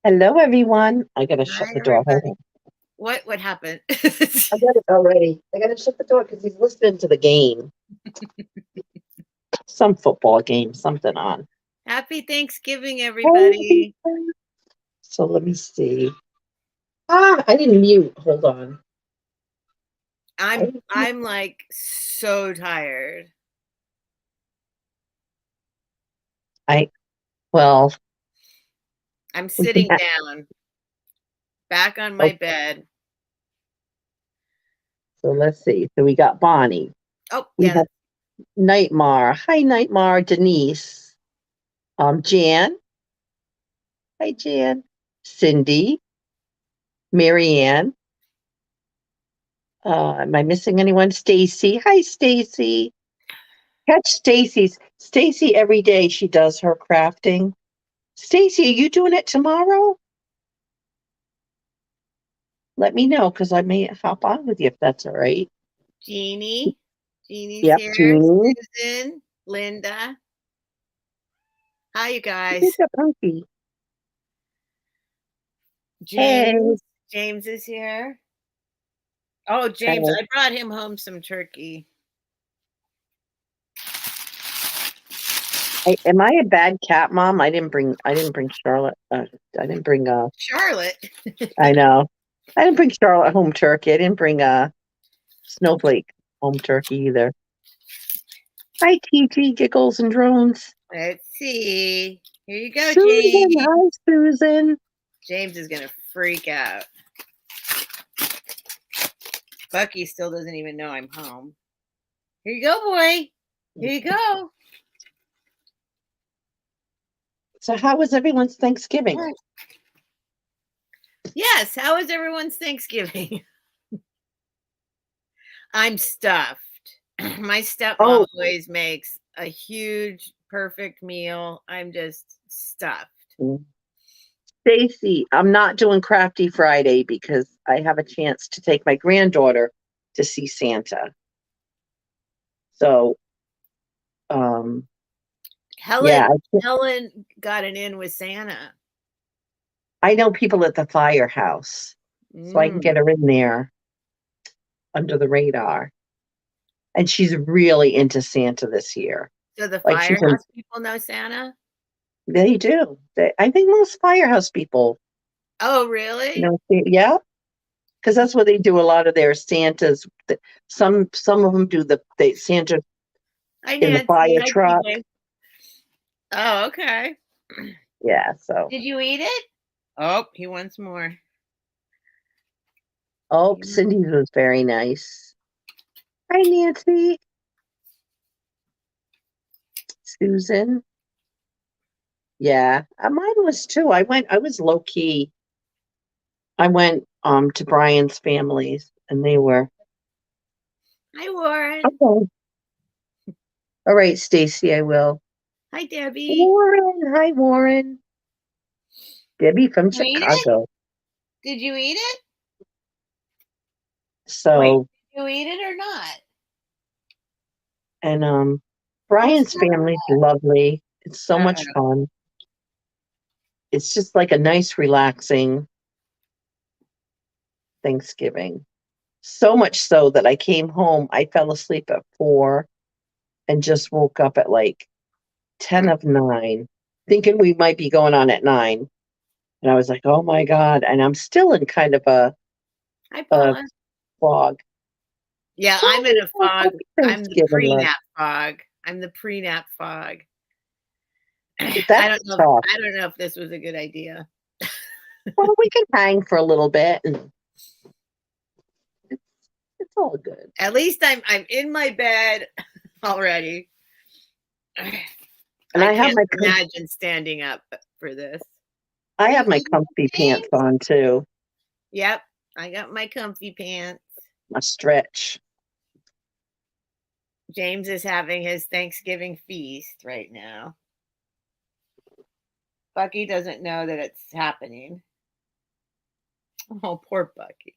Hello, everyone. I gotta shut Hi, the door. Hold everybody. on. What happened? I got it already. I gotta shut the door because he's listening to the game. Some football game, something on. Happy Thanksgiving, Hey, everybody. so let me see. I didn't mute. Hold on. I, I'm like so tired. I well, I'm we can sitting down, back on my oh, bed. so let's see. So we got Bonnie. Oh, We yeah. have Nightmare. Hi, Nightmare. Denise. Jan. Hi, Jan. Cindy. Marianne. Am I missing anyone? Stacy. Hi, Stacy. Catch Stacy every day. She does her crafting. Stacy, are you doing it tomorrow? Let me know because I may hop on with you if that's all right. Jeannie. Jeannie's Yep, here. Jeannie. Susan. Linda. Hi, you Who's guys. the monkey? Hey. James. James is here. Oh, James, I brought him home some turkey. Am I a bad cat mom? I didn't bring Charlotte. I didn't bring Charlotte. I know. I didn't bring Charlotte home turkey. I didn't bring Snowflake home turkey either. Hi, TG, Giggles and Drones. Let's see. Here you go, Susan, James. hi, Susan. James is going to freak out. Bucky still doesn't even know I'm home. Here you go, boy. Here you go. So how was everyone's Thanksgiving? Yes, how was everyone's Thanksgiving? I'm stuffed. My stepmom always makes a huge, perfect meal. I'm just stuffed. Stacy, I'm not doing Crafty Friday because I have a chance to take my granddaughter to see Santa. So, yeah, Helen got an in with Santa. I know people at the firehouse, so I can get her in there under the radar. And she's really into Santa this year. So the Like firehouse people know Santa? They do. I think most firehouse people. Oh, really? Yeah, because that's what they do. A lot of their Santas. Some of them do the Santa in the fire truck. Oh, okay. Yeah. So. Did you eat it? Oh, he wants more. Oh, Cindy's was very nice. Hi, Nancy. Susan. Yeah, mine was too. I was low key. I went to Brian's family's and they were Hi, Warren. okay. All right, Stacy, I will. Hi, Debbie. Warren. Hi, Warren. Debbie from Chicago. Did you eat it? So wait, did you eat it or not? And Brian's family's lovely. It's so much fun. It's just like a nice, relaxing Thanksgiving. So much so that I came home, I fell asleep at 4 and just woke up at like 10 of 9, thinking we might be going on at 9. And I was like, oh my God. And I'm still in kind of a fog. Yeah, So I'm in a fog. I'm the Thanksgiving, pre-nap fog. I'm the pre-nap fog. I that's don't know. tough. I don't know if this was a good idea. Well, we can hang for a little bit and it's all good. At least I'm in my bed already. And I have can't my imagine standing up for this. I have my comfy pants on too. Yep, I got my comfy pants. My stretch. James is having his Thanksgiving feast right now. Bucky doesn't know that it's happening. Oh, poor Bucky.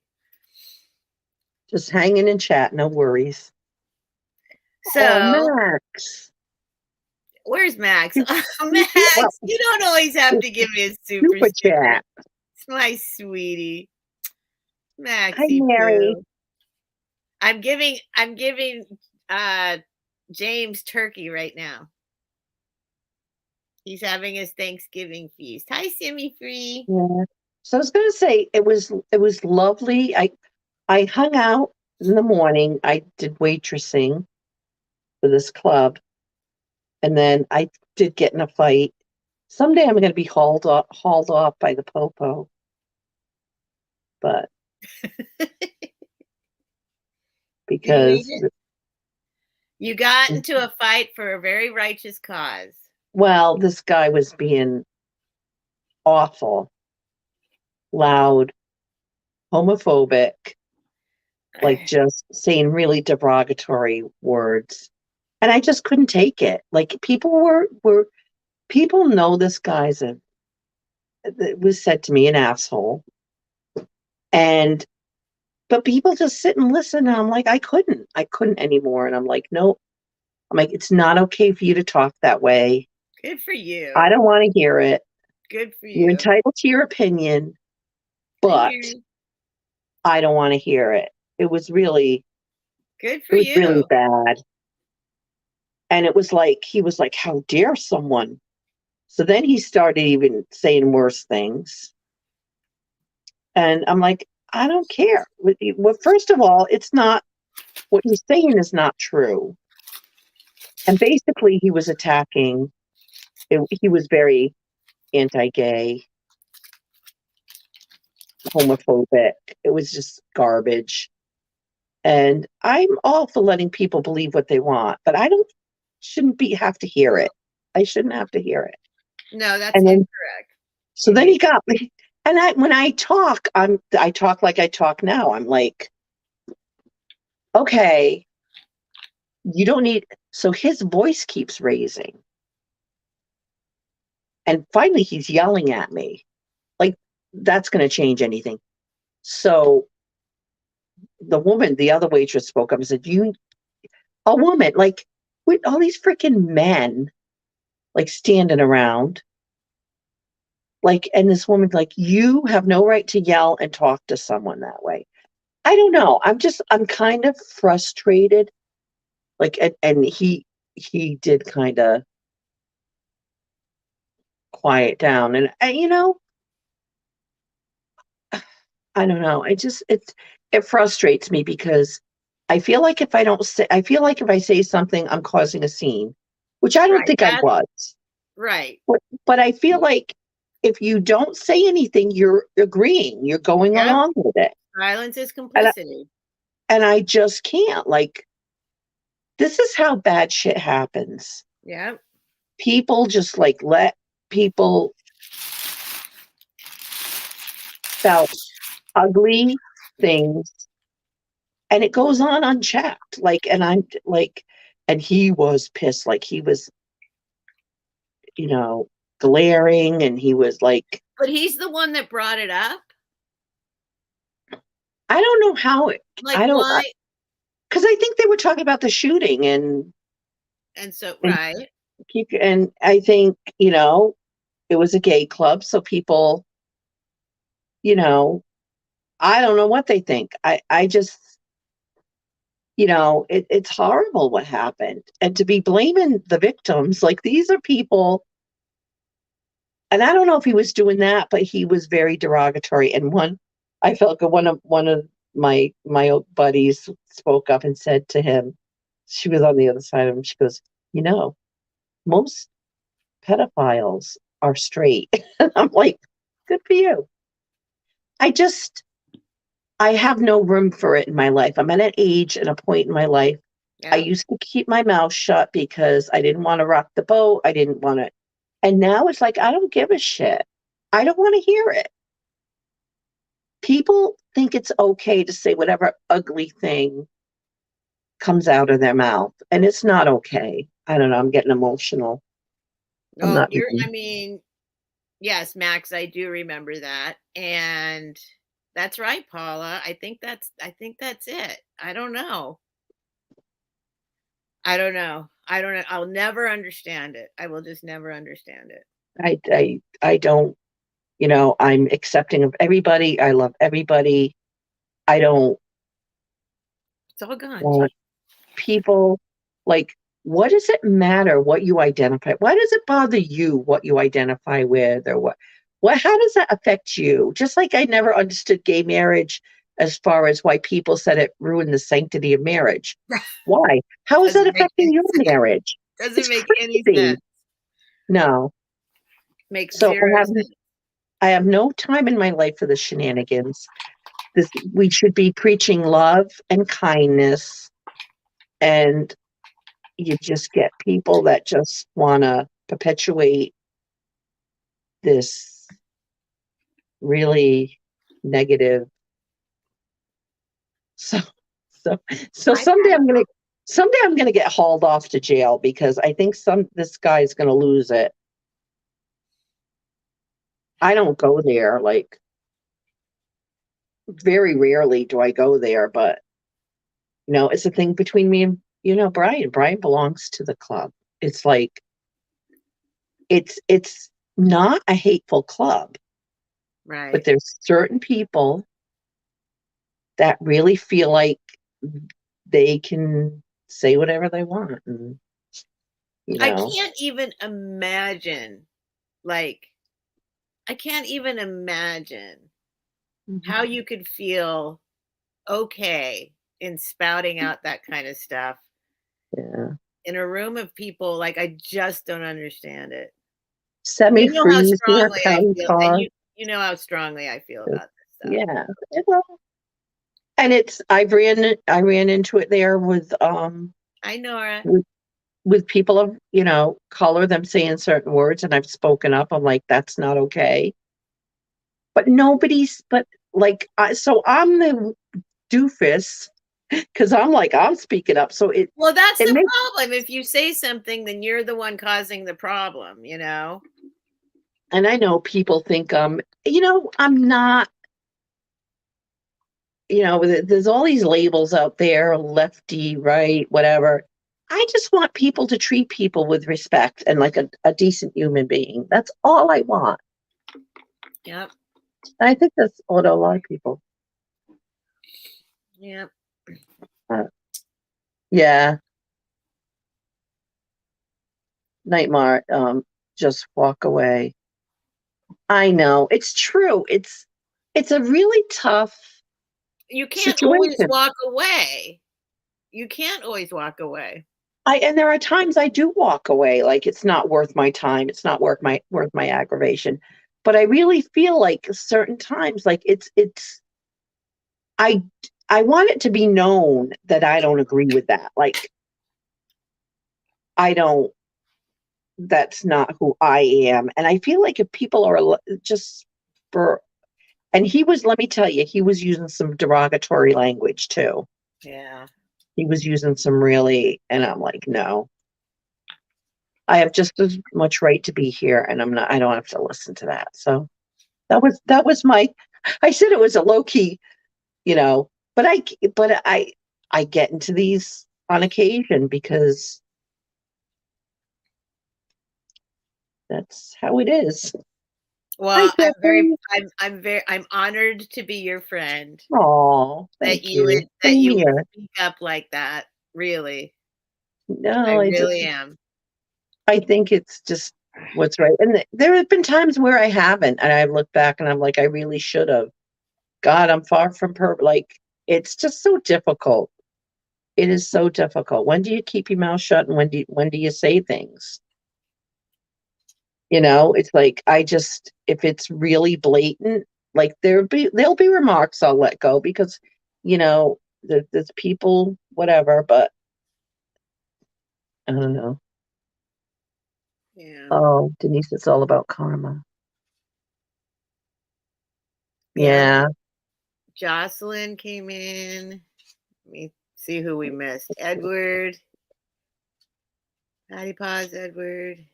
Just hanging in chat, no worries. So, Max. Where's Max? Well, Max, you don't always have to give me a super super sticker. chat. It's my sweetie. Hi, Maxie Mary. Poo. I'm giving James turkey right now. He's having his Thanksgiving feast. Hi, Simmy Free. Yeah. So I was going to say it was lovely. I hung out in the morning. I did waitressing for this club, and then I did get in a fight. Someday I'm going to be hauled off by the popo, but Do you because need it? You got into a fight for a very righteous cause. well, this guy was being awful, loud, homophobic, like just saying really derogatory words. And I just couldn't take it. Like people were people know this guy's a it was said to me an asshole. And but people just sit and listen and I'm like, I couldn't anymore. And I'm like, nope. I'm like, it's not okay for you to talk that way. Good for you. I don't want to hear it. Good for you. You're entitled to your opinion, but I don't want to hear it. It was really good for it was you. really bad. And it was like he was like, how dare someone? So then he started even saying worse things. And I'm like, I don't care. Well, first of all, it's not what he's saying is not true. And basically, he was attacking, he was very anti gay, homophobic. It was just garbage. And I'm all for letting people believe what they want, but I don't shouldn't be have to hear it. I shouldn't have to hear it. No, that's And then, incorrect. so then he got me. And when I talk, I talk like I talk now. I'm like, okay, you don't need. So his voice keeps raising. And finally, he's yelling at me. Like, that's going to change anything. So the other waitress spoke up and said, a woman, like, with all these freaking men, like, standing around. Like, and this woman's like, you have no right to yell and talk to someone that way. I don't know. I'm kind of frustrated. Like, and he did kind of quiet down. And I don't know. It frustrates me because I feel like if I say something, I'm causing a scene, which I don't think I was. Right. But I feel like if you don't say anything, you're agreeing, you're going along with it. Silence is complicity. And I just can't. Like, this is how bad shit happens. Yeah. People just like let people spout ugly things and it goes on unchecked. Like, and I'm like, and he was pissed. Like he was, glaring and he was like, but he's the one that brought it up. I don't know how it, like, why? Because I think they were talking about the shooting and so, right. And I think, it was a gay club. So people, I don't know what they think. I just, it's horrible what happened. And to be blaming the victims, like these are people, and I don't know if he was doing that, but he was very derogatory. And I felt good. One of my old buddies spoke up and said to him, she was on the other side of him, she goes, most pedophiles are straight. And I'm like, good for you. I have no room for it in my life. I'm at an age and a point in my life. I used to keep my mouth shut because I didn't want to rock the boat. I didn't want to. And now it's like, I don't give a shit. I don't want to hear it. People think it's okay to say whatever ugly thing comes out of their mouth. And it's not okay. I don't know. I'm getting emotional. Yes, Max, I do remember that. And that's right, Paula. I think that's it. I don't know. I don't know. I'll never understand it. I will just never understand it. I don't, I'm accepting of everybody. I love everybody. I don't It's all gone. want people like, what does it matter what you identify? Why does it bother you what you identify with, or how does that affect you? Just like I never understood gay marriage as far as why people said it ruined the sanctity of marriage. Why? How is that Doesn't make affecting any your sense. marriage? Doesn't It's make any crazy. sense. No. Makes So zero sense. I have no time in my life for the shenanigans. We should be preaching love and kindness, and you just get people that just want to perpetuate this really negative. So, so, so I don't know. someday I'm gonna get hauled off to jail because I think this guy's gonna lose it. I don't go there, like, very rarely do I go there, but it's a thing between me and Brian. Brian belongs to the club. It's like it's not a hateful club, but Right. there's certain people that really feel like they can say whatever they want, and you I know can't even imagine, like, I can't even imagine how Mhm. you could feel okay in spouting out that kind of stuff Yeah. in a room of people. Like, I just don't understand it. Set me You know how free is your strongly I county feel, and car. you know how strongly I feel about this stuff. Yeah. Well, and I ran into it there Hi, Nora. with people of color, them saying certain words, and I've spoken up. I'm like, that's not okay. But nobody's but like so I'm the doofus because I'm like, I'm speaking up. So Well, that's it the makes problem. If you say something, then you're the one causing the problem, you know? and I know people think I'm not, there's all these labels out there, lefty, right, whatever. I just want people to treat people with respect and like a decent human being. That's all I want. Yep. And I think that's what a lot of people. Yep. Uh, yeah, Nightmare. Just walk away. I know it's true. It's a really tough You can't always situation. walk away. You can't always walk away. And there are times I do walk away, like it's not worth my time. It's not worth my aggravation. But I really feel like certain times, like I I want it to be known that I don't agree with that. Like I don't. That's not who I am. And I feel like if people are just for and he was, let me tell you, he was using some derogatory language too. Yeah. He was using some really, and I'm like, no, I have just as much right to be here, and I don't have to listen to that. So that was my, I said it was a low key, but I get into these on occasion because that's how it is. Hi, Well, Jeffrey. I'm honored to be your friend. Oh, thank you. That Same you would here. speak up like that. Really. I No, really am. I think it's just what's right. And there have been times where I haven't, and I look back and I'm like, I really should have. God, I'm far from like, it's just so difficult. It is so difficult. When do you keep your mouth shut and when do you say things? It's like if it's really blatant, like there'll be remarks I'll let go because, there's people, whatever, but I don't know. Yeah. Oh, Denise, it's all about karma. Yeah. Yeah. Jocelyn came in. Let me see who we missed. Edward. Patty Paws, Edward.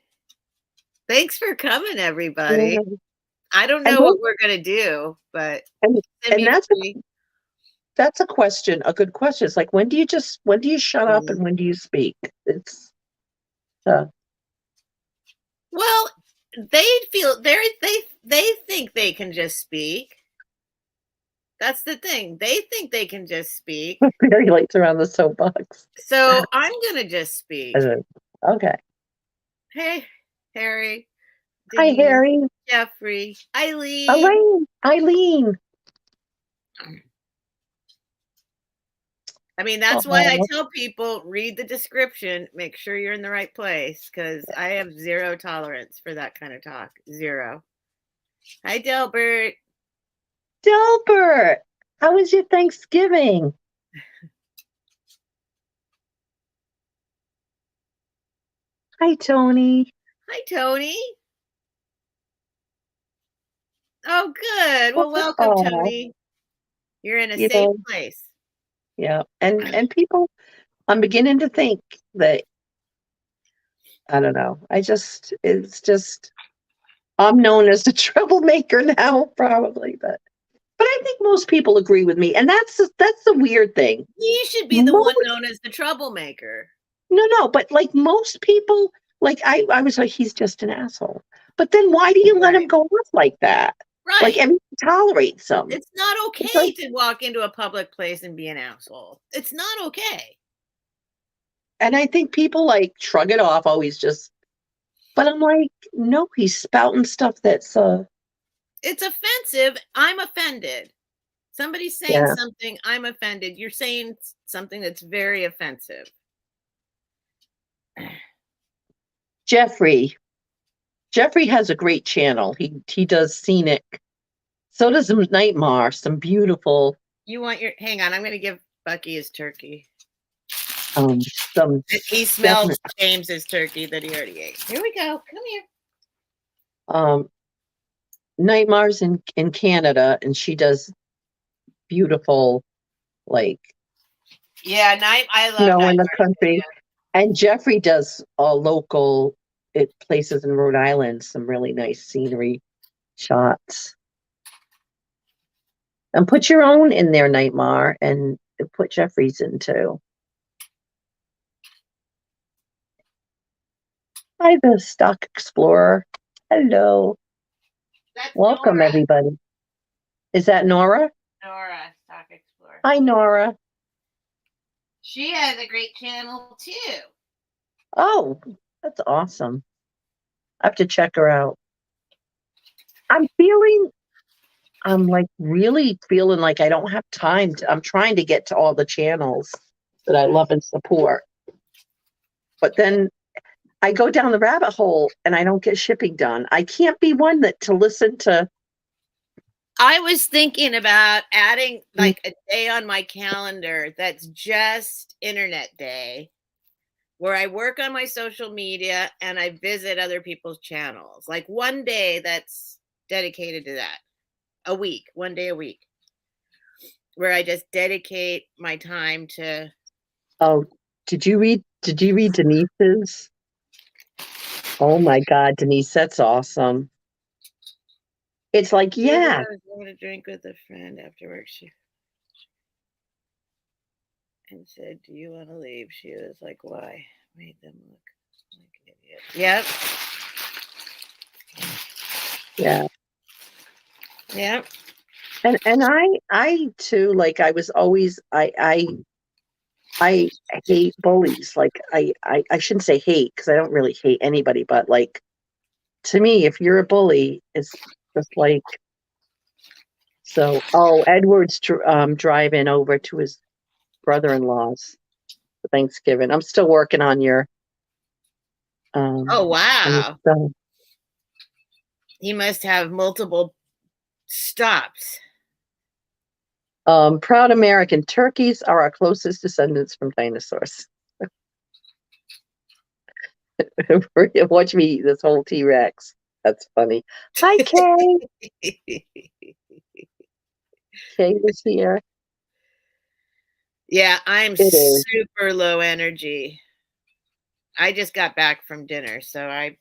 Thanks for coming, everybody. Mhm. I don't And know what don't we're gonna do, but and send and me free. that's a question, a good question. It's like when do you shut up Mhm. and when do you speak? It's to. Well, they feel they think they can just speak. That's the thing. They think they can just speak. Very late around the soapbox. So I'm gonna just speak. Okay. Hey, Harry, Hi, Denise, Harry. Jeffrey, Eileen. Elaine. Eileen. I mean, that's why I Oh, tell people read the description, make sure you're in the right place, because I have zero tolerance for that kind of talk. Zero. Hi, Delbert. Delbert. How was your Thanksgiving? Hi, Tony. Hi, Tony. Oh, good. Well, welcome, Oh, Tony. You're in a you safe know, place. yeah. And people, I'm beginning to think that I don't know. It's just I'm known as the troublemaker now, probably, but I think most people agree with me, and that's the weird thing. You should be the one Most known as the troublemaker. no, but like most people, like I was like, he's just an asshole. But then why do you let him Right. go off like that? Like Right. everyone tolerates him. It's not It's okay like, to walk into a public place and be an asshole. It's not okay. and I think people like shrug it off. Always just, but I'm like, no, he's spouting stuff that's It's offensive. I'm offended. Somebody's saying yeah. something, I'm offended. You're saying something that's very offensive. Jeffrey. Jeffrey has a great channel. He does scenic. So does Nightmare. Some beautiful You want your hang on, I'm gonna give Bucky his turkey. some He smells definite James's turkey that he already ate. Here we go. Come here. um Nightmare's in Canada, and she does beautiful like Yeah, I love snow in the Nightmare's country. video. And Jeffrey does local places in Rhode Island, some really nice scenery shots. And put your own in there, Nightmare, and put Jeffrey's in too. Hi, the Stock Explorer. Hello. That's Welcome, Nora. everybody. Is that Nora? Nora, Stock Explorer. Hi, Nora. She has a great channel too. Oh, that's awesome. I have to check her out. I'm feeling, I'm like really feeling like I don't have time I'm trying to get to all the channels that I love and support. But then I go down the rabbit hole and I don't get shipping done. I can't be one that to listen to. I was thinking about adding like a day on my calendar that's just internet day, where I work on my social media and I visit other people's channels. Like one day that's dedicated to that. One day a week, where I just dedicate my time to. Oh, did you read Denise's? Oh my God, Denise, that's awesome. It's like, yeah. I was going to drink with a friend after work. She and said, "Do you want to leave?" She was like, "Why?" Made them look like idiots. Yep. Yeah. Yep. And I too, like I was always I hate bullies. Like I shouldn't say hate because I don't really hate anybody, but like to me, if you're a bully, it's just like so. Oh, Edward's driving over to his brother-in-law's for Thanksgiving. I'm still working on your Oh on your wow. stuff. He must have multiple stops. Proud American turkeys are our closest descendants from dinosaurs. Watch me eat this whole T-Rex. That's funny. Hi, Kay. Kay is here. Yeah, I'm It is. super low energy. I just got back from dinner, so I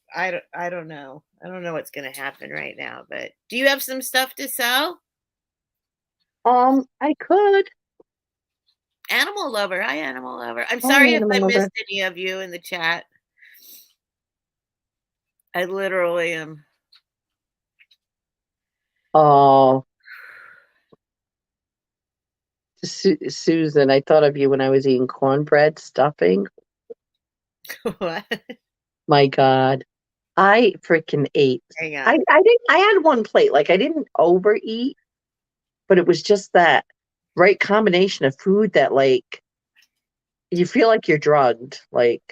don't know. I don't know what's going to happen right now, but do you have some stuff to sell? I could. Animal lover. Hi, animal lover. I'm Hi, sorry if animal I lover. missed any of you in the chat. I literally am. Oh, Susan, I thought of you when I was eating cornbread stuffing. What? My God, I freaking ate. Hang I, on. I didn't. I had one plate. Like I didn't overeat, but it was just that right combination of food that like you feel like you're drugged. Like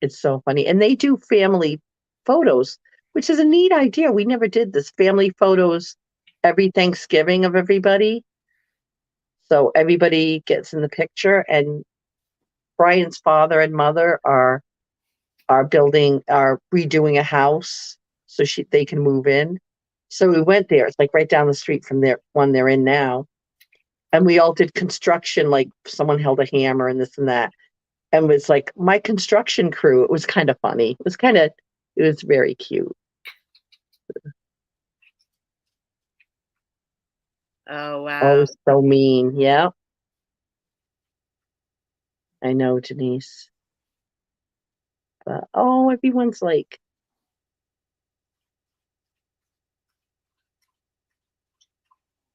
it's so funny. And they do family photos, which is a neat idea. We never did this family photos every Thanksgiving of everybody. So everybody gets in the picture, and Brian's father and mother are redoing a house so they can move in. So we went there. It's like right down the street from their one they're in now. And we all did construction, like someone held a hammer and this and that. And it was like my construction crew. It was kind of funny. It was very cute. Oh, Oh, it wow. was so mean. Yeah, I know, Denise. But oh, everyone's like,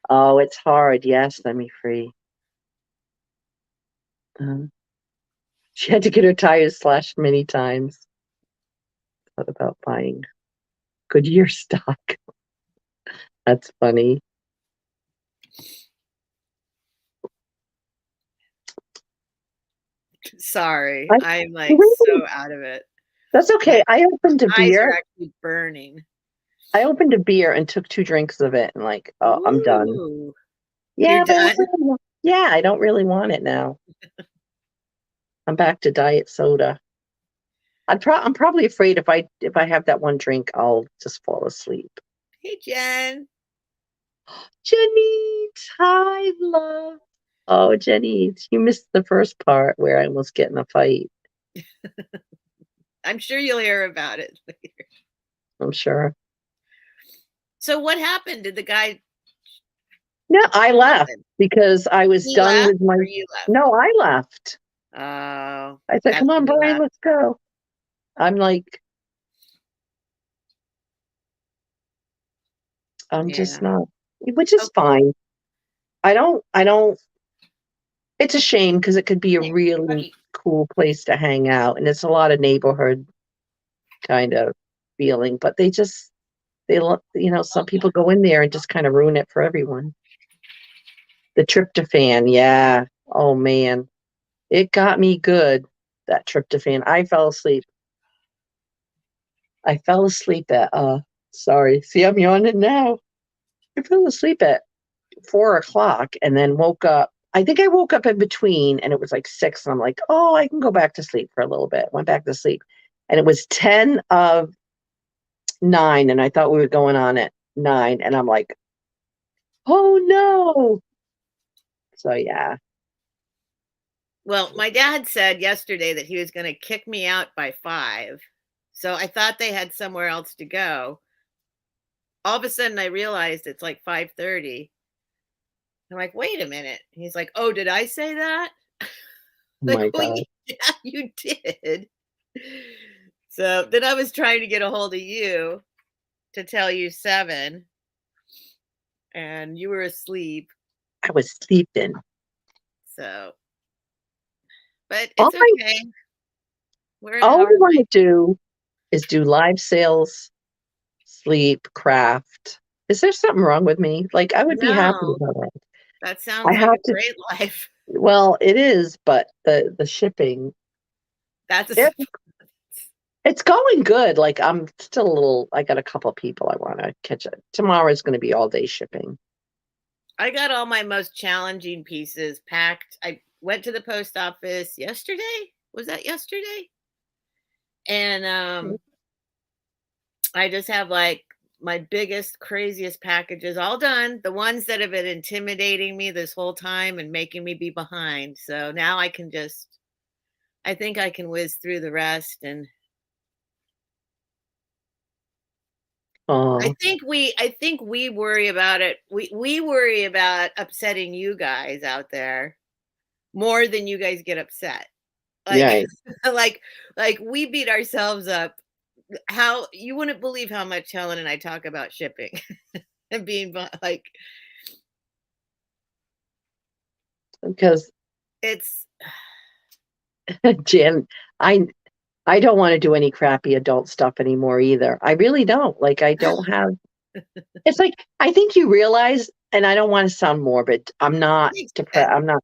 oh, it's hard. Yes, let me free. She had to get her tires slashed many times. What about buying Goodyear stock? That's funny. Sorry. I, I'm like so out of it. that's okay. My eyes are actually burning. I opened a beer and took 2 drinks of it and like, oh, I'm done. Ooh. You're Yeah, but done? yeah, I don't really want it now. I'm back to diet soda. I'm probably afraid if I have that one drink, I'll just fall asleep. Hey, Jen. Jenny, hi, love. Oh, Jenny, you missed the first part where I almost get in a fight. I'm sure you'll hear about it later. I'm sure. So what happened? Did the guy No, I left happen? because I was He done left with my. or you left? No, I left. Oh, I said, "Come after on, he Brian, left. let's go." I'm like, I'm just Yeah. not, which is Okay. fine. I don't. It's a shame because it could be a Here, really Buggy. cool place to hang out, and it's a lot of neighborhood kind of feeling. But some people go in there and just kind of ruin it for everyone. The tryptophan, yeah. Oh man, it got me good. That tryptophan. I fell asleep at sorry. See, I'm yawning now. I fell asleep at 4 o'clock and then woke up. I think I woke up in between and it was like 6 and I'm like, oh, I can go back to sleep for a little bit. Went back to sleep. And it was 10 of 9 and I thought we were going on at 9 and I'm like, oh no. So yeah. Well, my dad said yesterday that he was going to kick me out by 5. So I thought they had somewhere else to go. All of a sudden I realized it's like 5:30. I'm like, wait a minute. He's like, oh, did I say that? Oh Like, my well, God. yeah, you did. So then I was trying to get a hold of you to tell you 7, and you were asleep. I was sleeping. So, but All it's I okay. We're an all hour I want to late. do is do live sales, sleep, craft. Is there something wrong with me? Like I would be happy No, about it. that I sounds like have a to. great life. Well, it is, but the shipping, That's a, it, it's going good. Like I'm still a little. I got a couple people I want to catch it. Tomorrow is going to be all day shipping. I got all my most challenging pieces packed. I went to the post office yesterday. Was that yesterday? And I just have like my biggest, craziest packages all done. The ones that have been intimidating me this whole time and making me be behind. So now I think I can whiz through the rest. And Oh I think we worry about it. We worry about upsetting you guys out there more than you guys get upset. Like, yeah, like, like we beat ourselves up how you wouldn't believe how much Helen and I talk about shipping and being like, because it's Jan, I don't want to do any crappy adult stuff anymore either. I really don't. Like I don't have. It's like I think you realize, and I don't want to sound morbid. I'm not depressed. I'm not.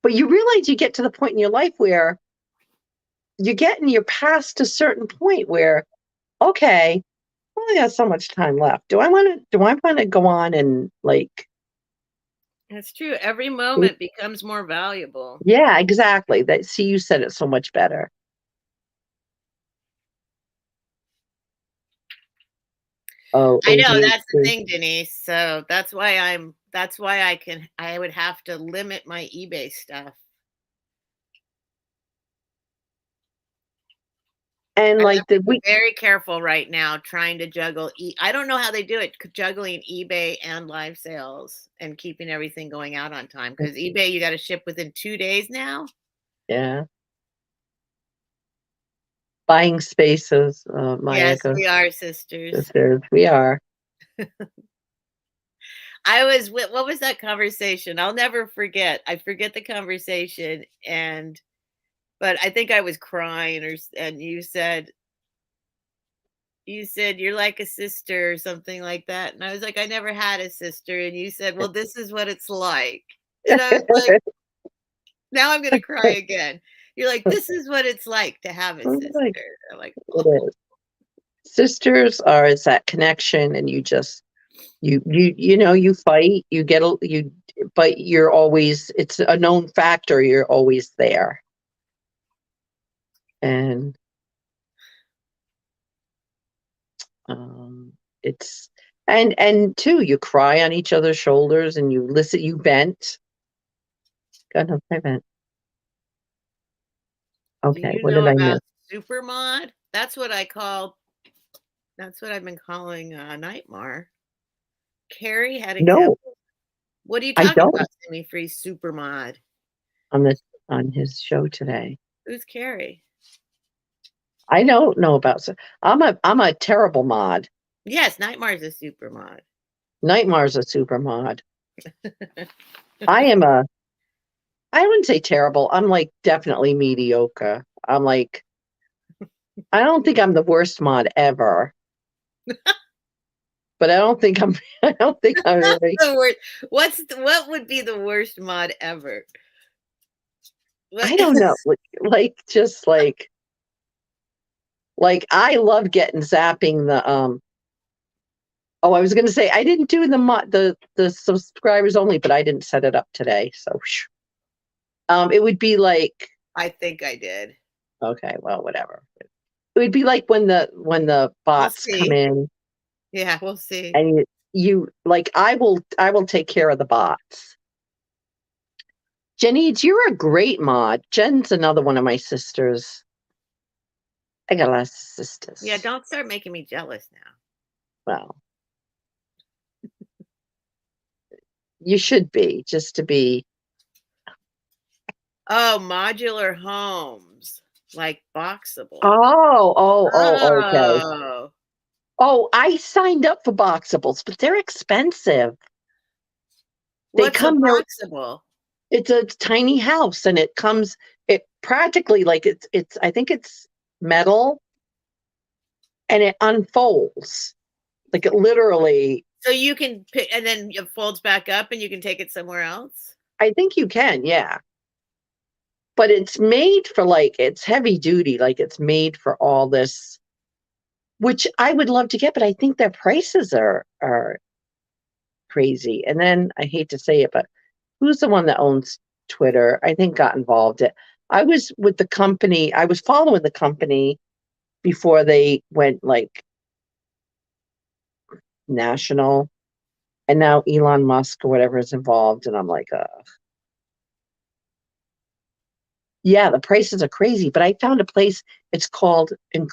But you realize you get to the point in your life where you're past a certain point where, okay, I only got so much time left. Do I want to go on and like, it's true. Every moment becomes more valuable. yeah, exactly. See, you said it so much better. Oh, I know that's the ADHD. thing, Denise. So that's why I would have to limit my eBay stuff. And I like have to be very careful right now trying to juggle. I don't know how they do it, juggling eBay and live sales and keeping everything going out on time. Because eBay, you got to ship within 2 days now. Yeah. Buying spaces, my Yes, echo we are sisters. sisters. We are. What was that conversation? I'll never forget. I forget the conversation, but I think I was crying, and you said you're like a sister or something like that. And I was like, I never had a sister. And you said, well, this is what it's like. And I was like, now I'm going to cry again. You're like, this is what it's like to have a sister. I'm like, oh. It is. Sisters it's that connection, and you just you fight, but you're always, it's a known factor, you're always there. And it's and too, you cry on each other's shoulders, and you listen, you vent. God knows I vent. Do Okay, you what know did I miss? about Supermod? That's what I've been calling Nightmare. Carrie had No, examples. What are you I talking don't. about, Semi Free Supermod? On his show today. Who's Carrie? I don't know about. I'm a terrible mod. Yes, Nightmare's a supermod. Nightmare's a super mod. I wouldn't say terrible. I'm like definitely mediocre. I'm like, I don't think I'm the worst mod ever. But I don't think I'm I don't think I'm really. The worst. What would be the worst mod ever? I don't know. Just like I love getting zapping the oh, I was gonna say I didn't do the subscribers only, but I didn't set it up today. So it would be like, I think I did. okay, well, whatever. It would be like when the bots come in. Yeah, we'll see. And you like, I will take care of the bots. Jenny, you're a great mod. Jen's another one of my sisters. I got a lot of sisters. Yeah, don't start making me jealous now. Well, you should be, just to be. Oh, modular homes, like Boxable. Okay. Oh, I signed up for Boxables, but they're expensive. What's a Boxable? It's a tiny house, and it practically, like, it's I think it's metal, and it unfolds. Like, it literally. So you can pick, and then it folds back up, and you can take it somewhere else? I think you can, yeah. But it's made for, like, it's heavy duty, like it's made for all this, which I would love to get, but I think their prices are crazy. And then I hate to say it, but who's the one that owns Twitter? I think got involved. I was with the company. I was following the company before they went like national, and now Elon Musk or whatever is involved, and I'm like, yeah, the prices are crazy. But I found a place. It's called the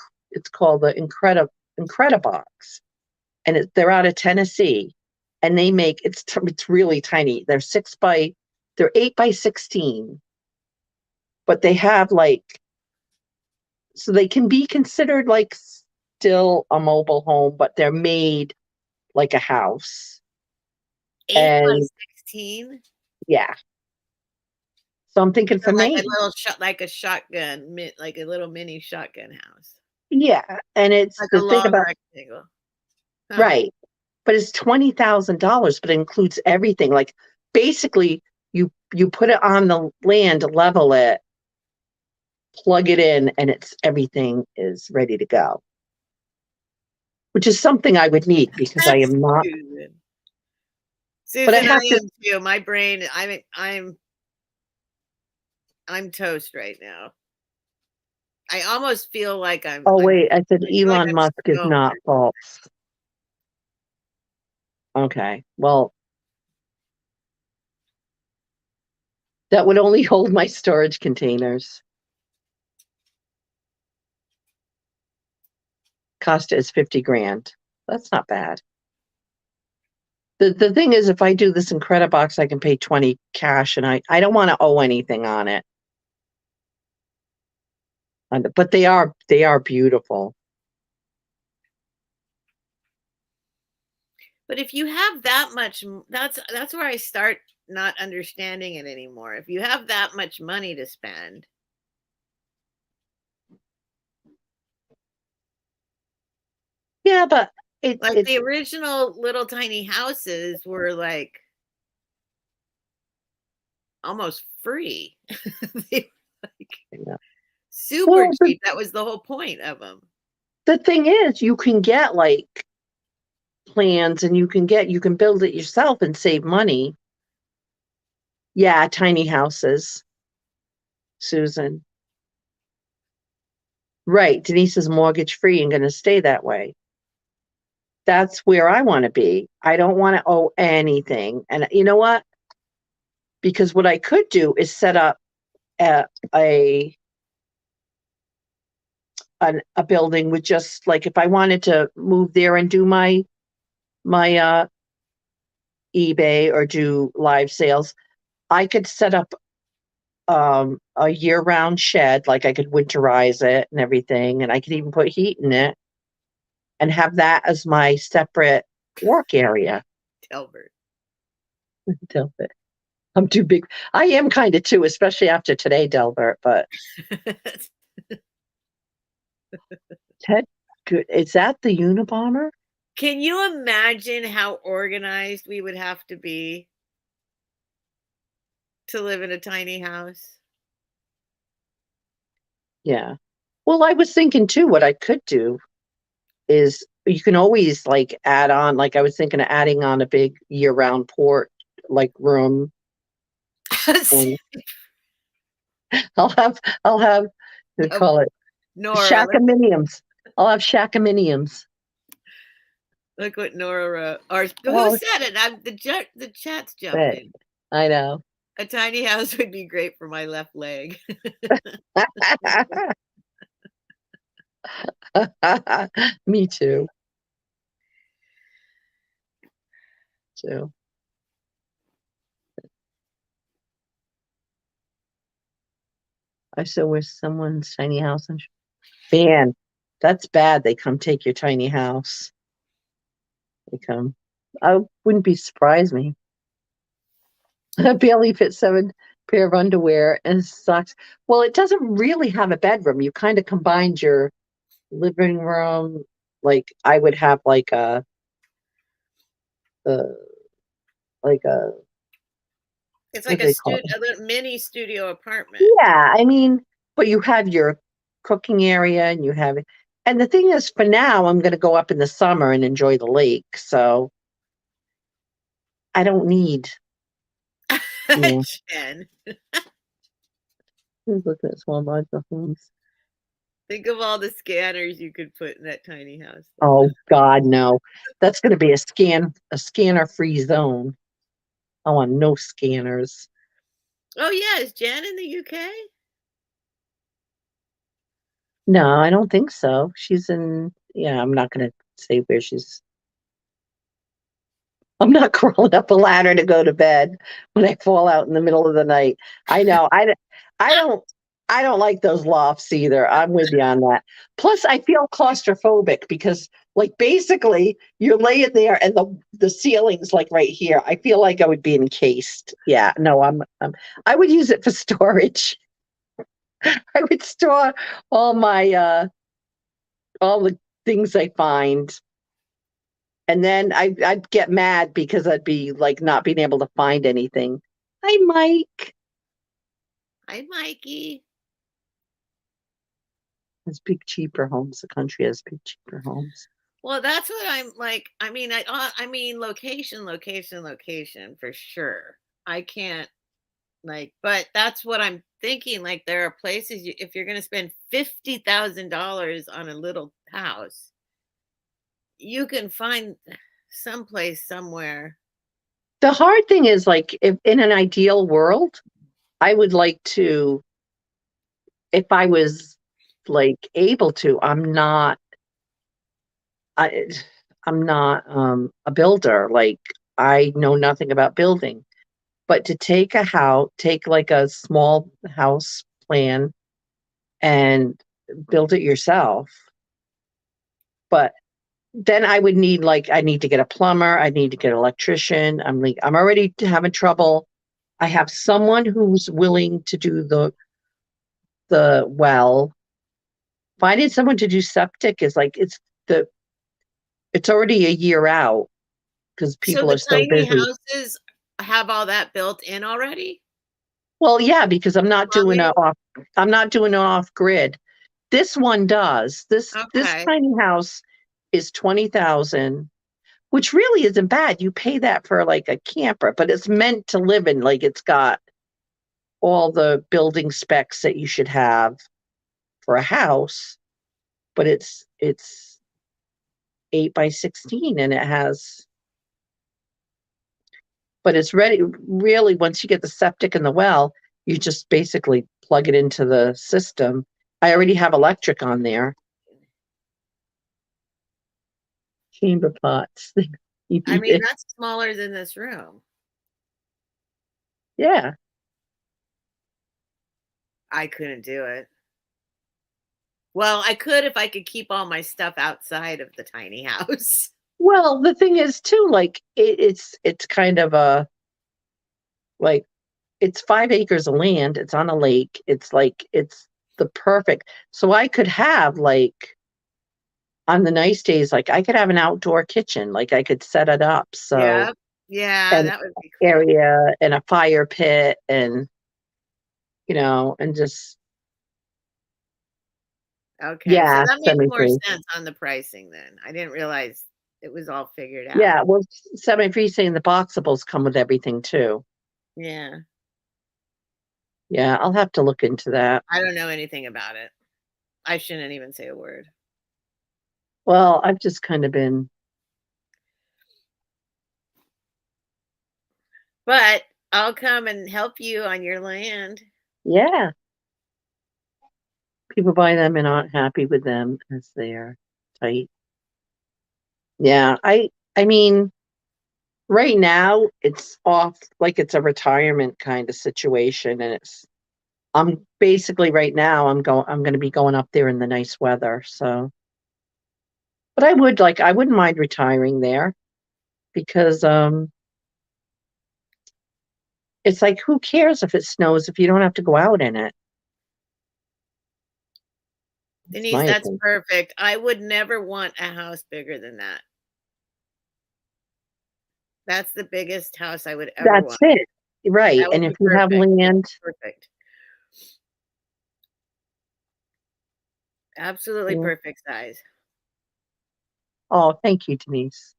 Incredibox, and they're out of Tennessee, and they make it's really tiny. They're 8 by 16, but they have like, so they can be considered like still a mobile home, but they're made like a house. 8 by And 16? yeah. So I'm thinking So for like a Maine. little like a shotgun, like a little mini shotgun house. Yeah. And it's Like a the thing long about, rectangle. Huh. right. But it's $20,000, but it includes everything. Like basically you put it on the land, level it, plug it in, and it's everything is ready to go. Which is something I would need because I am not, Susan. but I Susan, I have to. am too. My brain, I'm toast right now. I almost feel like Oh wait, I said I feel like Elon I'm Musk is stoned. not false. Okay, well, that would only hold my storage containers. Cost is 50 grand. That's not bad. The thing is, if I do this in credit box, I can pay 20 cash, and I don't want to owe anything on it. But they are beautiful. But if you have that much, that's where I start not understanding it anymore. If you have that much money to spend, Yeah, but like it's the original little tiny houses were like almost free. They were like yeah. super Well, cheap. That was the whole point of them. the thing is, you can get like plans, and you can build it yourself and save money. Yeah, tiny houses, Susan. Right. Denise is mortgage free and going to stay that way. That's where I want to be. I don't want to owe anything. And you know what? Because what I could do is set up a a, a building with just like if I wanted to move there and do my eBay or do live sales, I could set up a year-round shed, like I could winterize it and everything, and I could even put heat in it and have that as my separate work area. Delbert. Delbert. I'm too big. I am kind of too, especially after today, Delbert. But Ted, good. Is that the Unabomber? Can you imagine how organized we would have to be to live in a tiny house? Yeah. Well, I was thinking too, what I could do is you can always like add on, like I was thinking of adding on a big year-round port like room. And I'll have they call it Nora, shackaminiums. I'll have shackaminiums. look what Nora wrote. Or who Oh, said it? The chat's but jumping. I know. A tiny house would be great for my left leg. Me too. Too. I still wish someone's tiny house. Man, that's bad. They come take your tiny house. They come. I wouldn't be surprised me. I barely fit 7 pair of underwear and socks. Well, it doesn't really have a bedroom. You kind of combined your living room. Like I would have uh, like a It's what like do they call it? a little mini studio apartment. Yeah, I mean, but you have your cooking area and you have it. And the thing is, for now, I'm going to go up in the summer and enjoy the lake. So I don't need, yeah. Jen, Who's looking at small modular homes? think of all the scanners you could put in that tiny house. Oh God, no. That's going to be a scanner-free zone. I want no scanners. Oh yeah, is Jen in the UK? No, I don't think so. She's in, yeah, I'm not going to say where she's. I'm not crawling up a ladder to go to bed when I fall out in the middle of the night. I know. I don't. I don't like those lofts either. I'm with you on that. Plus, I feel claustrophobic because, like, basically, you're laying there and the ceiling's like right here. I feel like I would be encased. Yeah, no, I would use it for storage. I would store all my all the things I find, and then I'd get mad because I'd be like not being able to find anything. Hi, Mike. Hi, Mikey. Has big cheaper homes. The country has big cheaper homes. Well, that's what I'm like. I mean, location, for sure. I can't but that's what I'm thinking. Like, there are places if you're going to spend $50,000 on a little house, you can find someplace somewhere. The hard thing is, like, if in an ideal world, I would like to, if I was like able to, I, I'm not a builder. Like, I know nothing about building, but to take like a small house plan and build it yourself. But then I would need, like, I need to get a plumber, I need to get an electrician. I'm already having trouble. I have someone who's willing to do the well. Finding someone to do septic is like it's already a year out because So people the are so tiny busy. houses have all that built in already? Well, yeah, because Plumbing? I'm not doing an off grid. This one does. This Okay. tiny house is 20,000, which really isn't bad. You pay that for like a camper, but it's meant to live in. Like, it's got all the building specs that you should have for a house, but it's 8 by 16 and but it's ready. Really, once you get the septic and the well, you just basically plug it into the system. I already have electric on there. Chamber pots. You I need mean, it. that's smaller than this room. Yeah. I couldn't do it. Well, I could if I could keep all my stuff outside of the tiny house. Well, the thing is too, like, it's kind of a, like, it's 5 acres of land. It's on a lake. It's like it's the perfect. So I could have, like, on the nice days, like, I could have an outdoor kitchen. Like, I could set it up. So, Yeah. Yeah, an that would be cool. area and a fire pit and, and just, Okay. So yeah, that makes more semi-free. sense on the pricing then. I didn't realize it was all figured out. Yeah, well, semi-free saying the boxables come with everything too. Yeah. Yeah, I'll have to look into that. I don't know anything about it. I shouldn't even say a word. Well, I've just kind of been, But I'll come and help you on your land. yeah. People buy them and aren't happy with them as they're tight. Yeah, I mean, right now it's off like it's a retirement kind of situation, and I'm basically right now I'm going to be going up there in the nice weather. So, but I wouldn't mind retiring there because it's like, who cares if it snows if you don't have to go out in it? It's Denise, my that's opinion. perfect. I would never want a house bigger than that. That's the biggest house I would ever That's want. it. Right. That would And if be you have perfect. land, Perfect. Absolutely yeah. perfect size. Oh, thank you, Denise.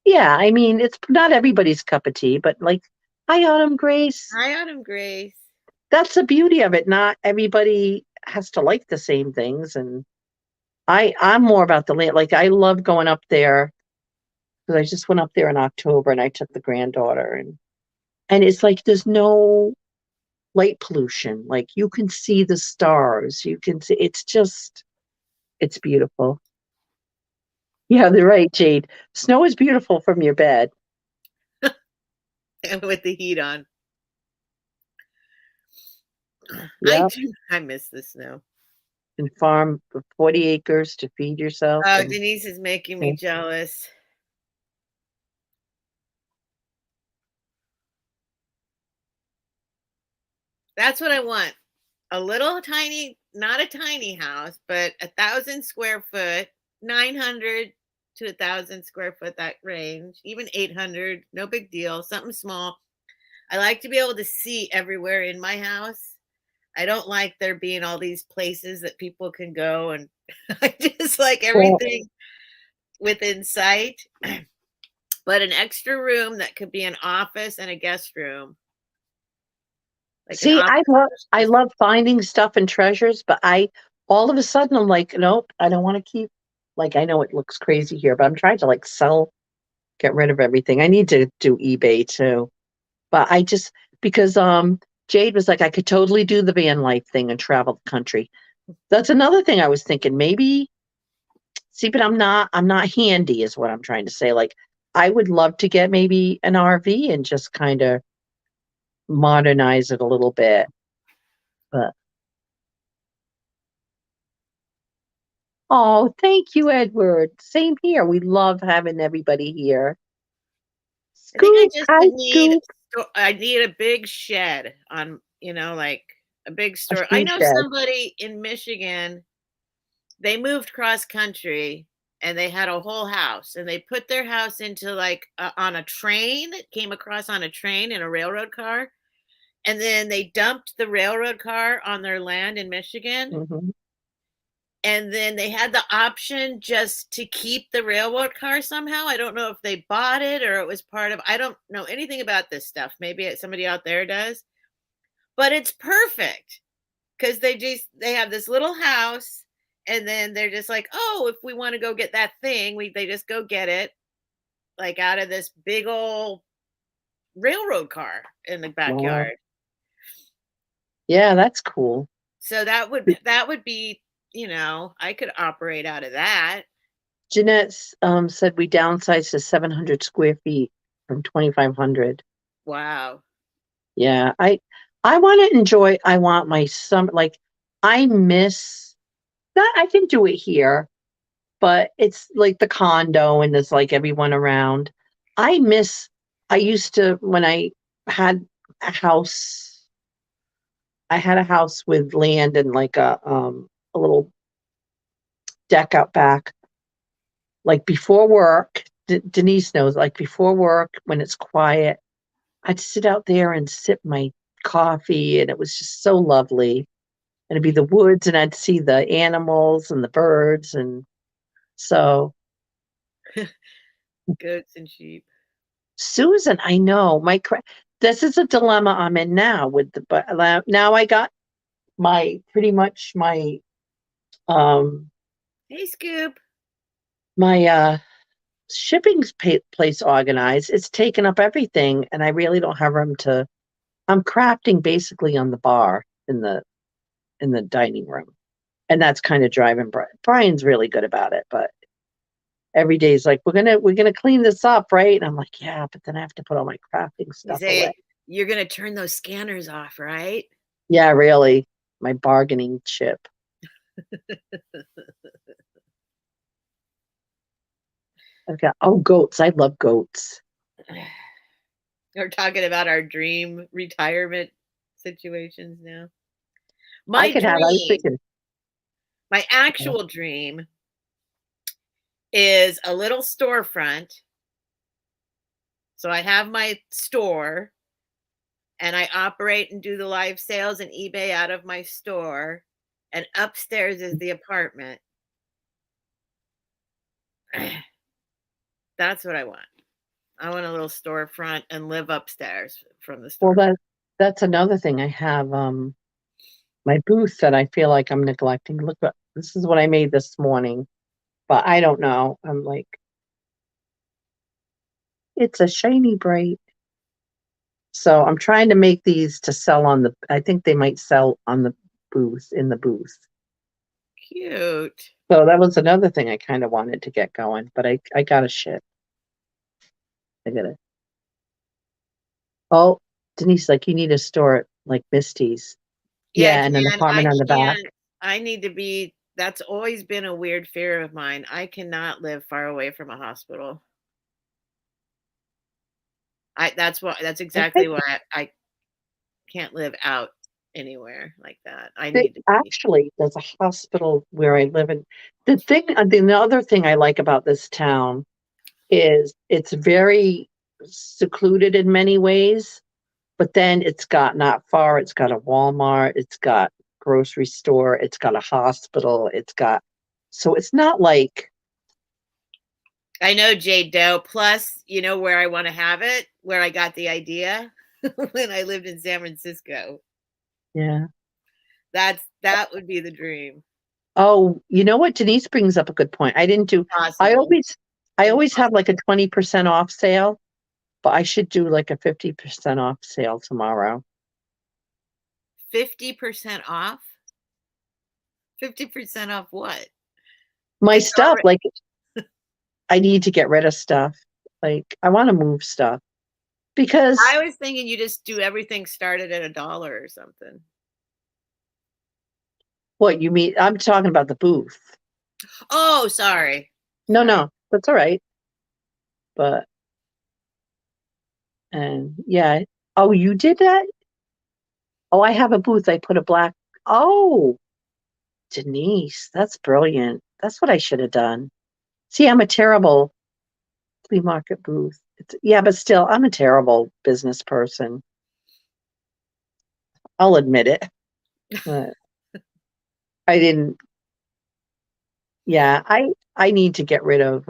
Yeah, I mean, it's not everybody's cup of tea, but like, hi, Autumn Grace. Hi, Autumn Grace. That's the beauty of it. Not everybody has to like the same things. And I'm more about the land. Like, I love going up there because I just went up there in October and I took the granddaughter, and it's like there's no light pollution. Like, you can see the stars. You can see it's beautiful. Yeah, they're right, Jade. Snow is beautiful from your bed. And with the heat on. I Yep. do. I miss the snow. And farm for 40 acres to feed yourself. Oh, And Denise is making me and jealous. That's what I want. A little tiny, not a tiny house, but 1,000 square foot, 900 to 1,000 square foot, that range, even 800, no big deal, something small. I like to be able to see everywhere in my house. I don't like there being all these places that people can go, and I just like well, everything within sight. But an extra room that could be an office and a guest room, like an see, office. I love finding stuff and treasures, but I all of a sudden I'm like, nope, I don't want to keep. Like I know it looks crazy here, but I'm trying to like sell, get rid of everything. I need to do eBay too. But I just because Jade was like, I could totally do the van life thing and travel the country. That's another thing I was thinking. Maybe see, but I'm not handy, is what I'm trying to say. Like I would love to get maybe an RV and just kind of modernize it a little bit. But oh, thank you, Edward. Same here. We love having everybody here. I think I Scoop, just hi would need, Scoop. I need a big shed on, like a big A store. I she know shed. somebody in Michigan, they moved cross country and they had a whole house and they put their house into like on a train that came across on a train in a railroad car. And then they dumped the railroad car on their land in Michigan. Hmm. And then they had the option just to keep the railroad car somehow. I don't know if they bought it or it was part of, I don't know anything about this stuff. Maybe somebody out there does, but it's perfect because they have this little house and then they're just like, oh, if we want to go get that thing, they just go get it, like out of this big old railroad car in the Wow. backyard. Yeah, that's cool. So that would be, I could operate out of that. Jeanette said we downsized to 700 square feet from 2,500. Wow. Yeah, I want to enjoy. I want my summer. Like I miss that. I can do it here, but it's like the condo and there's like everyone around. I miss. I used to when I had a house. I had a house with land and like a little deck out back. Like before work, Denise knows. Like before work, when it's quiet, I'd sit out there and sip my coffee, and it was just so lovely. And it'd be the woods, and I'd see the animals and the birds, and so Goats and sheep. Susan, I know this is a dilemma I'm in now with the but now I got my pretty much um Hey, Scoop. my shipping place organized. It's taken up everything, and I really don't have room to. I'm crafting basically on the bar in the dining room. And that's kind of driving Brian. Brian's really good about it, but every day he's like, we're gonna clean this up, right? And I'm like, yeah, but then I have to put all my crafting You stuff away. say you're going to turn those scanners off, right? Yeah, really. My bargaining chip. I've got goats. I love goats. We're talking about our dream retirement situations now. I My could have, I was dream, thinking, my actual dream is a little storefront. So I have my store and I operate and do the live sales and eBay out of my store. And upstairs is the apartment. That's what I want. I want a little storefront and live upstairs from the well, storefront. that's another thing. I have my booth that I feel like I'm neglecting. Look, this is what I made this morning, but I don't know. I'm like, it's a shiny bright. So I'm trying to make these to sell on the, I think they might sell on the booth, in the booth. Cute. So that was another thing I kind of wanted to get going, but I got to shit. I got to. Oh, Denise, like you need to store it like Misty's. Yeah, I Yeah, and an can. I apartment on the back. can't. I need to be. That's always been a weird fear of mine. I cannot live far away from a hospital. That's I think exactly why I can't live out anywhere like that. I that need to be. actually there's a hospital where I live in. The other thing I like about this town is it's very secluded in many ways, but then it's got not far, it's got a Walmart, it's got grocery store, it's got a hospital, so it's not like, I know, Jade Doe. Plus, you know where I want to have it, where I got the idea when I lived in San Francisco. yeah. That would be the dream. Oh, you know what? Denise brings up a good point. I Impossible. always, I always have like Impossible. a 20% off sale, but I should do like a 50% off sale tomorrow. 50% off. 50% off what? My It's stuff, already. like I need to get rid of stuff. Like I want to move stuff because I was thinking you just do everything started at $1 or something. what you mean? I'm talking about the booth. Oh, sorry. No, Sorry. no, that's all right. But and yeah. Oh, you did that? Oh, I have a booth. I put a black. Oh, Denise, that's brilliant. That's what I should have done. See, I'm a terrible flea market booth. Yeah, but still, I'm a terrible business person. I'll admit it. But I didn't. Yeah, I need to get rid of.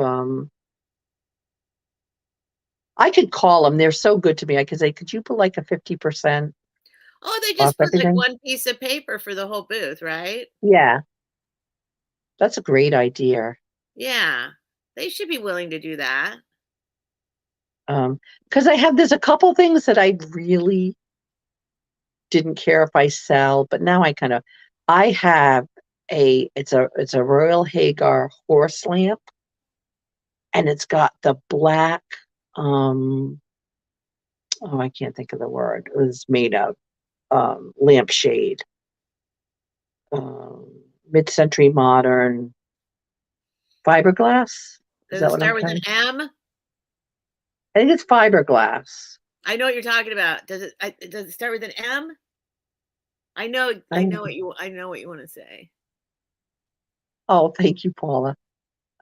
I could call them. They're so good to me. I could say, could you put like a 50% Oh, they off just put like everything? one piece of paper for the whole booth, right? Yeah, that's a great idea. Yeah. They should be willing to do that. Because there's a couple things that I really didn't care if I sell, but now I have it's a Royal Hagar horse lamp, and it's got the black, um, oh, I can't think of the word. It was made of lampshade, um, mid-century modern fiberglass. Is Does it that what I'm start with an trying? M? I think it's fiberglass. I know what you're talking about. Does it start with an M? I don't, I know what you want to say. oh, thank you, Paula.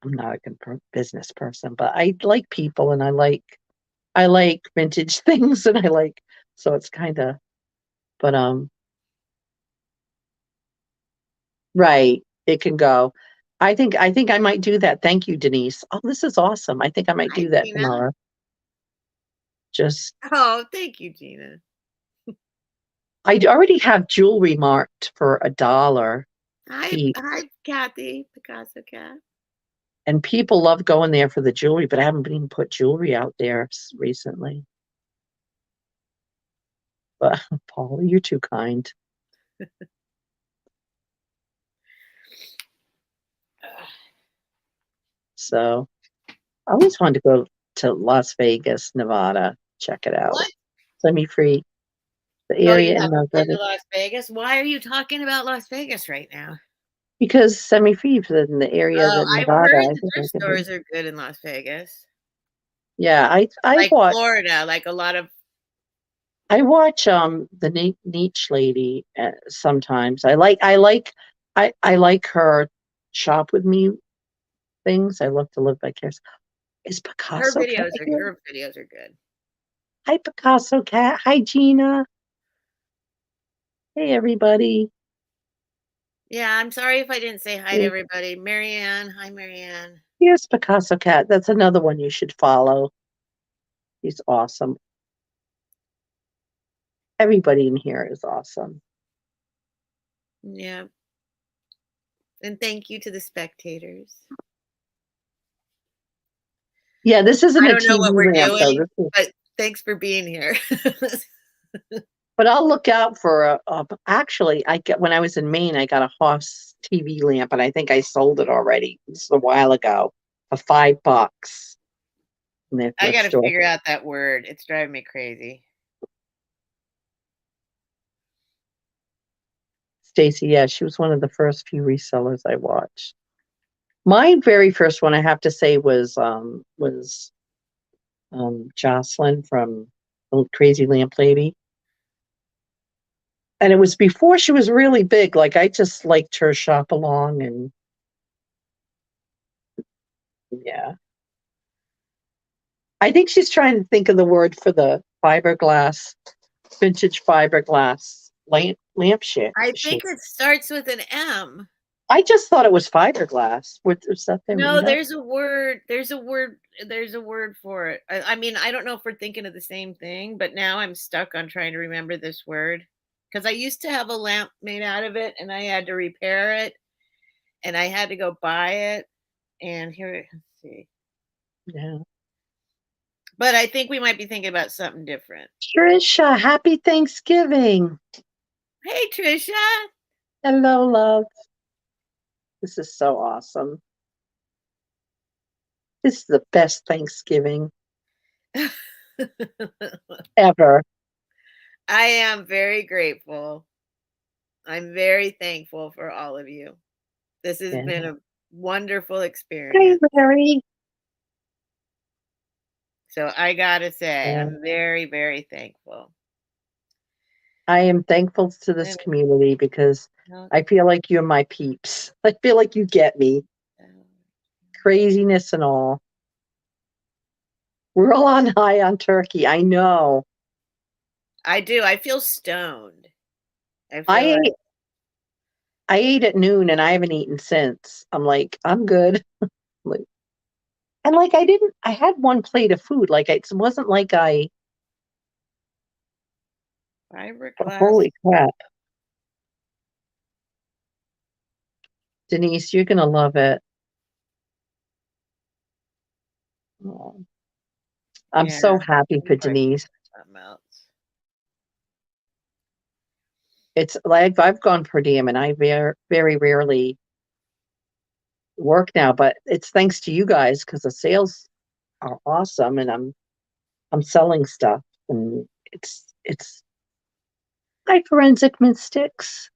I'm not a good business person, but I like people and I like vintage things and so it's kind of, but right, it can go. I think I might do that. Thank you, Denise. Oh, this is awesome. I think I might Hi, do that Gina. tomorrow. Just Oh, thank you, Gina. I already have jewelry marked for $1 each, Hi, Kathy, Picasso Cat. and people love going there for the jewelry, but I haven't been put jewelry out there recently. But Paula, you're too kind. So I always wanted to go to Las Vegas, Nevada, check it out. What? Semi-free, the Oh, you area in haven't been Nevada, to Las Vegas? Why are you talking about Las Vegas right now? because semi-free in the area Oh, that I've Nevada, heard I the think I thrift could be. stores are good in Las Vegas. Yeah, I Like watch Florida, like a lot of. I watch the niche lady sometimes. I like her shop with me things. I love to live vicariously. Is Picasso Cat here? Her videos are good. Hi, Picasso Cat. Hi, Gina. Hey, everybody. Yeah, I'm sorry if I didn't say hi to Here- everybody. Marianne, hi, Marianne. Here's Picasso Cat. That's another one you should follow. He's awesome. Everybody in here is awesome. Yeah. And thank you to the spectators. Yeah, this isn't I a don't know TV what we're lamp though. doing, This is, but thanks for being here. but I'll look out for actually, when I was in Maine, I got a Hoss TV lamp, and I think I sold it already. This is a while ago for $5 in their I thrift got to store. figure out that word. It's driving me crazy. Stacy, yeah, she was one of the first few resellers I watched. My very first one, I have to say, was Jocelyn from the Crazy Lamp Lady. And it was before she was really big. Like, I just liked her shop along, and yeah. I think she's trying to think of the word for the fiberglass, vintage fiberglass lampshade. I think it starts with an M. I just thought it was fiberglass. Was that they No, made up? there's a word. There's a word for it. I mean, I don't know if we're thinking of the same thing, but now I'm stuck on trying to remember this word because I used to have a lamp made out of it, and I had to repair it, and I had to go buy it. And here, let's see. Yeah. But I think we might be thinking about something different. Trisha, happy Thanksgiving. Hey, Trisha. Hello, love. This is so awesome. This is the best Thanksgiving ever. I am very grateful. I'm very thankful for all of you. This has Yeah. been a wonderful Hey, experience. Larry. So I gotta say, Yeah. I'm very, very thankful. I am thankful to this community because I feel like you're my peeps. I feel like you get me. Craziness and all. We're all on high on turkey. I know. I do. I feel stoned. I ate at noon and I haven't eaten since. I'm like, I'm good. Like, and like I had one plate of food. Like it wasn't like fiberglass. holy crap. Denise, you're gonna love it. Oh, I'm so happy for Denise. It's like I've gone per diem and I very rarely work now, but it's thanks to you guys because the sales are awesome and I'm selling stuff and it's hi forensic mystics.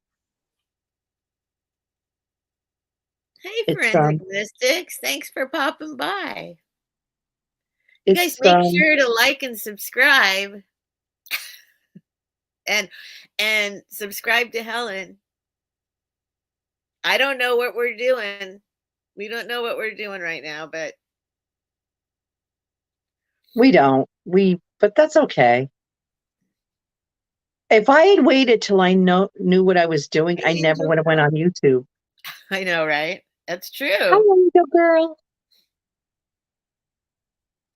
Hey, It's Forensic Mystics. Thanks for popping by. You guys it's make sure to like and subscribe. and subscribe to Helen. I don't know what we're doing. We don't know what we're doing right now, but we don't. But that's okay. If I had waited till I knew what I was doing, I never would have went on YouTube. I know, right? That's true. Hello, girl.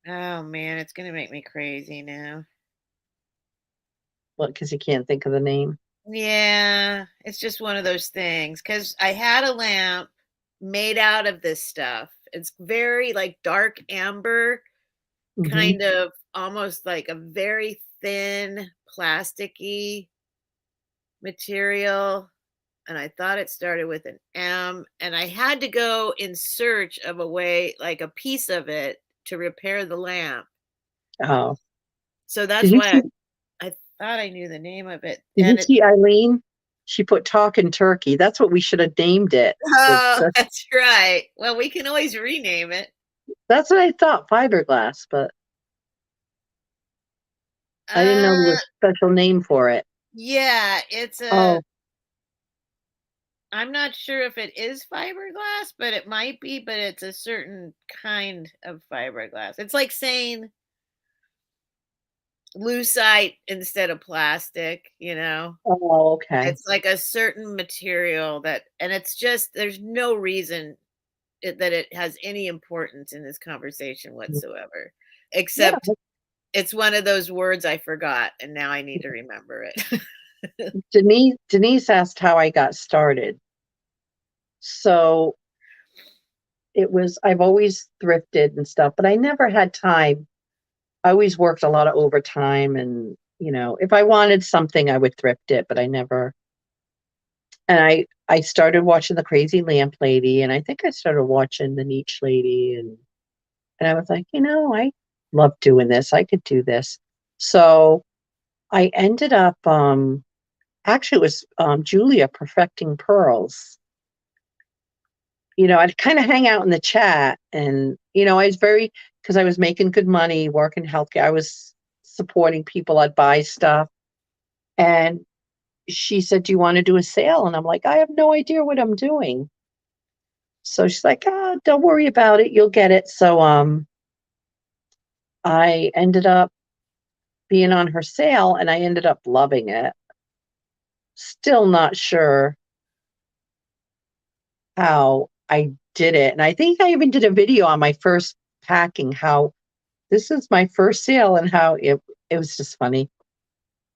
Oh man, it's gonna make me crazy now. What? Because you can't think of the name. Yeah, it's just one of those things. Because I had a lamp made out of this stuff. It's very like dark amber, kind of almost like a very thin, plasticky material. And I thought it started with an M. And I had to go in search of a way, like a piece of it, to repair the lamp. Oh. So that's why I thought I knew the name of it. Did you see Eileen? She put Talking Turkey. That's what we should have named it. Oh, that's right. Well, we can always rename it. That's what I thought, fiberglass, but I didn't know there was a special name for it. Yeah, it's a. I'm not sure if it is fiberglass, but it might be. But it's a certain kind of fiberglass. It's like saying lucite instead of plastic, you know? Oh, okay. It's like a certain material that, and it's just, there's no reason that it has any importance in this conversation whatsoever, except it's one of those words I forgot and now I need to remember it. Denise asked how I got started. So I've always thrifted and stuff, but I never had time. I always worked a lot of overtime and, if I wanted something, I would thrift it, but I never. And I started watching the Crazy Lamp Lady, and I think I started watching the Niche Lady, and I was like, I love doing this. I could do this. So I ended up actually, it was Julia Perfecting Pearls. I'd kind of hang out in the chat, and I was because I was making good money, working healthcare. I was supporting people. I'd buy stuff, and she said, "Do you want to do a sale?" And I'm like, "I have no idea what I'm doing." So she's like, "Oh, don't worry about it. You'll get it." So I ended up being on her sale, and I ended up loving it. Still not sure how I did it. And I think I even did a video on my first packing, how this is my first sale and how it was just funny.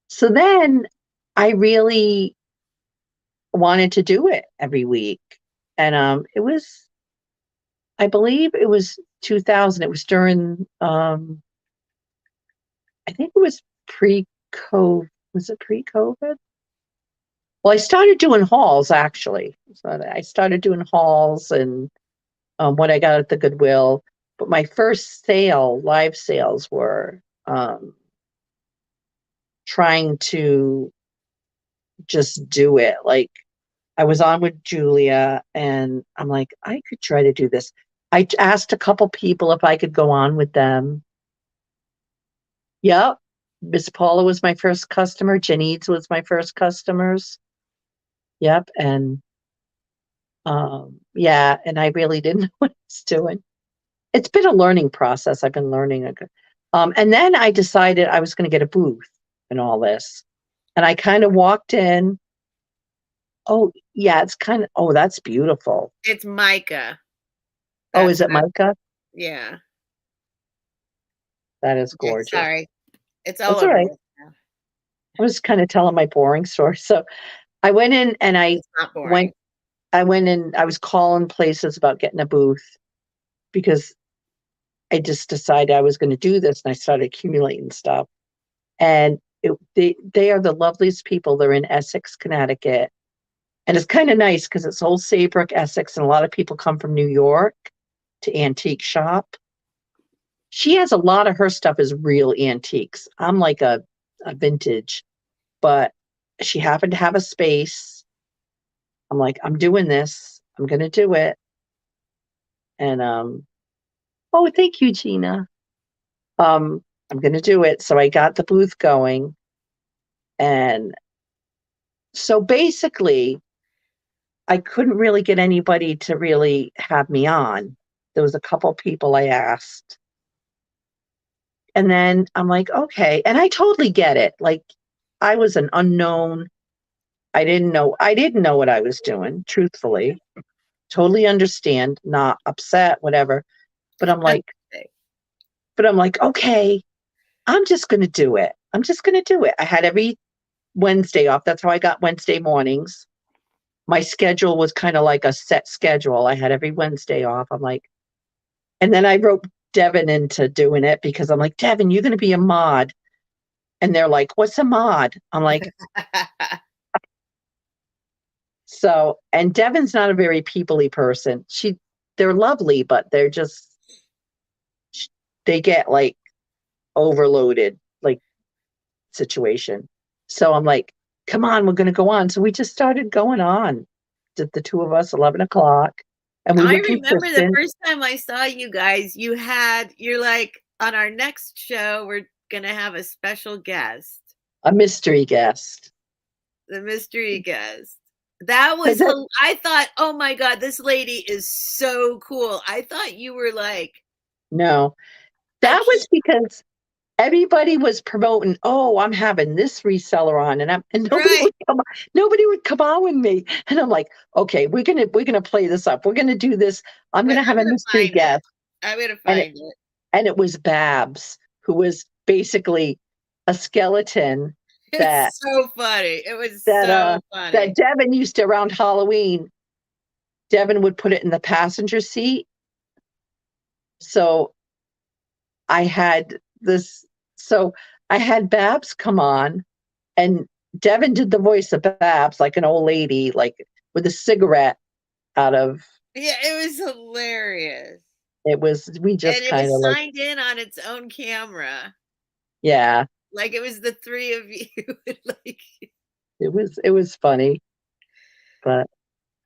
So then I really wanted to do it every week. And it was, I believe it was 2000. It was during I think it was pre-COVID. Was it pre-COVID? Well, I started doing hauls actually. So I started doing hauls and what I got at the Goodwill. But my first live sales were trying to just do it. Like I was on with Julia and I'm like, I could try to do this. I asked a couple people if I could go on with them. Yep. Miss Paula was my first customer. Janice was my first customers. Yep. And yeah, and I really didn't know what I was doing. It's been a learning process. I've been learning. And then I decided I was going to get a booth and all this. And I kind of walked in. Oh, yeah, it's kind of, oh, that's beautiful. It's mica. Oh, is it mica? Yeah. That is Okay, gorgeous. sorry. It's all That's all over right. now. I was kind of telling my boring story. So I went in and It's not boring. I went in, I was calling places about getting a booth because I just decided I was going to do this and I started accumulating stuff. And they are the loveliest people. They're in Essex, Connecticut. And it's kind of nice because it's Old Saybrook, Essex, and a lot of people come from New York to antique shop. She has a lot of her stuff is real antiques. I'm like a vintage, but she happened to have a space. I'm like, I'm doing this. I'm gonna do it. And oh, thank you, Gina. I'm gonna do it. So I got the booth going. And so basically, I couldn't really get anybody to really have me on. There was a couple people I asked. And then I'm like, okay. And I totally get it. Like I was an unknown. I didn't know what I was doing, truthfully. Totally understand, not upset, whatever. But I'm like, okay, I'm just gonna do it. I'm just gonna do it. I had every Wednesday off. That's how I got Wednesday mornings. My schedule was kind of like a set schedule. I had every Wednesday off. I'm like, and then I wrote Devin into doing it because I'm like, Devin, you're going to be a mod. And they're like, what's a mod? I'm like, so, and Devin's not a very people-y person. They're lovely, but they get like overloaded, like situation. So I'm like, come on, we're going to go on. So we just started going on. Did the two of us, 11 o'clock. And we I were remember the consistent. first time I saw you guys, you're like, on our next show, we're going to have a special guest. A mystery guest. The mystery guest. That was, I thought, oh my God, this lady is so cool. I thought you were like. No, that was because everybody was promoting, oh, I'm having this reseller on, and nobody would come on with me. And I'm like, okay, we're gonna play this up. We're gonna do this. I'm gonna have a mystery guest. I'm gonna find it. And it was Babs, who was basically a skeleton. It's so funny. It was so funny. That Devin used to, around Halloween, Devin would put it in the passenger seat. So I had Babs come on, and Devin did the voice of Babs, like an old lady, like with a cigarette out of. Yeah, it was hilarious. We just kind of like signed in on its own camera. Yeah. Like it was the three of you. Like it was funny, but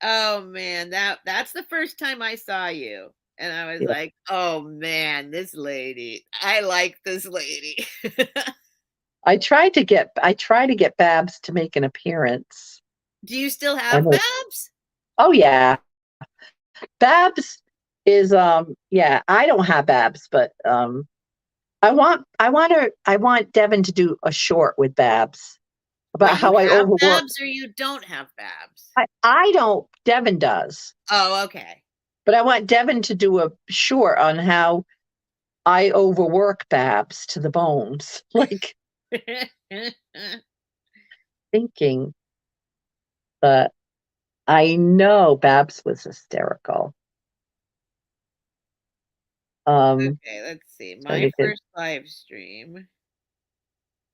Oh man, that's the first time I saw you. And I was yeah. like, "Oh man, this lady. I like this lady." I try to get Babs to make an appearance. Do you still I have know. Babs? Oh yeah. Babs is yeah, I don't have Babs, but I want Devin to do a short with Babs Wait, about you how I have overwork. Babs or you don't have Babs? I don't, Devin does, Oh, okay. but I want Devin to do a short on how I overwork Babs to the bones. Like thinking, but I know Babs was hysterical. Okay, let's see. Trying My to get, first live stream.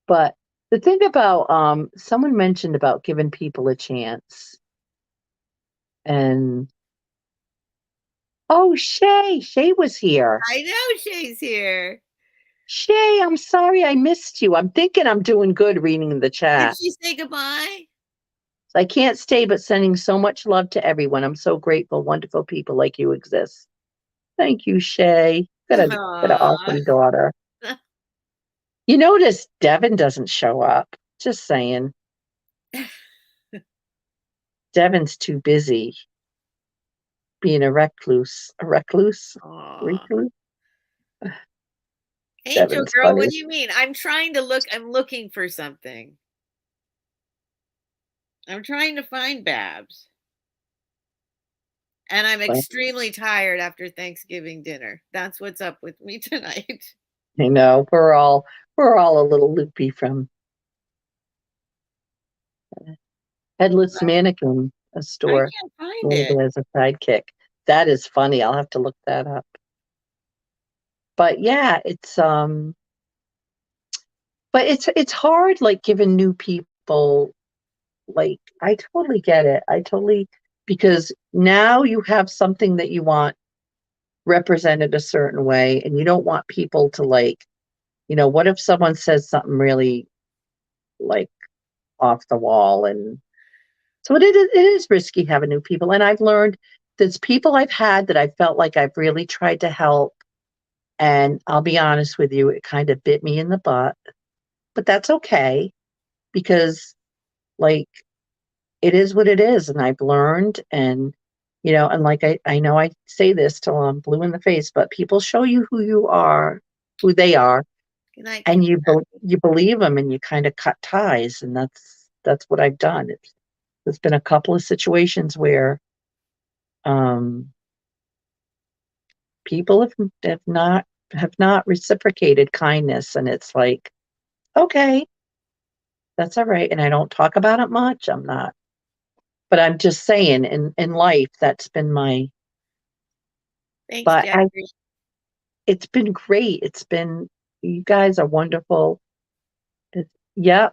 but the thing about someone mentioned about giving people a chance. And oh, Shay was here. I know Shay's here. Shay, I'm sorry I missed you. I'm thinking I'm doing good reading the Did chat. she say goodbye? I can't stay but sending so much love to everyone. I'm so grateful, wonderful people like you exist. Thank you, Shay. Got an Aw. awesome daughter. You notice Devin doesn't show up. Just saying. Devin's too busy being a recluse. A recluse? Aw. Recluse? Angel Devin's girl, funny. what do you mean? I'm looking for something. I'm trying to find Babs. And I'm extremely tired after Thanksgiving dinner. That's what's up with me tonight. I know we're all a little loopy from Headless Mannequin, a I store can't find labeled it. as a sidekick. That is funny. I'll have to look that up. But yeah, but it's hard like giving new people like I totally get it. I totally because now you have something that you want represented a certain way and you don't want people to like, what if someone says something really like off the wall and so it is risky having new people. And I've learned there's people I've had that I felt like I've really tried to help. And I'll be honest with you, it kind of bit me in the butt. But that's okay because, like, it is what it is. And I've learned. And like I know I say this till I'm blue in the face, but people show you who you are, who they are, Good night, and Kitty. you believe them and you kind of cut ties. And that's what I've done. There's been a couple of situations where um, people have not reciprocated kindness, and it's like, okay, that's all right. And I don't talk about it much. I'm not, but I'm just saying, in life, that's been my. Thanks, But Jeffrey. it's been great. You guys are wonderful. Yep,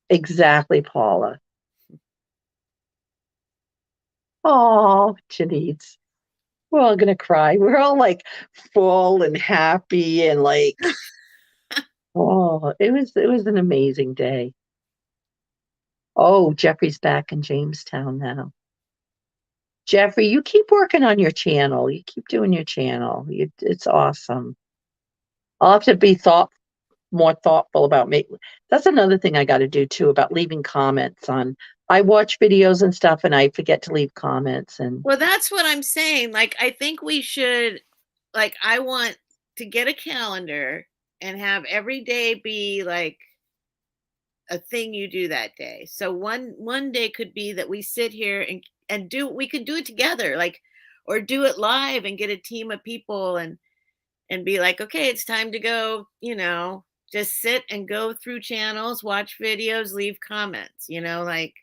exactly, Paula. Oh, Janice, we're all gonna cry. We're all like full and happy and like, oh, it was an amazing day. Oh, Jeffrey's back in Jamestown now. Jeffrey, you keep working on your channel. You keep doing your channel. It's awesome. I'll have to be more thoughtful about me. That's another thing I got to do too about leaving comments on. I watch videos and stuff, and I forget to leave comments. And Well, that's what I'm saying. Like, I think we should, like, I want to get a calendar and have every day be like a thing you do that day. So one day could be that we sit here and we could do it together, like, or do it live and get a team of people and be like, okay, it's time to go, just sit and go through channels, watch videos, leave comments, like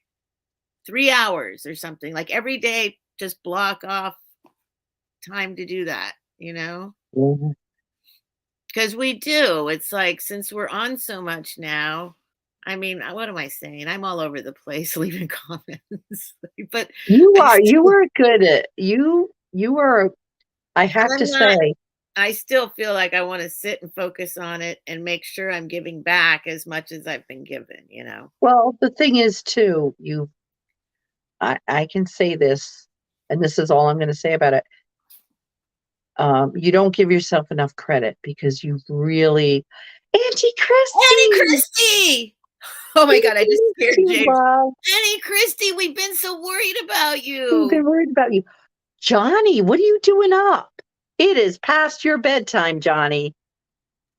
3 hours or something. Like every day, just block off time to do that, yeah. because we do. It's like, since we're on so much now, I mean, what am I saying? I'm all over the place leaving comments, but you I are you still, were good at you were. I but have to I'm not, say. I still feel like I want to sit and focus on it and make sure I'm giving back as much as I've been given, you know. Well, the thing is too, I can say this, and this is all I'm going to say about it. You don't give yourself enough credit because you really, Auntie Annie Christie, Christie! Oh my we God, I just missed scared you, James. love. Annie Christie, we've been so worried about We've been you. worried about you. Johnny, what are you doing up? It is past your bedtime, Johnny.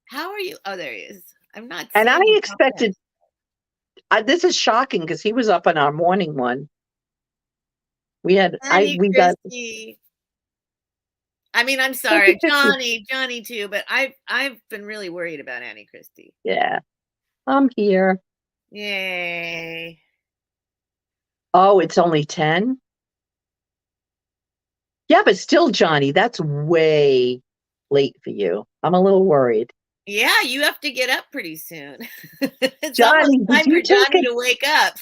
How are you? Oh, there he is. I'm not And I seeing him pop in. expected, this is shocking because he was up on our morning one. Annie We got, Christie. I mean, I'm look at sorry, this. Johnny too, but I've been really worried about Annie Christie. Yeah, I'm here. Yay. Oh, it's only 10? Yeah, but still, Johnny, that's way late for you. I'm a little worried. Yeah, you have to get up pretty soon. It's almost Johnny, did time for you take Johnny a to wake up.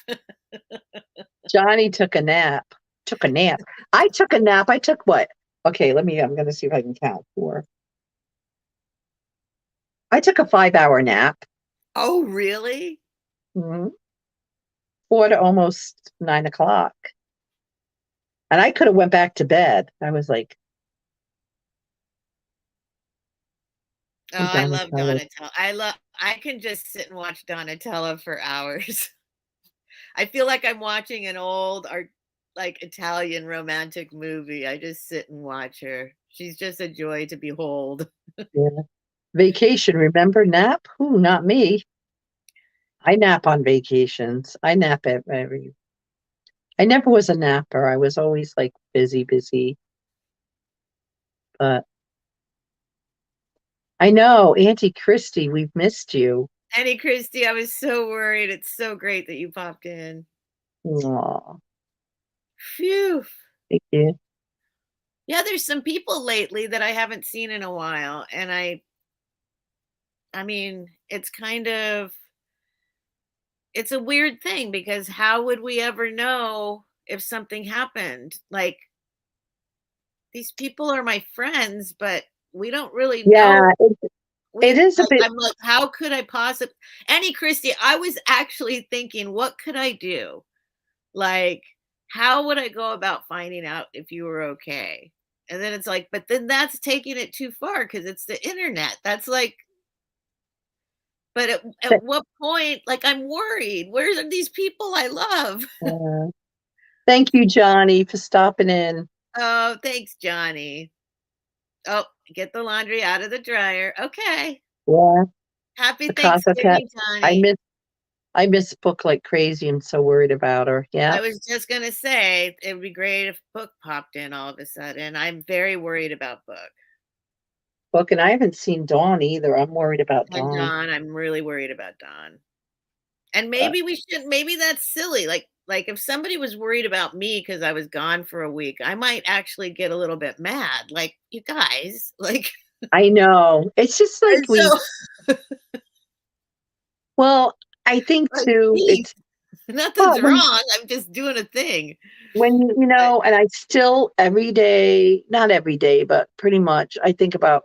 Johnny took a nap. Took a nap. I took a nap. I took what? Okay, I'm gonna see if I can count. Four. I took a 5 hour nap. Oh, really? Mhm. 4 to almost 9 o'clock. And I could have went back to bed. I was like, Oh, oh, I love Donatello. Donatello. I can just sit and watch Donatello for hours. I feel like I'm watching an old art like Italian romantic movie. I just sit and watch her. She's just a joy to behold. Yeah. Vacation, remember nap? Who, not me. I nap on vacations. I nap every I never was a napper. I was always like busy, busy. But I know, Auntie Christie, we've missed you. Annie Christie, I was so worried. It's so great that you popped in. Aw, Phew. thank you. Yeah, there's some people lately that I haven't seen in a while. And I mean, it's a weird thing because how would we ever know if something happened? Like these people are my friends, but we don't really know. Yeah, it is a bit. I'm like, how could I possibly Annie Christie, I was actually thinking, what could I do? Like, how would I go about finding out if you were okay? And then it's like, but then that's taking it too far because it's the internet. That's like, but at what point, like, I'm worried. Where are these people I love? Uh, thank you, Johnny, for stopping in. Oh, thanks, Johnny. Oh, get the laundry out of the dryer. Okay. Yeah, Happy the Cosmocat. Thanksgiving, I Johnny. miss I miss Book like crazy. I'm so worried about her. I Yep. was just gonna say it would be great if Book popped in all of a sudden. I'm very worried about Book. Book, and I haven't seen Dawn either. I'm worried about And Dawn. Don, I'm really worried about Don. And But maybe we should maybe that's silly. Like if somebody was worried about me because I was gone for a week, I might actually get a little bit mad. Like, you guys, like I know. It's just like and so well, I think like, too, geez, it's nothing's well, wrong. I'm just doing a thing. when But and I still every day, not every day, but pretty much, I think about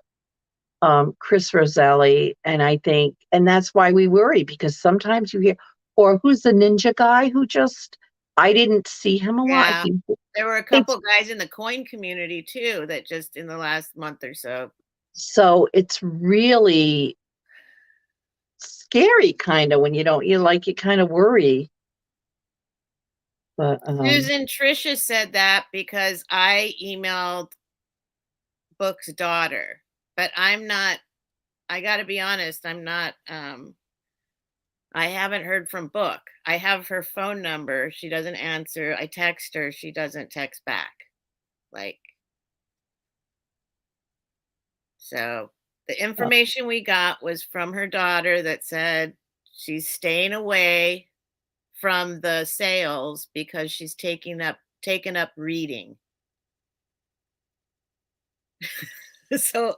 Chris Roselli, and I think, and that's why we worry because sometimes you hear, or who's the ninja guy who just, I didn't see him a lot. yeah, there were a It's couple guys in the coin community too that just in the last month or so. so it's really scary, kind of when you don't, you kind of worry, but Susan Tricia said that because I emailed Book's daughter, but I'm not, I got to be honest, I'm not I haven't heard from Book. I have her phone number. She doesn't answer. I text her, she doesn't text back. Like, so the information we got was from her daughter that said she's staying away from the sales because she's taken up reading. So,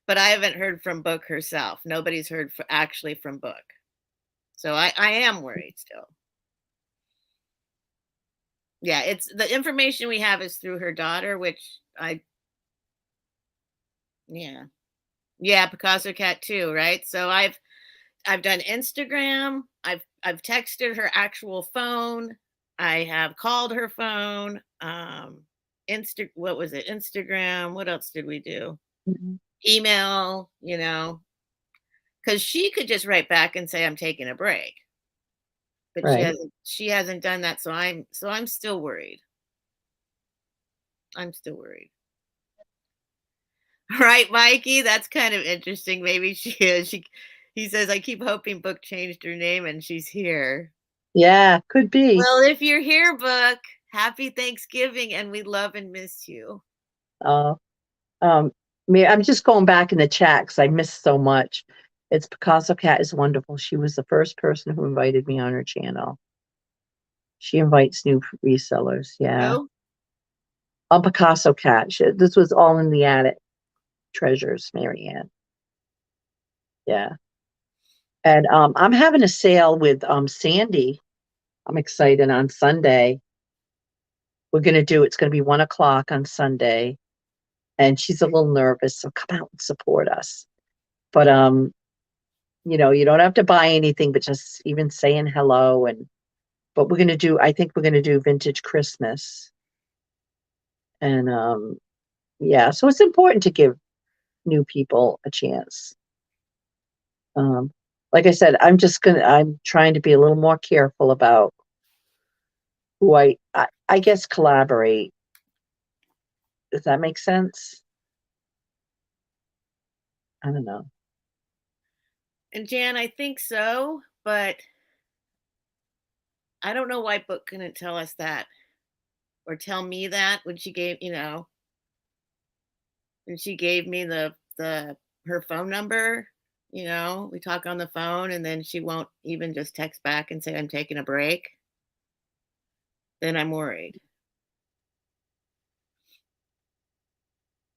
but I haven't heard from Book herself. Nobody's heard actually from Book. So I am worried still. Yeah, it's the information we have is through her daughter, which I Yeah. Yeah, Picasso Cat too, right? So I've done Instagram. I've texted her actual phone. I have called her phone. What was it? Instagram. What else did we do? Mhm. Email, because she could just write back and say I'm taking a break, but she Right. hasn't done that. So I'm still worried. I'm still worried. Right, Mikey? That's kind of interesting. Maybe she is. He says, I keep hoping Book changed her name and she's here. Yeah, could be. Well, if you're here, Book, happy Thanksgiving and we love and miss you. Uh, I'm just going back in the chat because I missed so much. It's Picasso Cat is wonderful. She was the first person who invited me on her channel. She invites new resellers. Yeah. Oh, Picasso Cat. This was all in the attic treasures, Marianne. Yeah. And I'm having a sale with Sandy. I'm excited on Sunday. It's going to be 1 o'clock on Sunday. And she's a little nervous, so come out and support us. But you don't have to buy anything, but just even saying hello. But I think we're gonna do vintage Christmas. And yeah, so it's important to give new people a chance. Um, like I said, I'm trying to be a little more careful about who I guess collaborate. Does that make sense? I don't know. and Jan, I think so, but I don't know why Book couldn't tell us that or tell me that when she gave me the her phone number. We talk on the phone and then she won't even just text back and say I'm taking a break. Then I'm worried.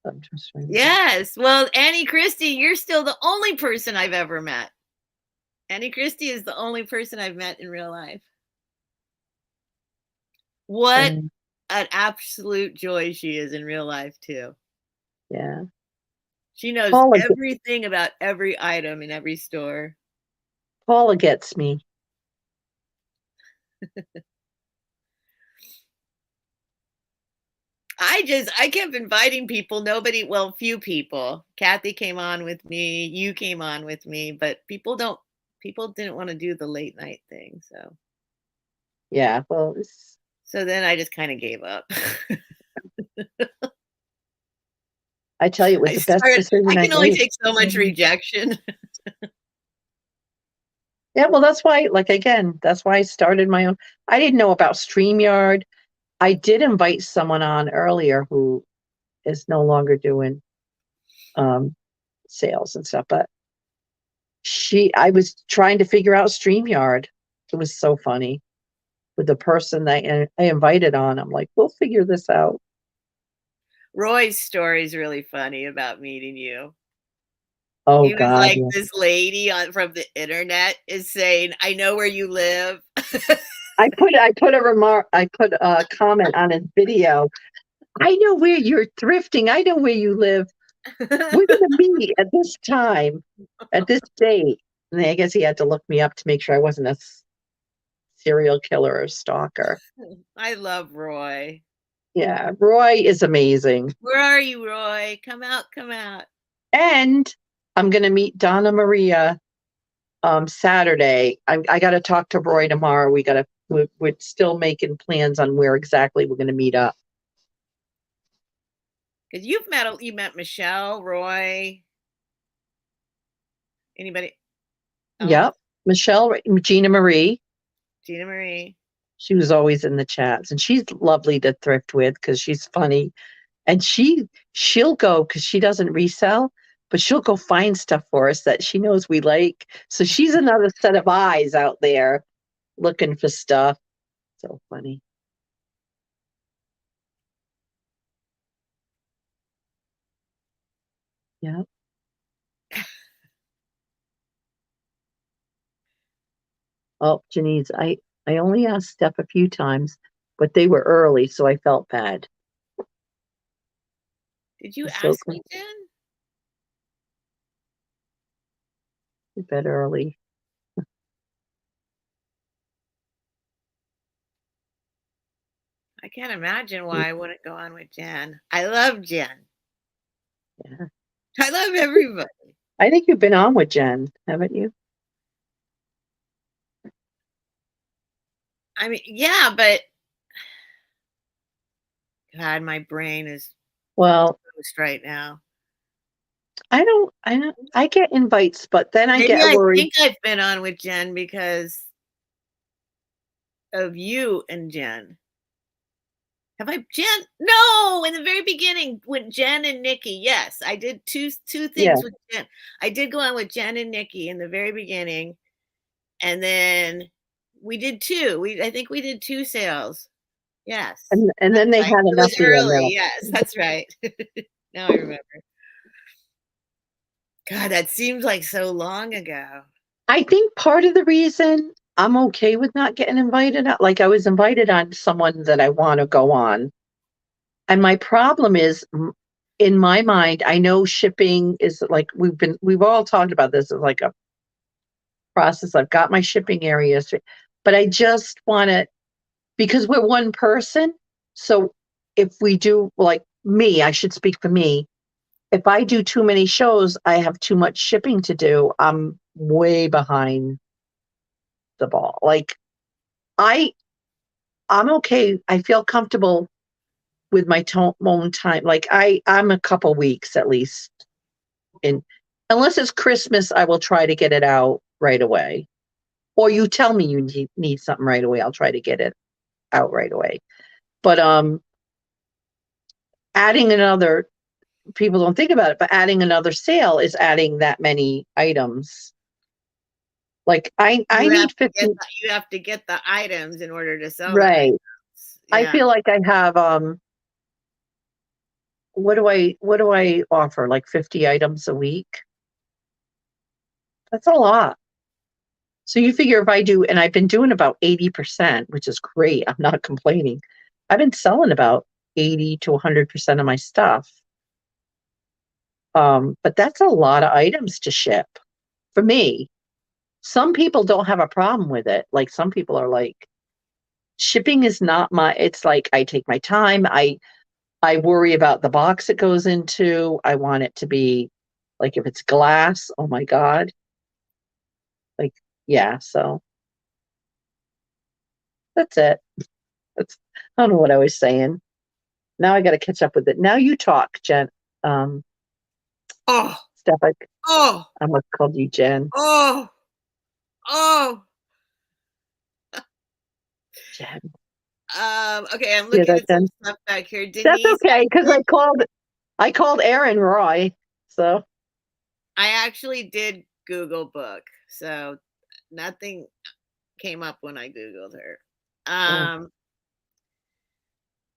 I'm just trying to Yes. Well, Annie Christie, you're still the only person I've ever met. Annie Christie is the only person I've met in real life. What an absolute joy she is in real life, too. yeah. She knows Paula, everything about every item in every store. Paula gets me. I kept inviting people. Few people. Kathy came on with me. You came on with me, but people didn't want to do the late night thing. Yeah, well, So then I just kind of gave up. I tell you, it was the best I decision I can only made. take so much rejection. Yeah, well, that's why, that's why I started my own. I didn't know about StreamYard. I did invite someone on earlier who is no longer doing um, sales and stuff, but I was trying to figure out StreamYard. It was so funny with the person that I invited on. I'm like, we'll figure this out. Roy's story is really funny about meeting you. Oh He was God, like, yeah. this lady from the internet is saying, I know where you live. I put a comment on his video. I know where you're thrifting. I know where you live. We're going to meet at this time, at this date. And I guess he had to look me up to make sure I wasn't a serial killer or stalker. I love Roy. Yeah, Roy is amazing. Where are you, Roy? Come out, come out. And I'm going to meet Donna Maria Saturday. I got to talk to Roy tomorrow. We're still making plans on where exactly we're going to meet up. Because you met Michelle, Roy, anybody else? Yep. Michelle, Gina Marie. Gina Marie. She was always in the chats, and she's lovely to thrift with because she's funny. And she'll go because she doesn't resell, but she'll go find stuff for us that she knows we like. So she's another set of eyes out there looking for stuff. So funny. Yeah. Oh, Janice, I only asked Steph a few times, but they were early, so I felt bad. Did you So ask me, Jen? bed early. I can't imagine why I wouldn't go on with Jen. I love Jen. Yeah. I love everybody. I think you've been on with Jen, haven't you? I mean, yeah, but God, my brain is Well, toast right now. I get invites, but then I Maybe get I worried. think I've been on with Jen because of you and Jen. Have I Jen? No, in the very beginning with Jen and Nikki. Yes, I did two Yeah. things with Jen. I did go on with Jen and Nikki in the very beginning, and then we did two. I think we did two sales. Yes, And that's then they right. had It enough was of you in early. there. Yes, that's right. Now I remember. God, that seems like so long ago. I think part of the reason I'm okay with not getting invited out, like I was invited on someone that I want to go on. And my problem is in my mind, I know shipping is like we've all talked about this as like a process. I've got my shipping areas, but I just want to because we're one person. So if we do like me, I should speak for me. If I do too many shows, I have too much shipping to do. I'm way behind the ball. Like I I'm okay. I feel comfortable with my own time. Like I'm a couple weeks at least in unless it's Christmas, I will try to get it out right away. Or you tell me you need something right away, I'll try to get it out right away. But adding another people don't think about it, but adding another sale is adding that many items. Like I You have need to get 50. you have to get the items in order to sell the Right. items. I Yeah. feel like I have what do I offer? Like 50 items a week? That's a lot. So you figure if I do, and I've been doing about 80%, which is great. I'm not complaining. I've been selling about 80 to 100% of my stuff. But that's a lot of items to ship for me. Some people don't have a problem with it. Like some people are like, shipping is not it's like I take my time. I worry about the box it goes into. I want it to be like if it's glass, oh my God. Like, yeah, so that's it. That's I don't know what I was saying. Now I got to catch up with it. Now you talk, Jen. Um, Oh, Steph, oh, I must call you Jen. oh, oh. Jen. Okay, I'm Yeah, looking that at some Jen. stuff back here. That's Denise, okay because I called Aaron Roy. So I actually did Google book, so nothing came up when I Googled her. oh,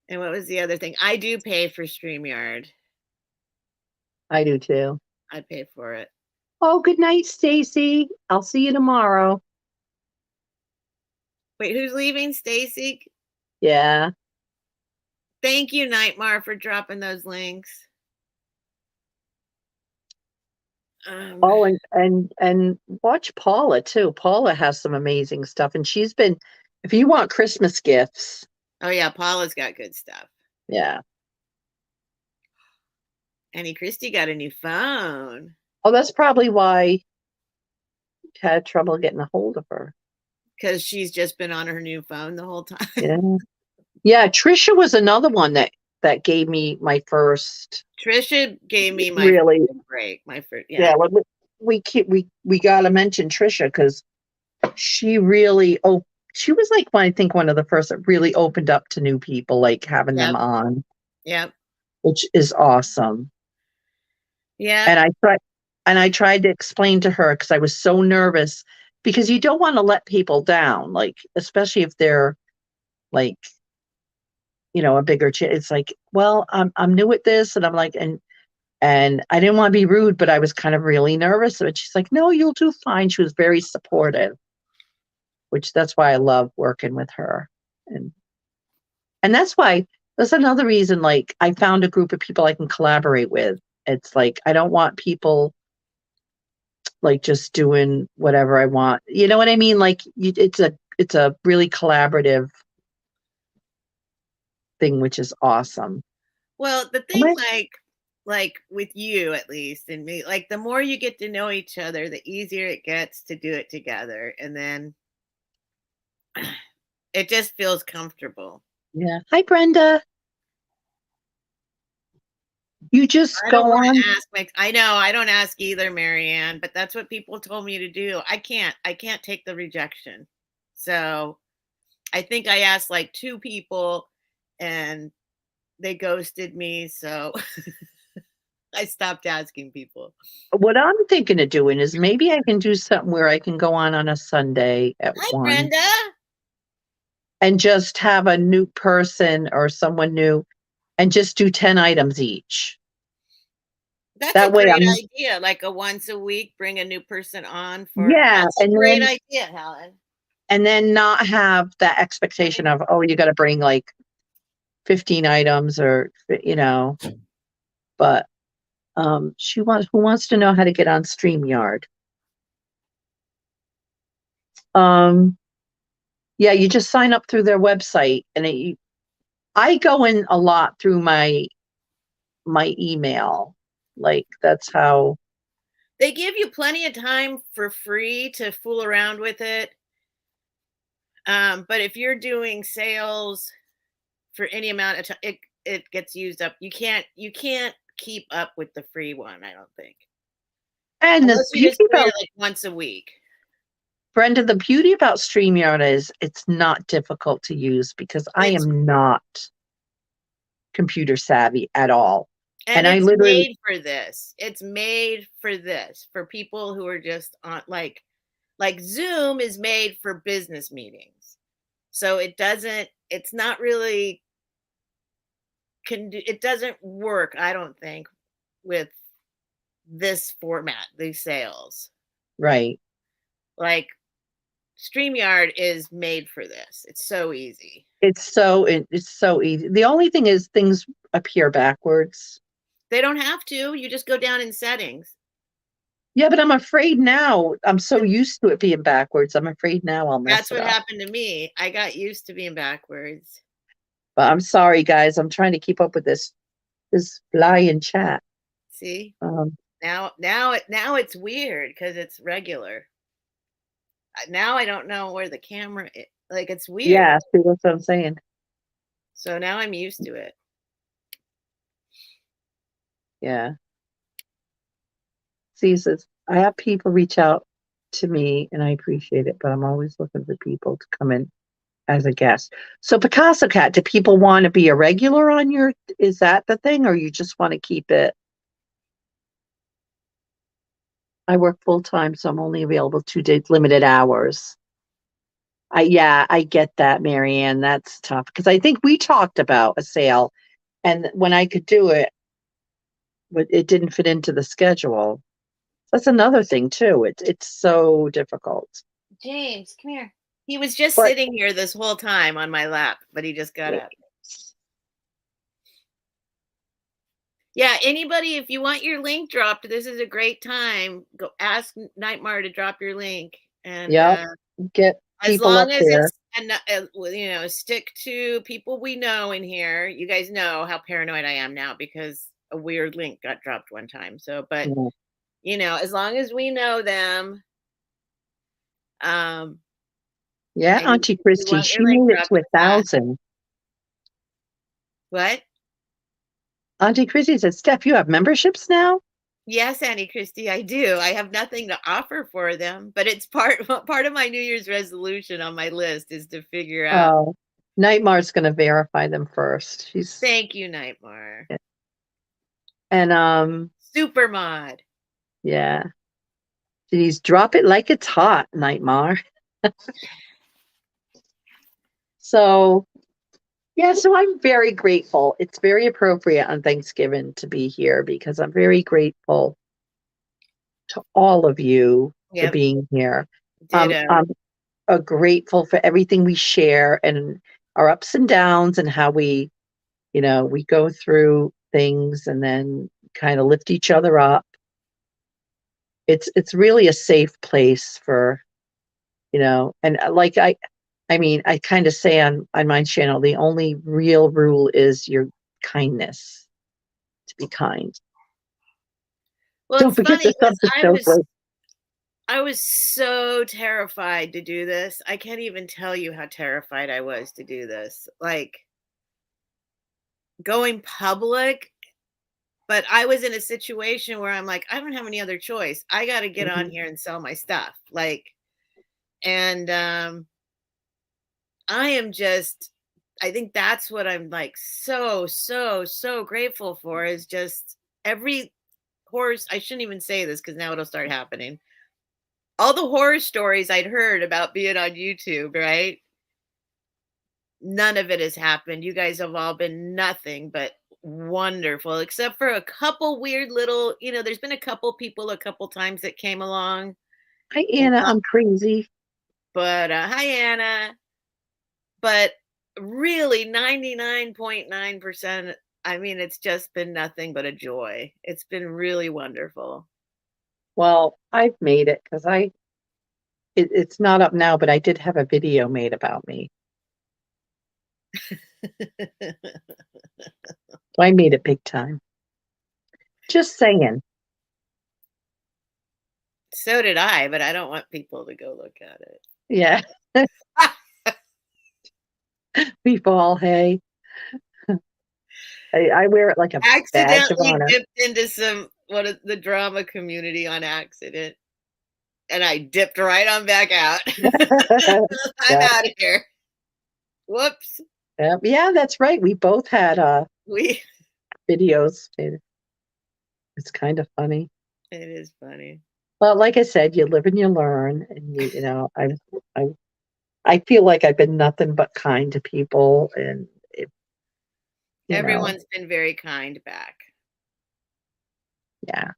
And what was the other thing? I do pay for StreamYard. I do too. I pay for it. Oh, good night, Stacy. I'll see you tomorrow. Wait, who's leaving? Stacy? Yeah. Thank you, Nightmare, for dropping those links. Oh, and watch Paula too. Paula has some amazing stuff, and she's been. If you want Christmas gifts, Oh yeah, Paula's got good stuff. yeah. Annie Christie got a new phone Oh, that's probably why you had trouble getting a hold of her. because she's just been on her new phone the whole time. Yeah. Yeah, Trisha was another one that gave me my first Trisha gave me my really. break. My first, Yeah, yeah, well, we got to mention Trisha because she really she was like I think one of the first that really opened up to new people, like having them yep, on, yep, which is awesome. yep, And I tried to explain to her because I was so nervous because you don't want to let people down, like especially if they're like a bigger it's like, well, I'm new at this, and I'm like, and I didn't want to be rude, but I was kind of really nervous. But she's like, no, you'll do fine. She was very supportive, which that's why I love working with her. And that's another reason, like I found a group of people I can collaborate with. It's like I don't want people like just doing whatever I want. You know what I mean? Like it's a really collaborative thing, which is awesome. Well, the Am thing I- like with you at least and me, like the more you get to know each other, the easier it gets to do it together. And then it just feels comfortable. Yeah. Hi, Brenda. You just I go don't want on. to ask I know I don't ask either, Marianne, but that's what people told me to do. I can't take the rejection. So I think I asked like two people and they ghosted me. So I stopped asking people. What I'm thinking of doing is maybe I can do something where I can go on a Sunday at Hi, 1 Brenda. and just have a new person or someone new and just do 10 items each. That's a That way great I'm, idea. Like a once a week, bring a new person on for yeah, that's a great idea, Helen. and then not have that expectation of, oh, you got to bring like 15 items or, but who wants to know how to get on StreamYard? Um, yeah, you just sign up through their website and I go in a lot through my email. Like that's how. They give you plenty of time for free to fool around with it. But if you're doing sales for any amount of time, it gets used up. You can't keep up with the free one, I don't think. And the Unless you're beauty just doing about it like once a week. Brenda, the beauty about StreamYard is it's not difficult to use because I It's am not computer savvy at all. and And I it's literally, made for this. It's made for this for people who are just on like Zoom is made for business meetings. So it's not really it doesn't work, I don't think, with this format, these sales. right. Like StreamYard is made for this. It's so easy. It's so easy. The only thing is things appear backwards. They don't have to. You just go down in settings. Yeah, but I'm afraid now. I'm so used to it being backwards. I'm afraid now I'll mess That's it what up. happened to me. I got used to being backwards. But I'm sorry, guys. I'm trying to keep up with this flying chat. See? Um, Now it's weird because it's regular. Now I don't know where the camera is. Like it's weird. yeah, see, that's what I'm saying. So now I'm used to it. Yeah. See, it says I have people reach out to me and I appreciate it, but I'm always looking for people to come in as a guest. So Picasso Cat, do people want to be a regular on your, is that the thing, or you just want to keep it? I work full time, so I'm only available 2 days, limited hours. Yeah, I get that, Marianne. That's tough because I think we talked about a sale, and when I could do it, but it didn't fit into the schedule. That's another thing too. It's so difficult. James, come here. He was just But sitting here this whole time on my lap, but he just got up. Yeah, anybody, if you want your link dropped, this is a great time. Go ask Nightmare to drop your link, and yep, get as people long up as there. it's and stick to people we know in here. You guys know how paranoid I am now because a weird link got dropped one time. So, but as long as we know them, Yeah, and Auntie you Christie, want she your link made it dropped to fast. 1,000. What? Auntie Christie said, Steph, you have memberships now? Yes, Auntie Christie, I do. I have nothing to offer for them, but it's part of my New Year's resolution on my list is to figure out. Oh, Nightmare's going to verify them first. Thank you, Nightmare. And Super mod. yeah. Please drop it like it's hot, Nightmare. So, yeah, so I'm very grateful. It's very appropriate on Thanksgiving to be here because I'm very grateful to all of you for Yep. being here. Ditto. I'm grateful for everything we share and our ups and downs and how we go through things and then kind of lift each other up. it's really a safe place for, and like I mean, I kind of say on my channel, the only real rule is your kindness, to be kind. Well, Don't it's forget funny the because substance. I was so terrified to do this. I can't even tell you how terrified I was to do this. Like going public, but I was in a situation where I'm like, I don't have any other choice. I got to get on here and sell my stuff. Like, and I am just, I think that's what I'm like so grateful for is just every horse. I shouldn't even say this because now it'll start happening. All the horror stories I'd heard about being on YouTube, right? None of it has happened. You guys have all been nothing but wonderful, except for a couple weird little, there's been a couple people a couple times that came along. Hi, Anna. I'm crazy. But hi, Anna. But really, 99.9%, I mean, it's just been nothing but a joy. It's been really wonderful. Well, I've made it because it's not up now, but I did have a video made about me. So I made it big time. Just saying. So did I, but I don't want people to go look at it. Yeah. We fall, hey. I wear it like a badge of Accidentally honor. dipped into the drama community on accident. And I dipped right on back out. I'm out of here. Whoops. Yeah, that's right. We both had videos. It's kind of funny. It is funny. Well, like I said, you live and you learn, and I feel like I've been nothing but kind to people, and everyone's been very kind back. Yeah.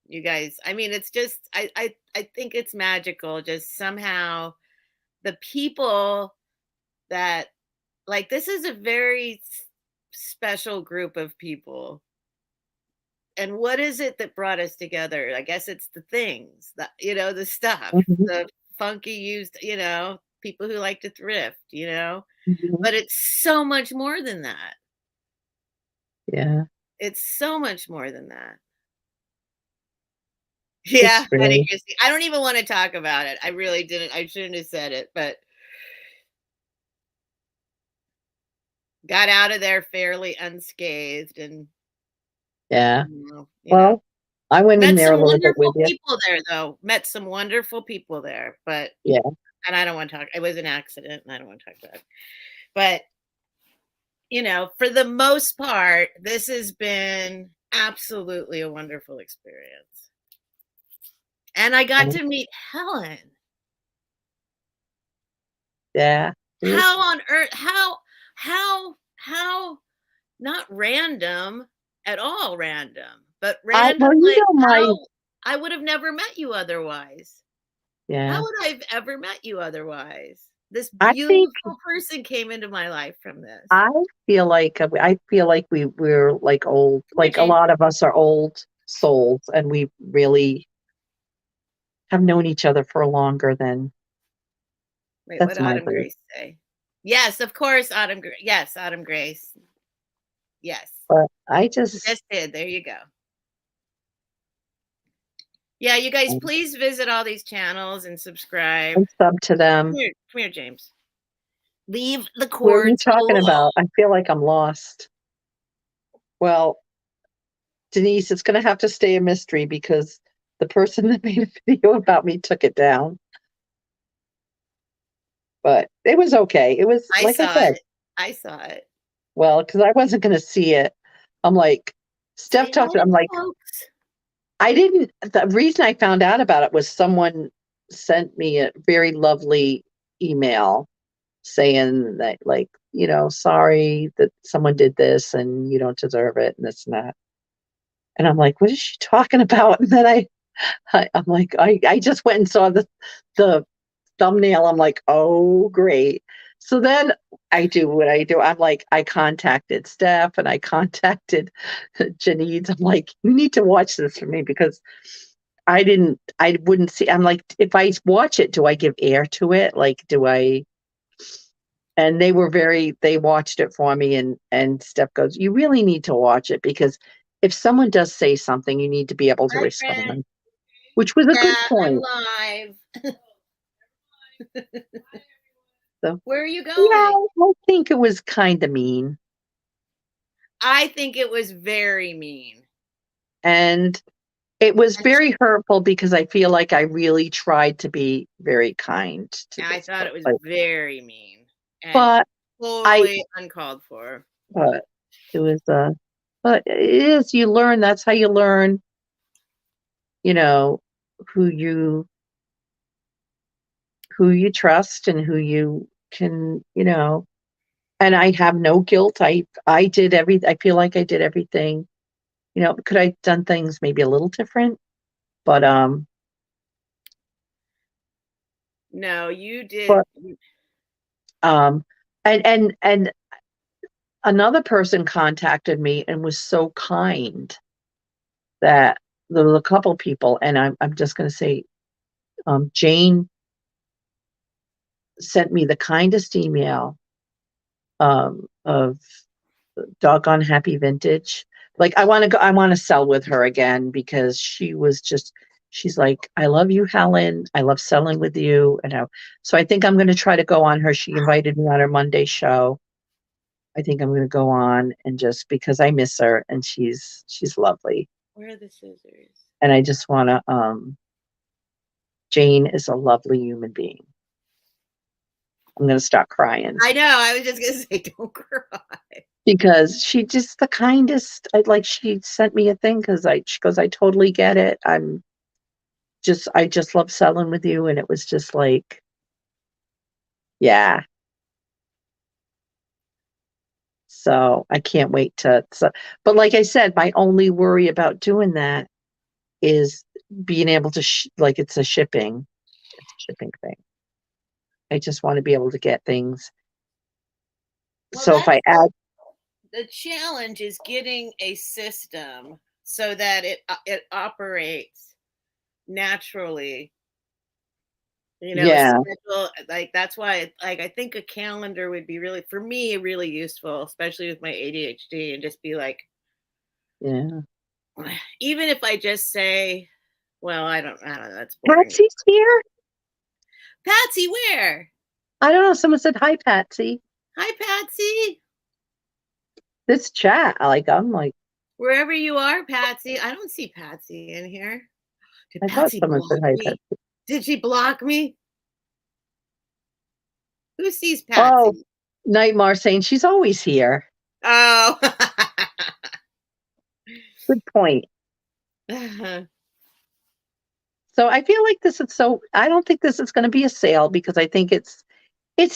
You guys, I mean, it's just I think it's magical. Just somehow the people that like this is a very special group of people. And what is it that brought us together? I guess it's the things that, the stuff, the funky used, people who like to thrift, but it's so much more than that. Yeah. It's so much more than that. Yeah. Really... I don't even want to talk about it. I really didn't. I shouldn't have said it, but got out of there fairly unscathed. And yeah. Well, I went in there a little bit with you. People there, though. Met some wonderful people there, but yeah. And I don't want to talk. It was an accident, and I don't want to talk about it. But for the most part, this has been absolutely a wonderful experience. And I got to meet Helen. Yeah. How on earth? How? Not random at all. Random, but random. I would have never met you otherwise. Yeah. How would I have ever met you otherwise? This beautiful person came into my life from this. I feel like we're like old, like a lot of us are old souls, and we really have known each other for longer than. Wait, what Autumn Grace say? Yes, of course, Autumn. Yes, Autumn Grace. Yes. But I just did. There you go. Yeah, you guys, please visit all these channels and subscribe. And sub to them. Come here, James. Leave the cords. What are you talking about? I feel like I'm lost. Well, Denise, it's going to have to stay a mystery because the person that made a video about me took it down. But it was okay. It was like I said. I saw it. Well, because I wasn't going to see it. I'm like, Steph talked. I'm like, I didn't. The reason I found out about it was someone sent me a very lovely email saying that, like, sorry that someone did this and you don't deserve it and this and that. And I'm like, what is she talking about? And then I'm like, I just went and saw the thumbnail. I'm like, oh, great. So then I do what I do. I'm like, I contacted Steph and I contacted Janice. I'm like, you need to watch this for me because I wouldn't see, I'm like, if I watch it, do I give air to it? Like, and they watched it for me, and Steph goes, you really need to watch it because if someone does say something, you need to be able to Hi, friend. respond, which was a good Yeah, I'm point. live. So, Where are you yeah, going? I think it was kind of mean. I think it was very mean. And it was And very hurtful because I feel like I really tried to be very kind to I this, thought it was like, very mean and but I, totally uncalled for. but it was, but it is, you learn, that's how you learn, you know, who you, who you trust and who you can, and I have no guilt. I did I feel like I did everything, could I done things maybe a little different, but, No, you did. but, um, and another person contacted me and was so kind that there was a couple people, and I'm just going to say, Jane sent me the kindest email, of doggone happy vintage. Like, I want to sell with her again because she's like, I love you, Helen. I love selling with you. So I think I'm going to try to go on her. She invited me on her Monday show. I think I'm going to go on and just because I miss her and she's lovely. Where are the scissors? And I just want to, Jane is a lovely human being. I'm going to start crying I know. I was just gonna say, don't cry. because she just the kindest. She sent me a thing because she goes, I totally get it. I just love selling with you. And it was just like, yeah. So I can't wait but like I said, my only worry about doing that is being able to, it's it's a shipping thing. I just want to be able to get things. Well, So if that's I add, the challenge is getting a system so that it operates naturally. A yeah, schedule, like that's why like I think a calendar would be really for me really useful, especially with my ADHD, and just be like, yeah. even if I just say, well, I don't know, that's boring. Patsy's here? Patsy, where? I don't know. Someone said, hi, Patsy. Hi, Patsy. This chat, I'm like, Wherever you are, Patsy. I don't see Patsy in here. Did I thought Patsy someone said block hi, me? Patsy. Did she block me? Who sees Oh, Patsy? Nightmare saying she's always here. Oh. Good point. So I feel like I don't think this is going to be a sale because I think it's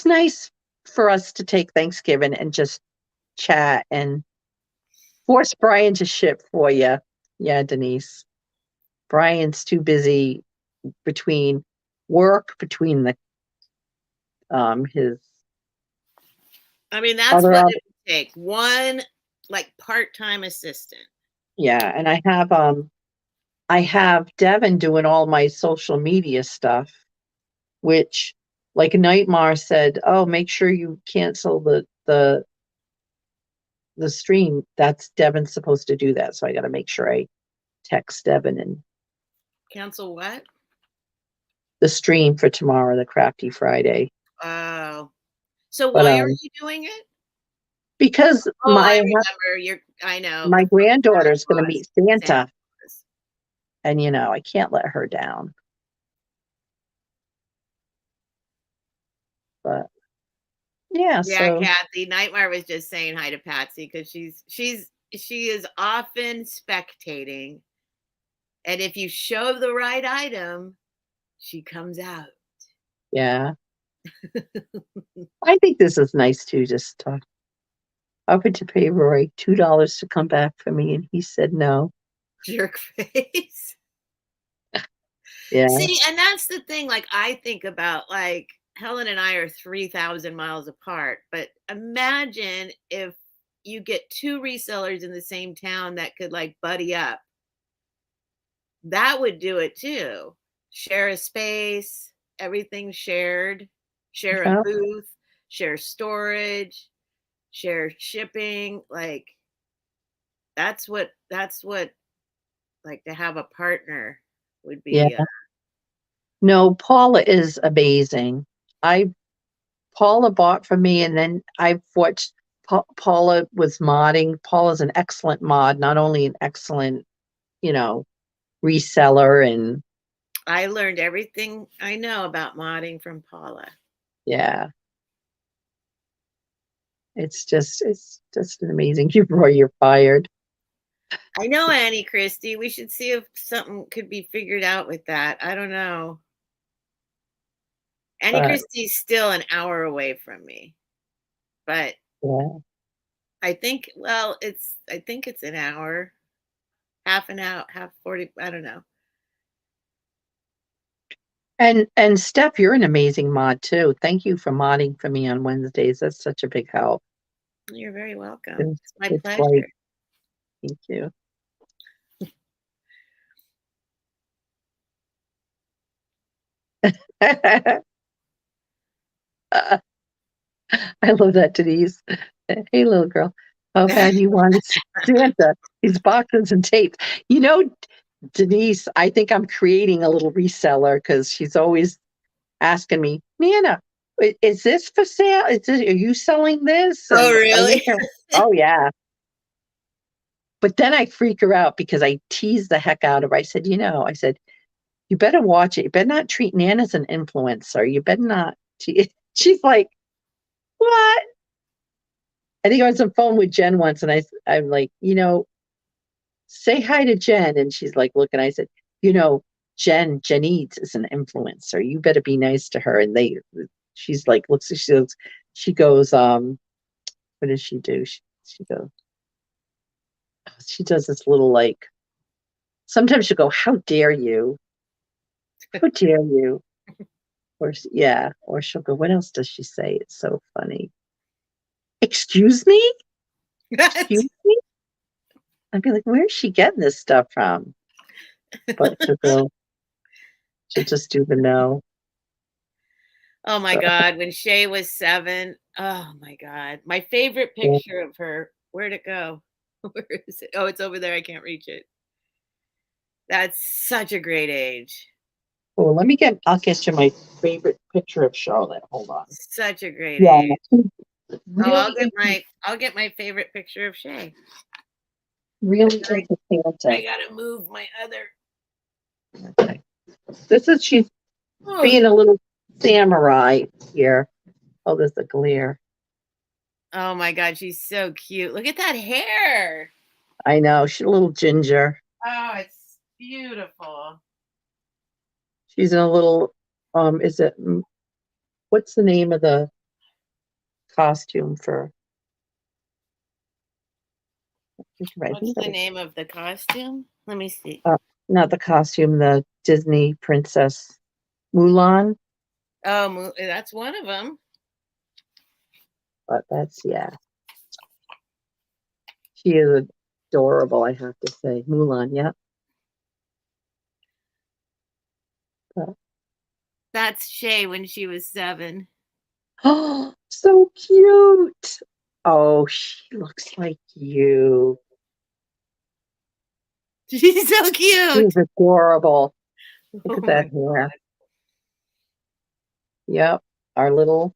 nice for us to take Thanksgiving and just chat and force Brian to ship for you. Yeah, Denise. Brian's too busy between work, between the his I mean, that's other what op- it would take. One like part-time assistant. yeah, and I have Devin doing all my social media stuff, which like Nightmare said, oh, make sure you cancel the stream. That's Devin's supposed to do that. So I gotta make sure I text Devin and Cancel what? the stream for tomorrow, the Crafty Friday. Oh. So But why are you doing it? because Oh, I remember. I know. my granddaughter's gonna Claus. meet Santa Santa, Claus. and I can't let her down. But yeah, Yeah, so Kathy. Nightmare was just saying hi to Patsy because she is often spectating. And if you show the right item, she comes out. yeah. I think this is nice too, just talk. Offered to pay Roy $2 to come back for me, and he said no. Jerk face. Yeah, See, and that's the thing. Like, I think about like Helen and I are 3,000 miles apart, but imagine if you get two resellers in the same town that could like buddy up that would do it too. Share a space, everything shared, share a Yeah. booth, share storage, share shipping. Like that's what like to have a partner would Yeah. be. No, Paula is amazing. I Paula bought for me, and then I've watched Paula was modding. Paula's an excellent mod, not only an excellent, you know, reseller, and I learned everything I know about modding from Paula. yeah, it's just an amazing. You're fired. I know, Annie Christie. We should see if something could be figured out with that. I don't know. Annie But Christie's still an hour away from me, but yeah. I think it's an hour, half an hour, half 40. I don't know. And Steph, you're an amazing mod too. Thank you for modding for me on Wednesdays. That's such a big help. You're very welcome. It's, It's my it's great. pleasure. Thank you. I love that, Denise. Hey, little girl. How bad you want to see Santa? These boxes and tapes. You know, Denise, I think I'm creating a little reseller because she's always asking me, Nana, is this for sale? Are you selling this? Oh, And I really? think, oh, yeah. But then I freak her out because I tease the heck out of her. I said, you better watch it. You better not treat Nana as an influencer. You better not. She's like, what? I think I was on the phone with Jen once, and I'm like, say hi to Jen. And she's like, looking. I said, you know, Jen Eads is an influencer. You better be nice to her. And she's like, she goes, what does she do? She goes, she does this little like, sometimes she'll go, how dare you? How dare you? Or, yeah. Or she'll go, what else does she say? It's so funny. Excuse me? Excuse me? I'd be like, where's she getting this stuff from? But she'll just do the no. Oh my So, God. When Shay was 7, oh my God. My favorite yeah. picture of her, where'd it go? Where is it? Oh, it's over there. I can't reach it. That's such a great age. Oh, I'll get you my favorite picture of Charlotte. Hold on. Such a great Yeah, age. Oh, really, I'll get my favorite picture of Shay. really into I Santa. gotta move my other. Okay. She's Oh, being a little samurai here. Oh, there's a glare. oh my God, she's so cute. Look at that hair. I know. She's a little ginger. Oh, it's beautiful. She's in a little, what's the name of the costume for? I What's think the that name of the costume? Let me see. not the costume, the Disney princess Mulan. Oh, that's one of them. But yeah. She is adorable, I have to say. Mulan, yeah. But, That's Shay when she was 7. oh, so cute. Oh, she looks like you. She's so cute. She's adorable. Look Oh at my that hair. Yep. Our little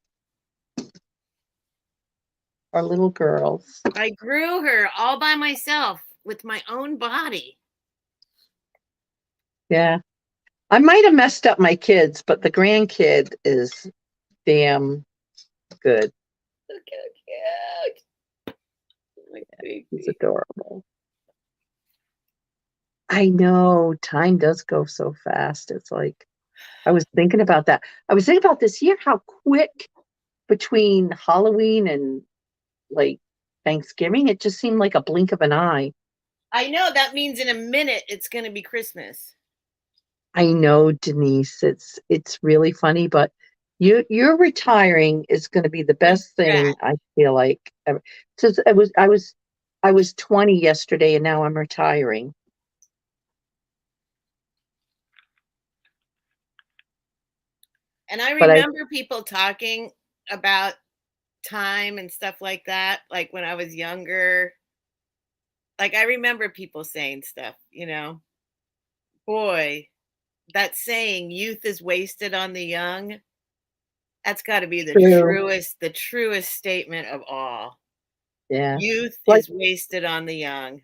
girls. I grew her all by myself with my own body. Yeah. I might have messed up my kids, but the grandkid is damn good. Look how cute. My He's baby. adorable. I know time does go so fast. It's like I was thinking about that. I was thinking about this year, how quick between Halloween and like Thanksgiving, it just seemed like a blink of an eye. I know that means in a minute it's going to be Christmas. I know, Denise, it's really funny, but you're retiring is going to be the best thing I feel like ever. Since I was 20 yesterday and now I'm retiring. And I But I remember people talking about time and stuff like that, like when I was younger. Like I remember people saying stuff, boy, that saying youth is wasted on the young, that's got to be true. the truest statement of all. Yeah. Youth Like, is wasted on the young.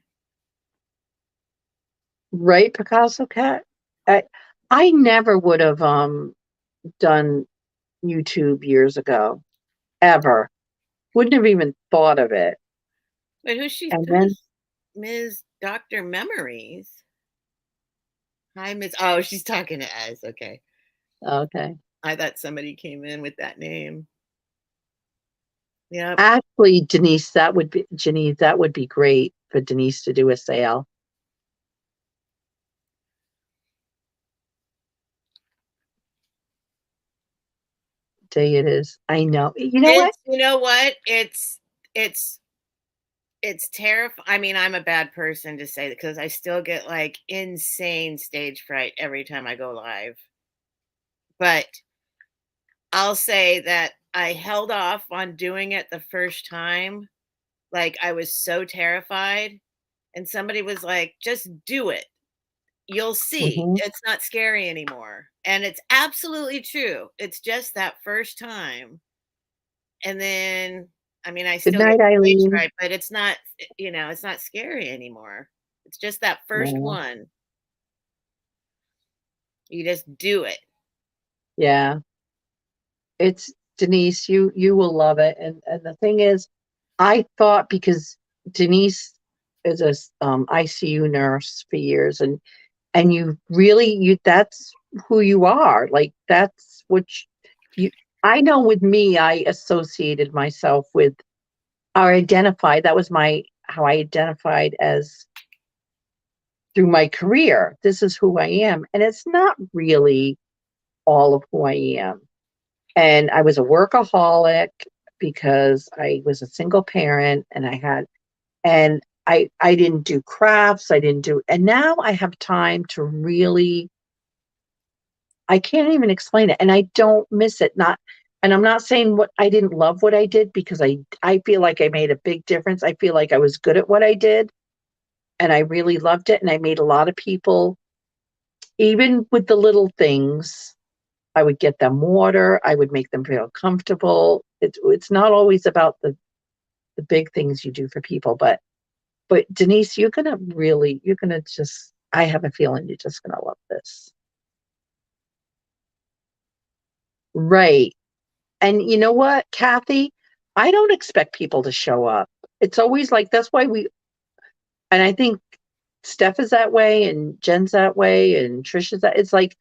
right, Picasso cat? I I never would have done YouTube years ago. Ever. Wouldn't have even thought of it. But And then who's Ms. Dr. Memories? Hi, Miss. Oh, she's talking to us. Okay. okay. I thought somebody came in with that name. Yep. Actually, Denise, that would be great for Denise to do a sale. Day it is. I know. You know what? You know what? It's it's terrifying. I mean, I'm a bad person to say that because I still get like insane stage fright every time I go live. But I'll say that I held off on doing it the first time. Like I was so terrified. And somebody was like, just do it. You'll see. Hmm. It's not scary anymore. And it's absolutely true. It's just that first time. And then, I mean, I Good still get night, stage Eileen. fright, but it's not scary anymore. It's just that first No. one. You just do it. Yeah. It's Denise, you will love it. And the thing is, I thought because Denise is a ICU nurse for years, and you really you that's who you are. Like that's what you I know with me, I associated myself with or identified. That was my how I identified as through my career. This is who I am. And it's not really all of who I am. And I was a workaholic because I was a single parent and I didn't do crafts, and now I have time to really I can't even explain it and I don't miss it. Not and I'm not saying what I didn't love what I did because I feel like I made a big difference. I feel like I was good at what I did and I really loved it and I made a lot of people even with the little things. I would get them water. I would make them feel comfortable. It's not always about the big things you do for people, but Denise, you're gonna just I have a feeling you're just gonna love this. Right. And you know what, Kathy? I don't expect people to show up. It's always like that's why and I think Steph is that way and Jen's that way and Trish is that it's like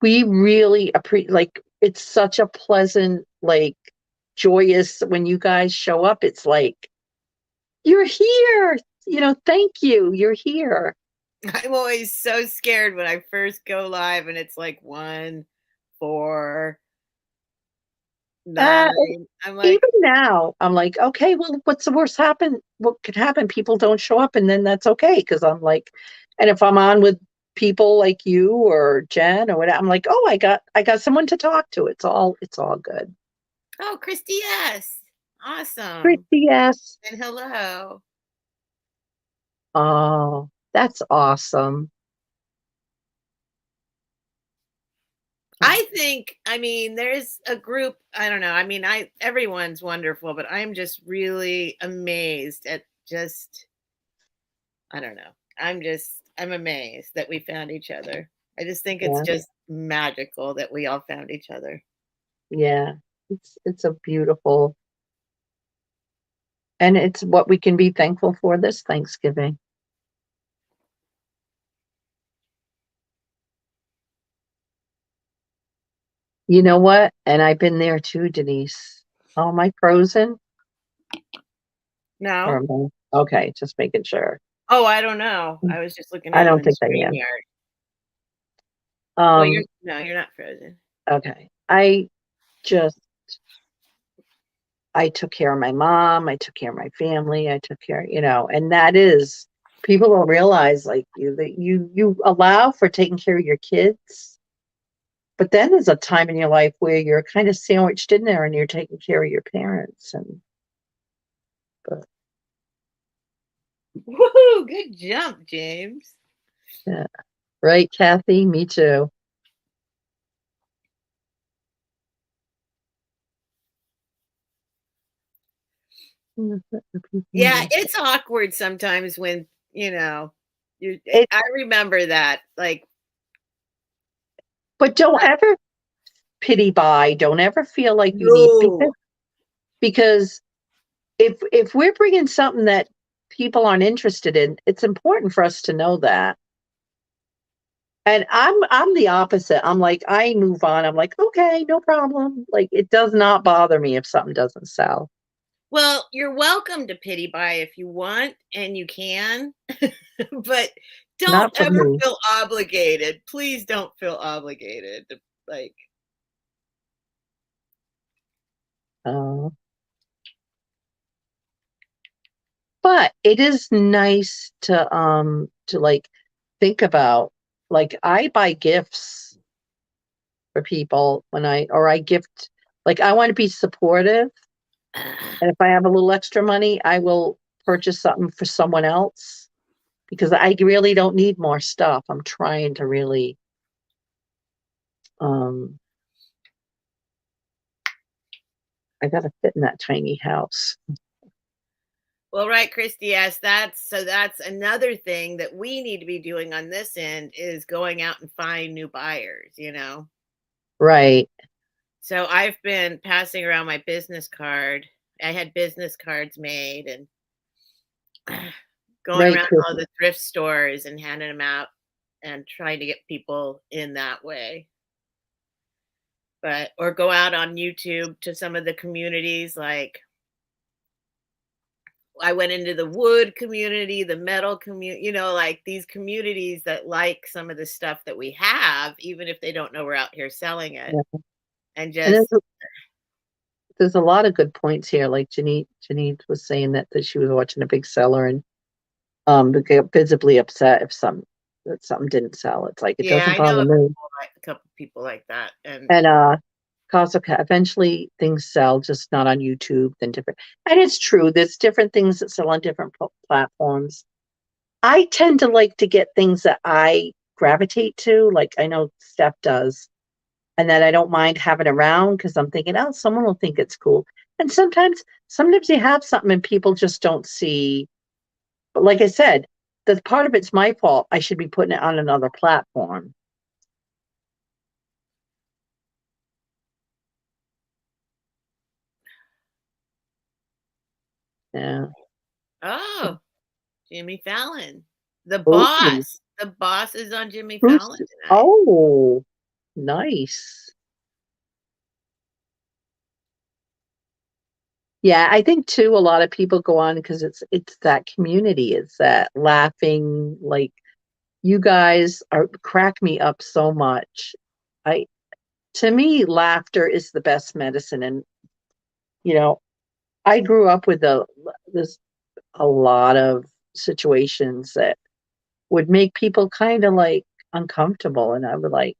we really appreciate like it's such a pleasant like joyous when you guys show up it's like you're here, thank you, you're here. I'm always so scared when I first go live and it's like 1, 4, uh, 9. I'm like, Even now I'm like okay, well what's the worst happen what could happen, people don't show up and then that's okay because I'm like and if I'm on with people like you or Jen or whatever I'm like oh I got someone to talk to, it's all good. oh, Christy, yes. Awesome. Pretty yes. And hello. Oh, that's awesome. I mean, there's a group, I don't know. I mean, everyone's wonderful, but I'm just really amazed at just, I don't know. I'm amazed that we found each other. I just think it's Yeah, just magical that we all found each other. yeah. It's a beautiful and it's what we can be thankful for this Thanksgiving. You know what? And I've been there too, Denise. Oh, am I frozen? Or No? okay, just making sure. Oh, I don't know. I was just looking I at you don't in think I am. StreamYard. Oh, Um, you're not frozen. okay. Just I took care of my mom, I took care of my family, I took care, and that is people don't realize like you that you allow for taking care of your kids but then there's a time in your life where you're kind of sandwiched in there and you're taking care of your parents. And Woohoo! Good jump, James. yeah, right, Kathy? Me too. Yeah, it's awkward sometimes when, I remember that. Like, but don't ever pity buy. Don't ever feel like you need, no. because if we're bringing something that people aren't interested in, it's important for us to know that. And I'm the opposite. I'm like, I move on. I'm like, okay, no problem. Like, it does not bother me if something doesn't sell. Well, you're welcome to pity buy if you want, and you can, but don't Not for ever me. feel obligated. Please don't feel obligated to, like. Uh, but it is nice to like think about, like, I buy gifts for people when I gift, like, I want to be supportive. And if I have a little extra money, I will purchase something for someone else because I really don't need more stuff. I'm trying to really, um, I gotta fit in that tiny house. Well, right, Christy, yes, that's another thing that we need to be doing on this end is going out and find new buyers. Right. So I've been passing around my business card. I had business cards made and going Right, around Chris. all the thrift stores and handing them out and trying to get people in that way. But or go out on YouTube to some of the communities, like I went into the wood community, the metal community, like these communities that like some of the stuff that we have, even if they don't know we're out here selling it. Yeah. And And just, there's a lot of good points here. Like Janine was saying that she was watching a big seller and get visibly upset if something didn't sell. It's like, it yeah, doesn't I know bother me. a couple people like that. And And cause eventually things sell, just not on YouTube, then different. And it's true, there's different things that sell on different platforms. I tend to like to get things that I gravitate to, like I know Steph does, and that I don't mind having around because I'm thinking, oh, someone will think it's cool. And sometimes you have something and people just don't see. But like I said, the part of it's my fault. I should be putting it on another platform. Yeah. oh, Jimmy Fallon, the Ooh, boss. The boss is on Jimmy who's, Fallon tonight. oh, nice. Yeah, I think too, a lot of people go on because it's that community. It's that laughing, like, you guys are crack me up so much. I To me, laughter is the best medicine. And you know, I grew up with this a lot of situations that would make people kind of like uncomfortable, and I would like,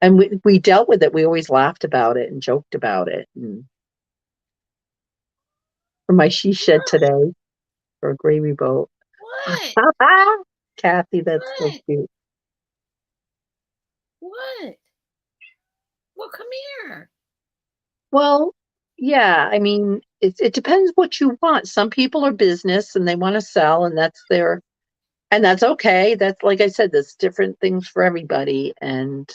and we dealt with it. We always laughed about it and joked about it. And for my she shed today for a gravy boat. What? Kathy, that's so What? cute. What? Well, come here. Well, yeah, I mean, it depends what you want. Some people are business and they want to sell, and that's okay. That's, like I said, there's different things for everybody. And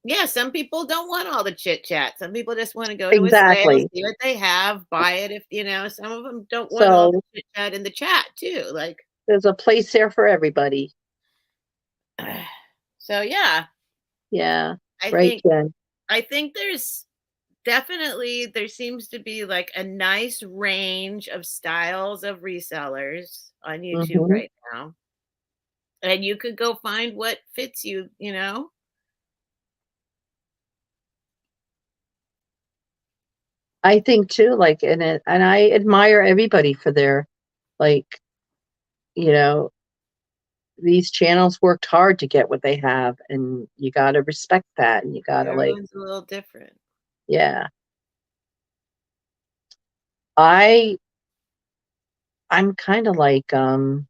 Yeah, some people don't want all the chit chat. Some people just want to go to a sale, exactly. see what they have, buy it. If some of them don't want all the So chit chat in the chat too. Like, there's a place there for everybody. so yeah, Yeah. I Right, think Jen. I think there seems to be like a nice range of styles of resellers on YouTube Hmm. right now, and you could go find what fits you. I think too, like, and I admire everybody for their, like, you know, these channels worked hard to get what they have, and you got to respect that, and you got to like, Everyone's a little different. yeah. I'm kind of like, I'm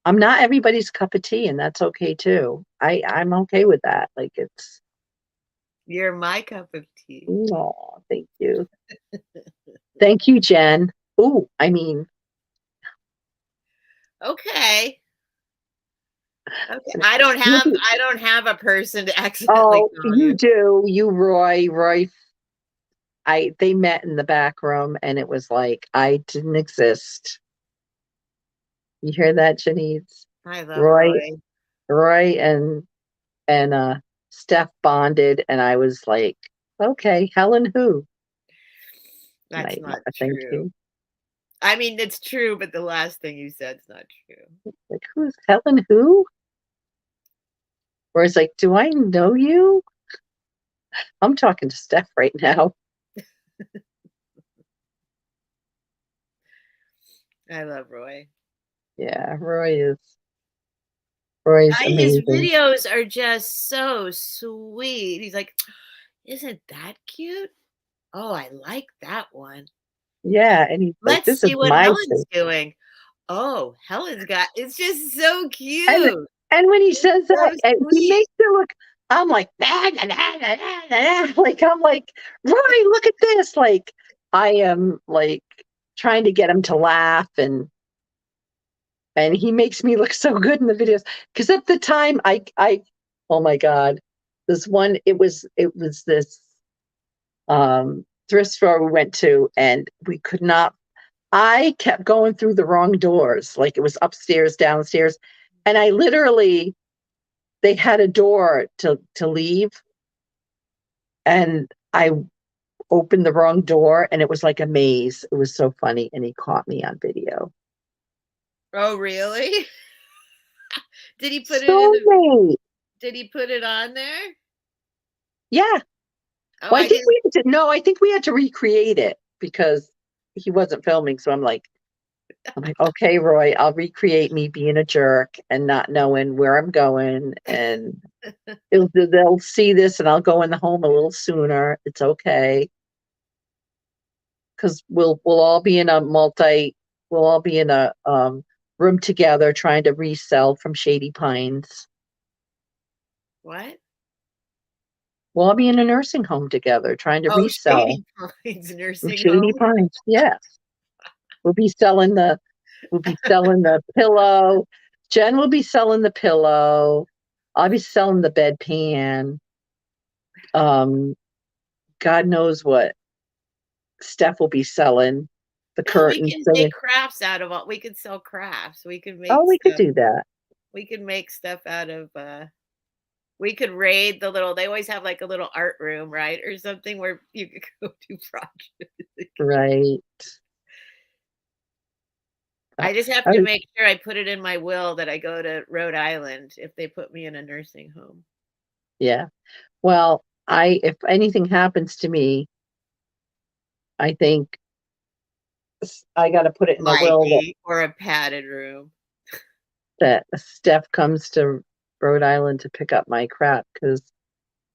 not everybody's cup of tea, and that's okay too. I'm okay with that. Like it's, You're my cup of tea. oh, thank you. Thank you, Jen. Ooh, I mean, Okay. Okay. and I don't you'll have be, I don't have a person to accidentally oh, call you you. do. You, Roy. They met in the back room, and it was like I didn't exist. You hear that, Janice? I love Roy, Roy. Roy, and Steph bonded, and I was like, okay, Helen, who? That's Night, not thank true. you. I mean, it's true, but the last thing you said's not true. Like, who's Helen, who? Or it's like, do I know you? I'm talking to Steph right now. I love Roy. Yeah, Roy's His amazing. videos are just so sweet. He's like, isn't that cute? Oh, I like that one. Yeah, and he's like, Let's this is see what my Helen's shape. doing. Oh, Helen's got it's just so And cute. and when he It's says that, so and he sweet. makes it look, I'm like, like I'm like, Roy, look at this. Like I am like trying to get him to laugh, and he makes me look so good in the videos. Because at the time, oh my god, this one, it was this thrift store we went to, and we could not. I kept going through the wrong doors, like it was upstairs, downstairs, and I literally they had a door to leave, and I opened the wrong door, and it was like a maze. It was so funny, and he caught me on video. Oh, really? Did he put it in the Soulmate. did he put it on there? Yeah. Oh, Well, I I think didn't we had to, no, I think we had to recreate it because he wasn't filming. So I'm like, okay, Roy, I'll recreate me being a jerk and not knowing where I'm going, and they'll see this, and I'll go in the home a little sooner. It's okay because we'll all be in a room together trying to resell from Shady Pines. what? We'll all be in a nursing home together trying to Oh, resell Shady Pines from nursing Shady home. Pines. Yes, we'll be selling the pillow. Jen will be selling the pillow. I'll be selling the bedpan. Um, God knows what Steph will be selling. The No, we curtains. can So make crafts out of all we could sell crafts. We could oh, make we could stuff. do that. We could make stuff out of we could raid the little they always have like a little art room, right? Or something where you could go do projects. Right. I just have I to was, make sure I put it in my will that I go to Rhode Island if they put me in a nursing home. yeah. Well, if anything happens to me, I think I got to put it in the will Mikey or a padded room. that Steph comes to Rhode Island to pick up my crap because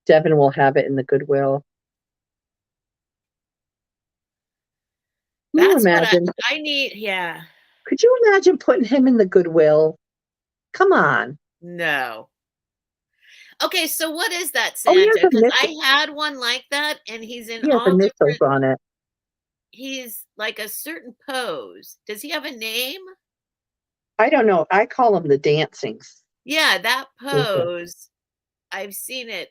Devin will have it in the Goodwill. Can you That's what imagine? I need. Yeah. Could you imagine putting him in the Goodwill? Come on. No. Okay, so what is that Oh, Santa? Because I had one like that and he's in he has all initials different on it. he's like a certain pose. Does he have a name? I don't know. I call him the dancings. Yeah, that pose. I've seen it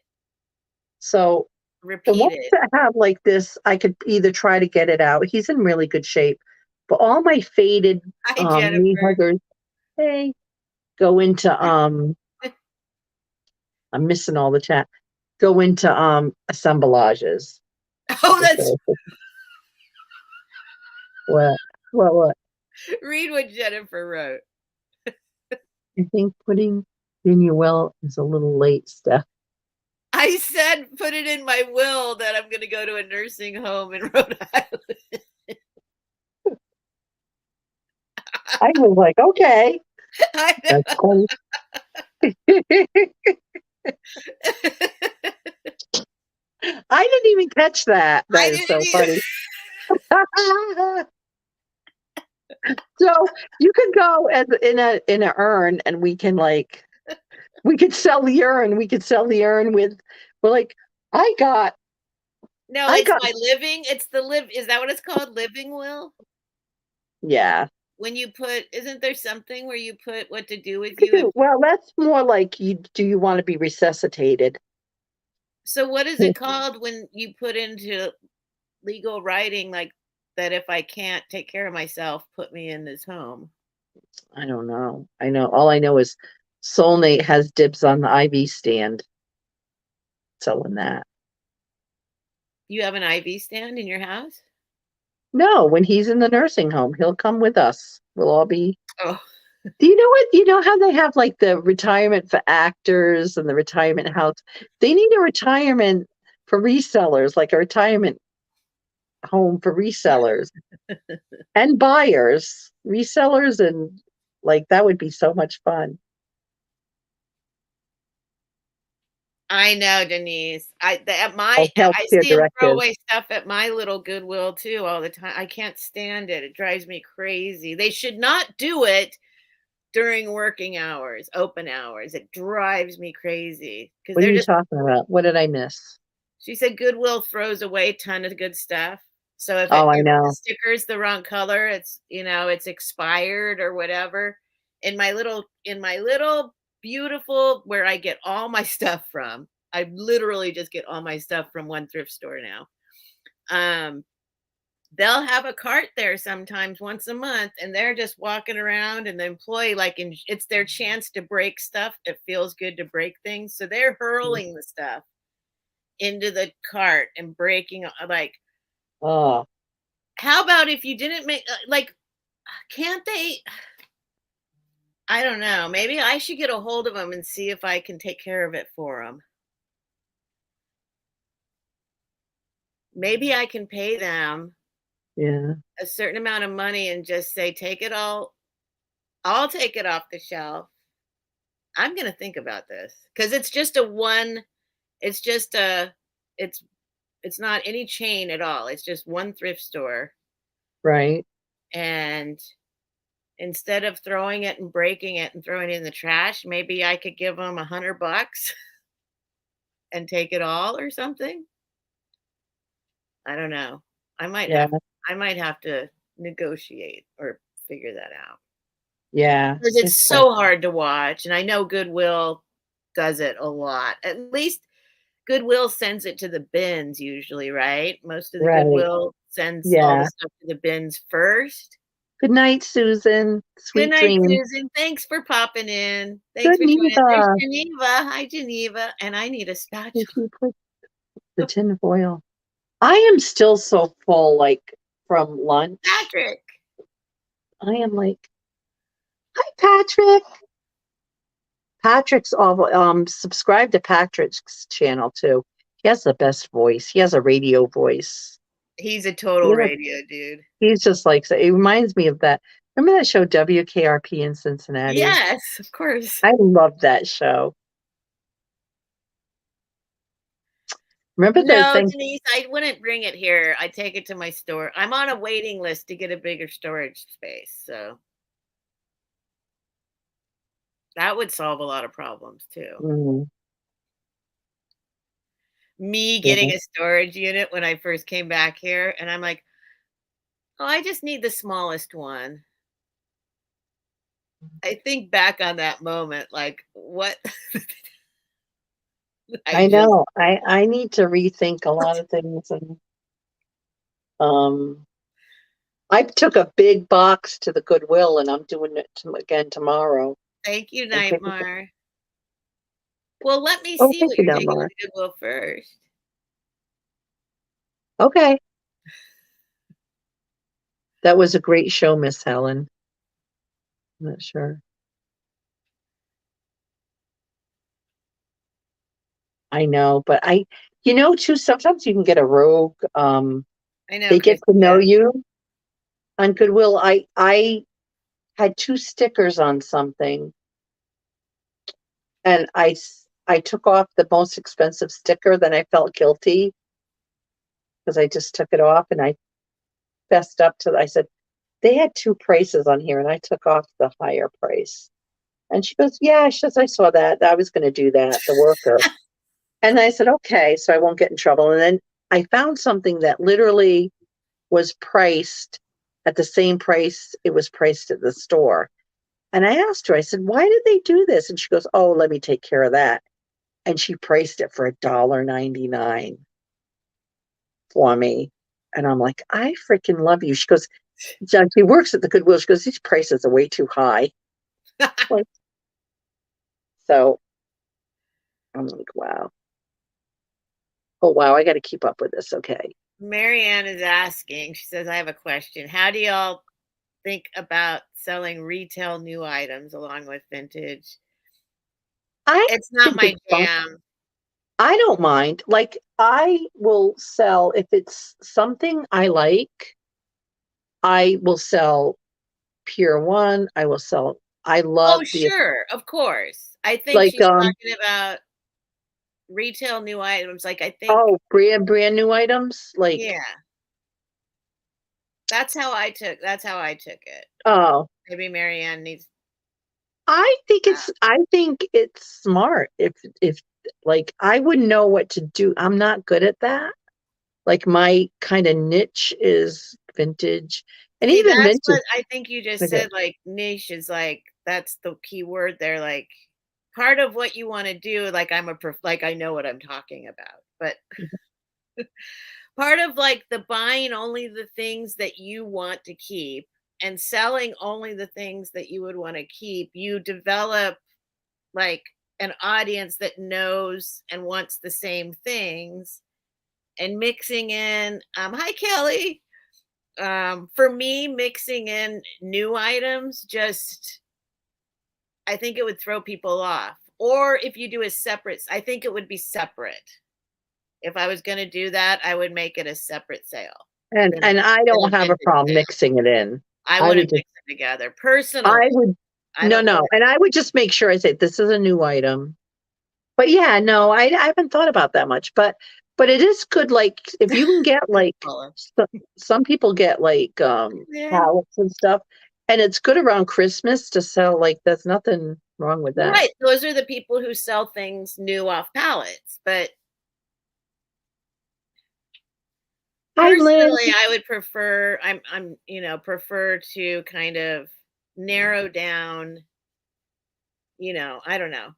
So the ones repeated. that have like this, I could either try to get it out. He's in really good shape. But all my faded Hi, knee Jennifer. huggers, hey, go into I'm missing all the chat. Go into assemblages. Oh, that's What? What? read what Jennifer wrote. I think putting in your well is a little late, Steph. I said put it in my will that I'm going to go to a nursing home in Rhode Island. I was like, okay. I That's know. funny. I didn't even catch that. I That is didn't so either. funny. So you could go as in a urn, and we could sell the urn. We could sell the urn with. We're like, I got, No, I it's got. my living. It's the live. Is that what it's called? Living will? Yeah. When you put, isn't there something where you put what to do with you if, Well, that's more like you. Do you want to be resuscitated? so what is it called when you put into legal writing like that if I can't take care of myself, put me in this home? I don't know. I know. All I know is Soulmate has dibs on the IV stand, selling that. You have an IV stand in your house? No, when he's in the nursing home, he'll come with us. We'll all be. Oh, Do you know what? You know how they have like the retirement for actors and the retirement house? They need a retirement for resellers, like a retirement home for resellers and buyers, resellers, and like that would be so much fun. I know, Denise. At my Oh, I healthcare see him throw directive. away stuff at my little Goodwill too all the time. I can't stand it. It drives me crazy. They should not do it during working hours, open hours. It drives me crazy because What are they're you just, talking about? What did I miss? she said Goodwill throws away a ton of good stuff. So Oh, I if the know. sticker's the wrong color, it's, it's expired or whatever. In my little beautiful where I get all my stuff from. I literally just get all my stuff from one thrift store now. Um, they'll have a cart there sometimes once a month, and they're just walking around, and the employee it's their chance to break stuff. It feels good to break things, so they're hurling the stuff into the cart and breaking, like, Oh, how about if you didn't make, like, can't they, I don't know, maybe I should get a hold of them and see if I can take care of it for them. Maybe I can pay them yeah, a certain amount of money and just say, take it all, I'll take it off the shelf. I'm going to think about this because it's just a, it's, it's not any chain at all. It's just one thrift store. right. And instead of throwing it and breaking it and throwing it in the trash, maybe I could give them $100 and take it all or something. I don't know. I might Yeah, have, I might have to negotiate or figure that out yeah. because It's it's tough. so hard to watch. And I know Goodwill does it a lot. At least Goodwill sends it to the bins usually, right? Most of the Right. Goodwill sends all the Yeah. stuff to the bins first. Good night, Susan. Good Sweet night, dreams. Susan. Thanks for popping in. Thanks Good for joining us. There's Neva. Geneva. Hi, Geneva. And I need a Did spatula. you put the tin of oil? I am still so full, like from lunch. Patrick. I am like, hi, Patrick. Patrick's all subscribe to Patrick's channel too. He has the best voice. He has a radio voice. He's a total Yeah, radio dude. he's just like it reminds me of that. Remember that show WKRP in Cincinnati? Yes, of course. I love that show. Remember the No, thing? Denise, I wouldn't bring it here. I take it to my store. I'm on a waiting list to get a bigger storage space. So that would solve a lot of problems too. Mm, Me yeah, getting a storage unit when I first came back here, and I'm like, oh, I just need the smallest one. I think back on that moment, like, what? I I just, know. I need to rethink a lot of things, and um, I took a big box to the Goodwill, and I'm doing it again tomorrow. thank you, I'm taking. Nightmare. Well, let me Oh, see thank what you, you're taking Delmar. to Goodwill first. Okay, that was a great show, Miss Helen. I'm not sure. I know, but too, sometimes you can get a rogue, I know, they get Chris. to know Yeah. you on Goodwill. I had two stickers on something, and I took off the most expensive sticker. Then I felt guilty because I just took it off, and I fessed up to. I said they had two prices on here, and I took off the higher price. And she goes, "Yeah," she says, "I saw that. I was going to do that, the worker." And I said, "Okay, so I won't get in trouble." And then I found something that literally was priced at the same price it was priced at the store. And I asked her, I said, "Why did they do this?" And she goes, "Oh, let me take care of that." And she priced it for $1.99 for me. And I'm like, "I freaking love you." She goes, "John, she works at the Goodwill." She goes, "These prices are way too high." Like, so I'm like, wow. Oh, wow. I got to keep up with this. Okay. Marianne is asking, she says, I have a question. How do y'all think about selling retail new items along with vintage? I It's not think my it's fun. jam. I don't mind. Like, I will sell if it's something I like, I will sell Pier 1. I will sell, I Oh, love the, sure, of course. I think like, she's talking about retail new items. Like, I think, oh, brand new items. Like, yeah, that's how I took it. oh, Maybe Marianne needs I think it's smart. If like I wouldn't know what to do. I'm not good at that. Like my kind of niche is vintage, and see, even that's vintage. what I think you just Okay. said, like, niche is like, that's the key word there. Like, part of what you want to do, like, like, I know what I'm talking about, but part of like the buying only the things that you want to keep and selling only the things that you would want to keep, you develop like an audience that knows and wants the same things. And mixing in, hi Kelly. For me, mixing in new items, just I think it would throw people off. Or if you do a separate, I think it would be separate. If I was going to do that, I would make it a separate sale than And I than a don't have a vintage problem sale. mixing it in. I I would wouldn't just mix them together I personally. would I no don't know. no, and I would just make sure I say this is a new item. But yeah, no, I haven't thought about that much. But it is good. Like if you can get Good like color. some people get like Man. pallets and stuff, and it's good around Christmas to sell. Like there's nothing wrong with that. Right. Those are the people who sell things new off pallets. But Hi, Lynn. personally, I would prefer prefer to kind of narrow down, I don't know.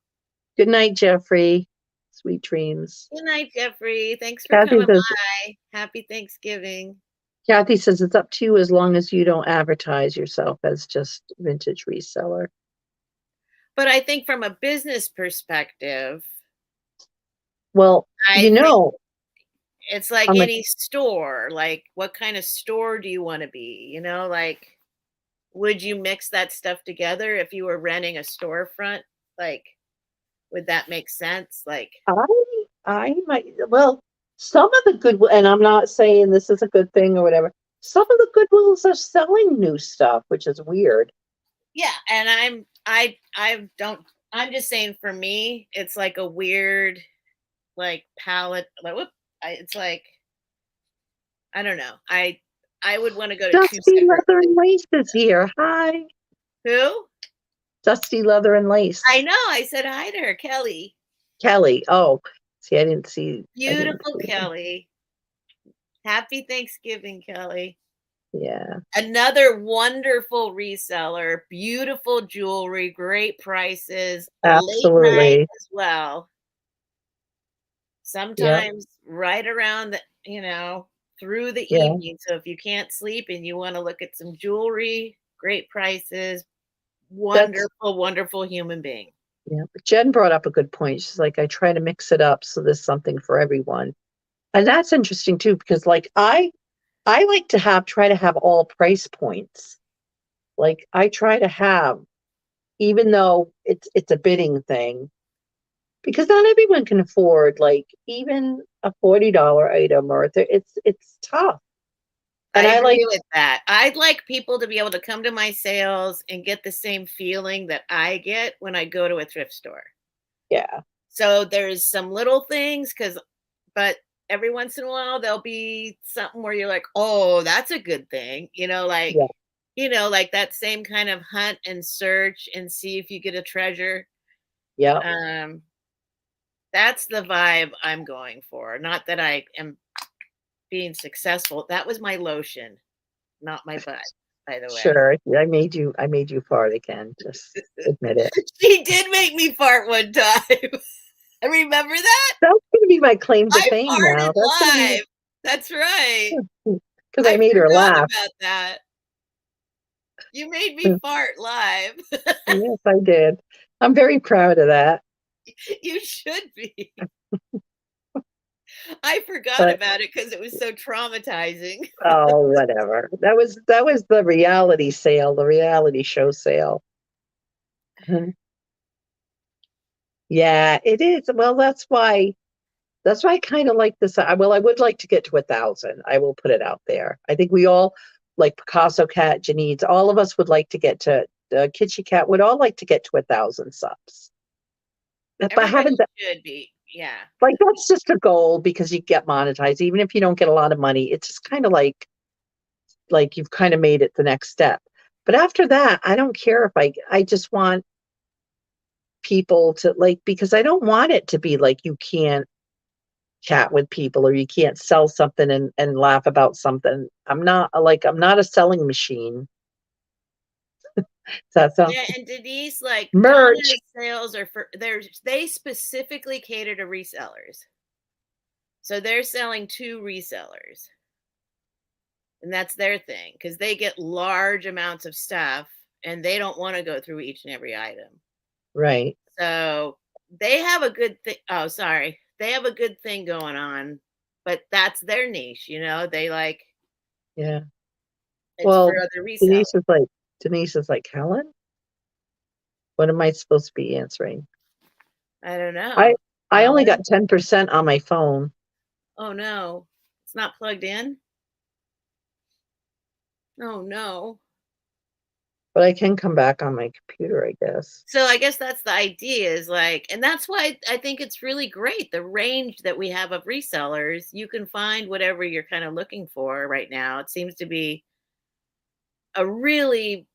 Good night, Jeffrey. Sweet dreams. Good night, Jeffrey. Thanks for Kathy coming says by. Happy Thanksgiving. Kathy says it's up to you as long as you don't advertise yourself as just vintage reseller. But I think from a business perspective, Well, I you think know, it's like I'm like, any store. Like, what kind of store do you want to be? Like, would you mix that stuff together if you were renting a storefront? Like, would that make sense? Like, I I might well some of the Goodwill, and I'm not saying this is a good thing or whatever. Some of the Goodwills are selling new stuff, which is weird. yeah. And I don't, I'm just saying for me, it's like a weird, like palette. Like, whoop, it's like, I don't know. I would want to go to two Dusty separate Leather and places. Lace is here. Hi, Who? Dusty Leather and Lace. I know. I said hi to her, Kelly. Kelly. Oh, see, I didn't see. I didn't Beautiful see them. Kelly. Happy Thanksgiving, Kelly. Yeah, Another wonderful reseller, beautiful jewelry, great prices, late night absolutely. as well. Yep. Sometimes right around through the Yeah. evening. So if you can't sleep and you want to look at some jewelry, great prices, That's wonderful, wonderful human being. yeah. Jen brought up a good point. She's like, I try to mix it up so there's something for everyone. And that's interesting too, because like I like to try to have all price points. Like I try to have, even though it's a bidding thing, because not everyone can afford like even a $40 item or it's tough. I And I like, agree with that. I'd like people to be able to come to my sales and get the same feeling that I get when I go to a thrift store. yeah, So there's some little things but every once in a while there'll be something where you're like, oh, that's a good thing. yeah, Like that same kind of hunt and search and see if you get a treasure. yeah. Um, that's the vibe I'm going for. Not that I am being successful. That was my lotion, not my butt, by the way. Sure. I made you fart again. Just admit it. She did make me fart one time. I remember that. That's going to be my claim to I fame farted now. That's going to be live. That's right. because I I made her forgot laugh. about that. You made me fart live. Yes, I did. I'm very proud of that. You should be. I forgot But about it because it was so traumatizing. oh, whatever. That was the reality sale, the reality show sale. Yeah, it is. Well, that's why I kind of like this. Well, I would like to get to 1,000. I will put it out there. I think we all, like Picasso Cat, Janine's, all of us would like to get to, Kitschy Cat would all like to get to 1,000 subs. But Everybody having that, should be. Yeah. like, that's just a goal because you get monetized. Even if you don't get a lot of money, it's just kind of like you've kind of made it the next step. But after that, I don't care if I just want people to like, because I don't want it to be like you can't chat with people or you can't sell something and laugh about something. I'm not a selling machine. That's a Yeah, and Denise, like merch. Donna's sales are they specifically cater to resellers. So they're selling to resellers. And that's their thing because they get large amounts of stuff and they don't want to go through each and every item. Right. So they have a good thing. Oh, sorry. They have a good thing going on, but that's their niche, they like Yeah. it's for Well, other resellers. Denise is like, Helen, what am I supposed to be answering? I don't I know. I only Helen? got 10% on my phone, Oh no. It's not plugged in? Oh no. but I can come back on my computer, I guess. So I guess that's the idea is like, and that's why I think it's really great. The range that we have of resellers, you can find whatever you're kind of looking for right now. It seems to be a really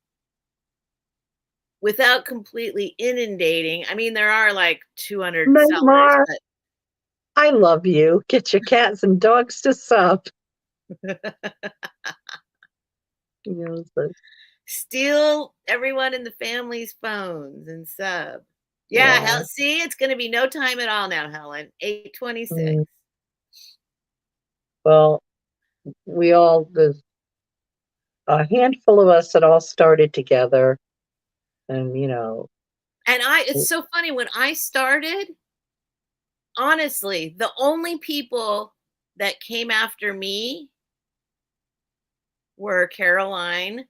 without completely inundating. I mean, there are like 200 sellers, Mar, I love you. Get your cats and dogs to sub. but But steal everyone in the family's phones and sub. Yeah, yeah. see, it's going to be no time at all now, Helen. 8:26. Mm, well, there's a handful of us that all started together, and And it's so funny when I started, honestly, the only people that came after me were Caroline.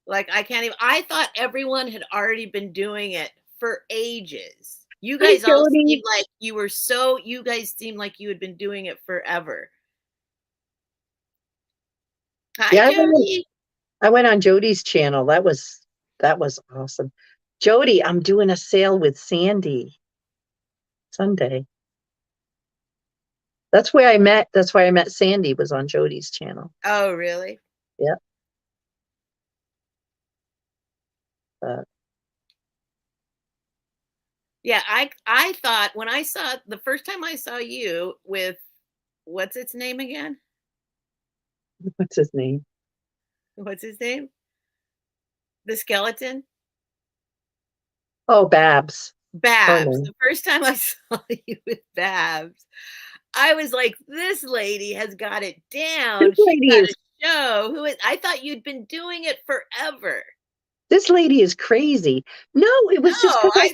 Like, I can't even, I thought everyone had already been doing it for ages. You hey, guys all seem Jody. like you guys seem like you had been doing it forever. Hi, Yeah, Jody. I went on Jody's channel. That was awesome. Jody, I'm doing a sale with Sandy Sunday. That's why I met Sandy was on Jody's channel. Oh, really? Yeah. Uh, Yeah, I thought when I saw the first time I saw you with what's its name again? what's his name? What's his name? The skeleton? Oh, Babs. Her Babs. name. The first time I saw you with Babs, I was like, this lady has got it This down. She's lady got is a show. I thought you'd been doing it forever. this lady is crazy. No, it was just No, because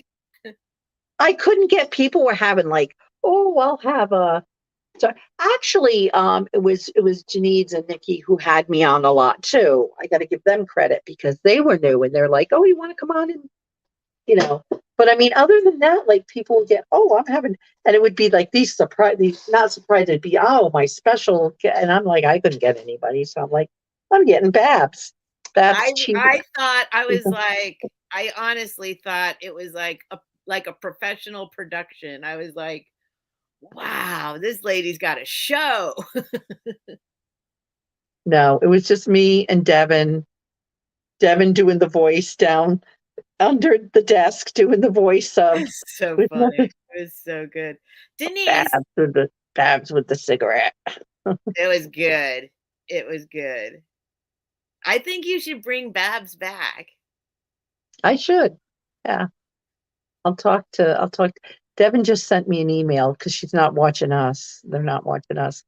I couldn't get people were having like, oh, I'll have a so actually it was Janine's and Nikki who had me on a lot too. I gotta give them credit because they were new and they're like, oh, you want to come on and you know. But I mean, other than that, like people would get, oh, I'm having, and it would be like these not surprised, it'd be, oh, my special. And I'm like, I couldn't get anybody. So I'm like, I'm getting Babs. Babs cheap. I thought I was like, I honestly thought it was like a professional production. I was like, wow, this lady's got a show. No, it was just me and Devin. Devin doing the voice down under the desk, doing the voice of So with funny. It was so good. Denise, Babs with the cigarette. it was good. It was good. I think you should bring Babs back. I should. Yeah. I'll talk. Devin just sent me an email because she's not watching us. They're not watching us.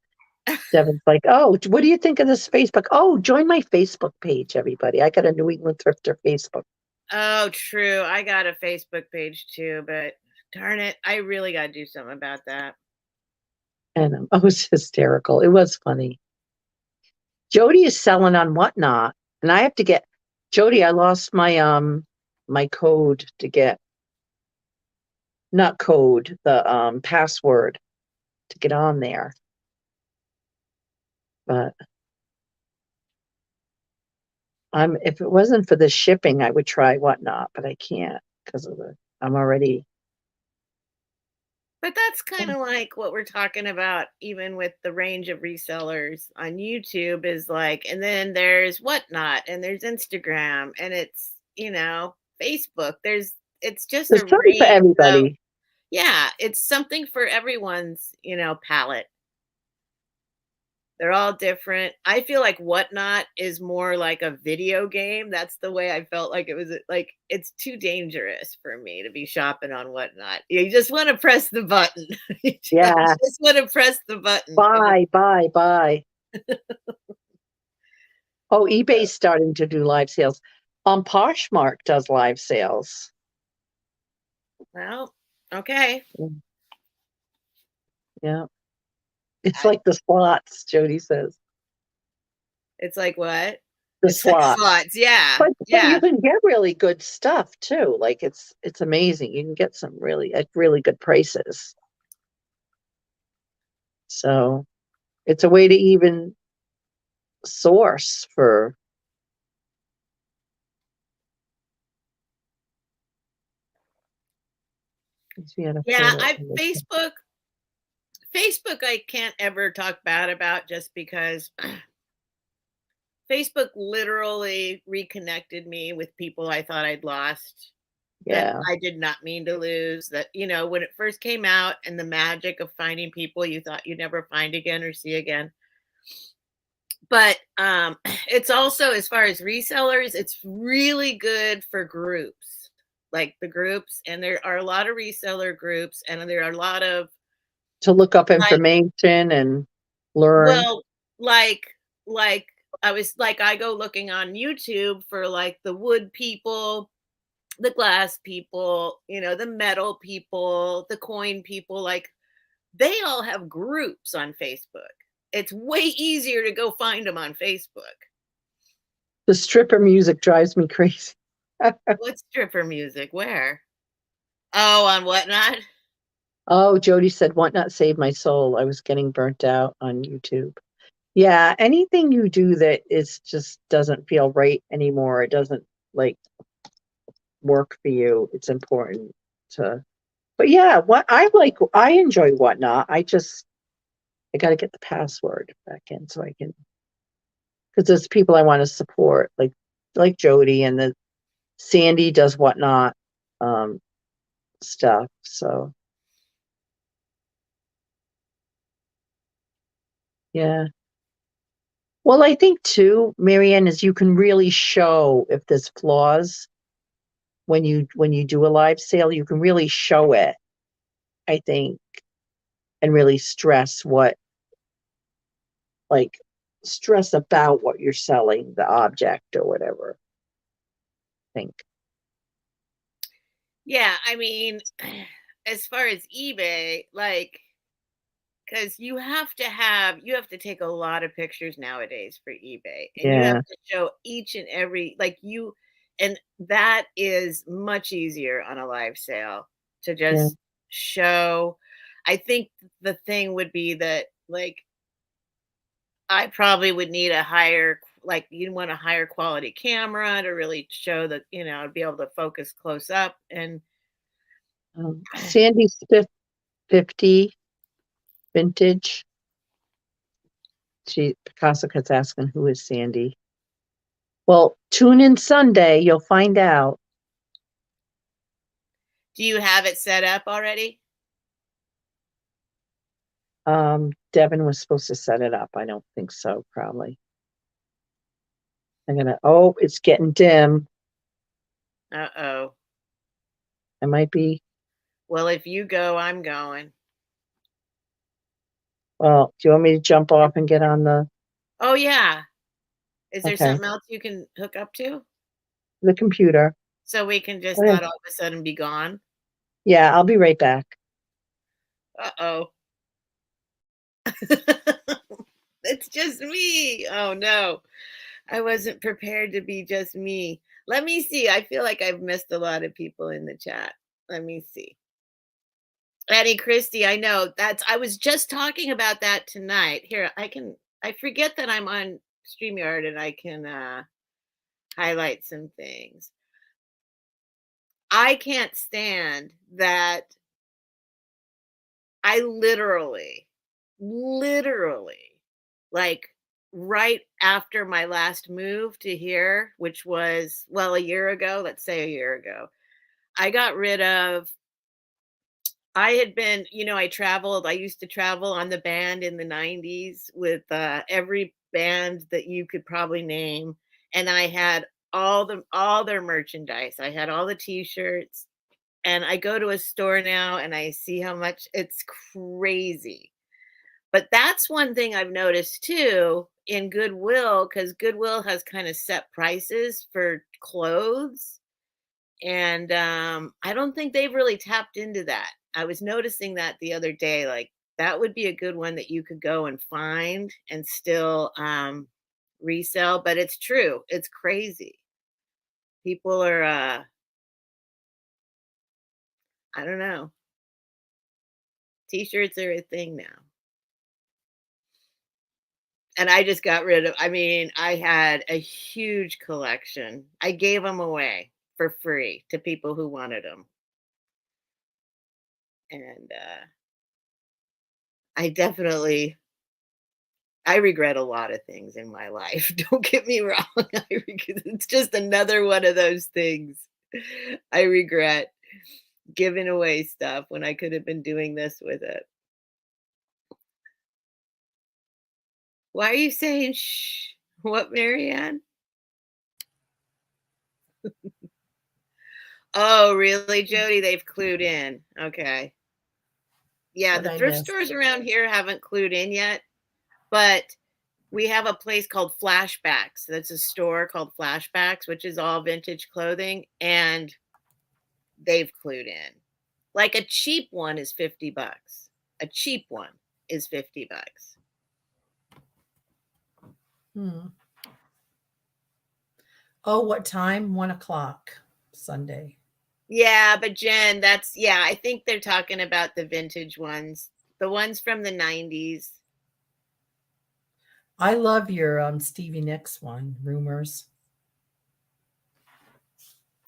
Devin's like, oh, what do you think of this Facebook? Oh, join my Facebook page, everybody. I got a New England Thrifter Facebook. Oh, true. I got a Facebook page too, but darn it, I really got to do something about that. And I was hysterical. It was funny. Jody is selling on Whatnot, and I have to get Jody. I lost my code to get not code the password to get on there, but if it wasn't for the shipping, I would try Whatnot, but I can't because of I'm already. But that's kind of like what we're talking about, even with the range of resellers on YouTube is like, and then there's Whatnot, and there's Instagram, and it's, Facebook. It's just There's a something for range of, everybody. yeah, it's something for everyone's, palette. They're all different. I feel like Whatnot is more like a video game. That's the way I felt like it was like it's too dangerous for me to be shopping on Whatnot. You just want to press the button. You Yeah. just want to press the button. Buy. Oh, eBay's starting to do live sales. Poshmark does live sales. Well, okay. Yeah. It's like the slots, Jody says. It's like what? The It's like slots. slots. Yeah. But you Yeah. can get really good stuff too. Like it's amazing. You can get some at really good prices. So it's a way to even source for Yeah. Facebook I can't ever talk bad about just because Facebook literally reconnected me with people I thought I'd lost that yeah. I did not mean to lose. That, when it first came out and the magic of finding people you thought you'd never find again or see again. But it's also, as far as resellers, it's really good for groups, like the groups. And there are a lot of reseller groups, and there are a lot of To look up like, information and learn. well, like I go looking on YouTube for like the wood people, the glass people, the metal people, the coin people, like they all have groups on Facebook. It's way easier to go find them on Facebook. The stripper music drives me crazy. What stripper music? Where? Oh, on Whatnot? Oh, Jody said, Whatnot saved my soul. I was getting burnt out on YouTube. Yeah, anything you do that is just doesn't feel right anymore, it doesn't like work for you, it's important to. But yeah, I enjoy Whatnot. I got to get the password back in so I can, because there's people I want to support, like Jody and the Sandy does Whatnot stuff. So yeah. Well, I think too, Marianne, is you can really show if there's flaws when you do a live sale. You can really show it, I think, and really like stress about what you're selling, the object or whatever. I think. Yeah, I mean, as far as eBay, like, because you have to take a lot of pictures nowadays for eBay, and you have Yeah. to show each and every, like, And that is much easier on a live sale to Yeah. just show. I think the thing would be that, like, I probably would need a higher, like, you'd want a higher quality camera to really show that, be able to focus close up. And Sandy's 50 vintage. Picasso keeps asking, who is Sandy? Well, tune in Sunday. You'll find out. do you have it set up already? Devin was supposed to set it up. I don't think so, probably. It's getting dim. Uh-oh. It might be. Well, if you go, I'm going. Well, do you want me to jump off and get on Oh, yeah. Is there okay, something else you can hook up to? the computer? So we can just Okay. not all of a sudden be gone? Yeah, I'll be right back. Uh-oh. It's just me. Oh, no. I wasn't prepared to be just me. Let me see. I feel like I've missed a lot of people in the chat. Let me see. Annie Christie, I know I was just talking about that tonight. Here, I forget that I'm on StreamYard and I can highlight some things. I can't stand that I literally, like right after my last move to here, which was, well, a year ago, let's say a year ago, I got rid of, I had been, I traveled, I used to travel on the band in the 90s with every band that you could probably name. And I had all their merchandise. I had all the t-shirts. And I go to a store now and I see how much, it's crazy. But that's one thing I've noticed too in Goodwill, because Goodwill has kind of set prices for clothes. And I don't think they've really tapped into that. I was noticing that the other day, like that would be a good one that you could go and find and still resell. But it's true. It's crazy. People are, I don't know. T-shirts are a thing now. And I just got rid of, I had a huge collection. I gave them away for free to people who wanted them. And I regret a lot of things in my life. Don't get me wrong. It's just another one of those things. I regret giving away stuff when I could have been doing this with it. Why are you saying shh? What, Marianne? Oh, really, Jody? They've clued in. Okay. Yeah, What the I thrift missed. stores around here haven't clued in yet, but we have a place called Flashbacks. That's a store called Flashbacks, which is all vintage clothing, and they've clued in. Like a cheap one is $50. A cheap one is $50. Oh, what time? 1:00 Sunday. Yeah, but Jen, I think they're talking about the vintage ones, the ones from the 90s. I love your Stevie Nicks one, Rumors.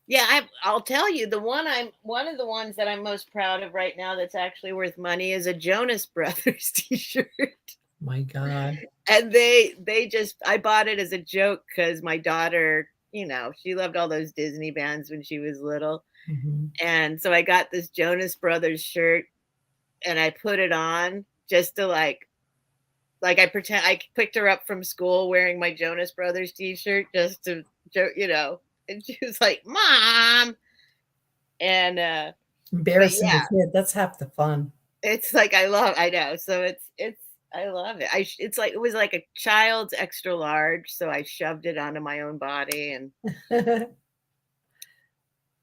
Yeah, I'll tell you, one of the ones that I'm most proud of right now that's actually worth money is a Jonas Brothers t-shirt. My God. And I bought it as a joke because my daughter, she loved all those Disney bands when she was little. Mm-hmm. And so I got this Jonas Brothers shirt and I put it on just to like I pretend I picked her up from school wearing my Jonas Brothers t-shirt just to joke, and she was like, "Mom." And Embarrassing yeah, the kid. That's half the fun. it's like I know. So I love it. It's like it was like a child's extra large, so I shoved it onto my own body. And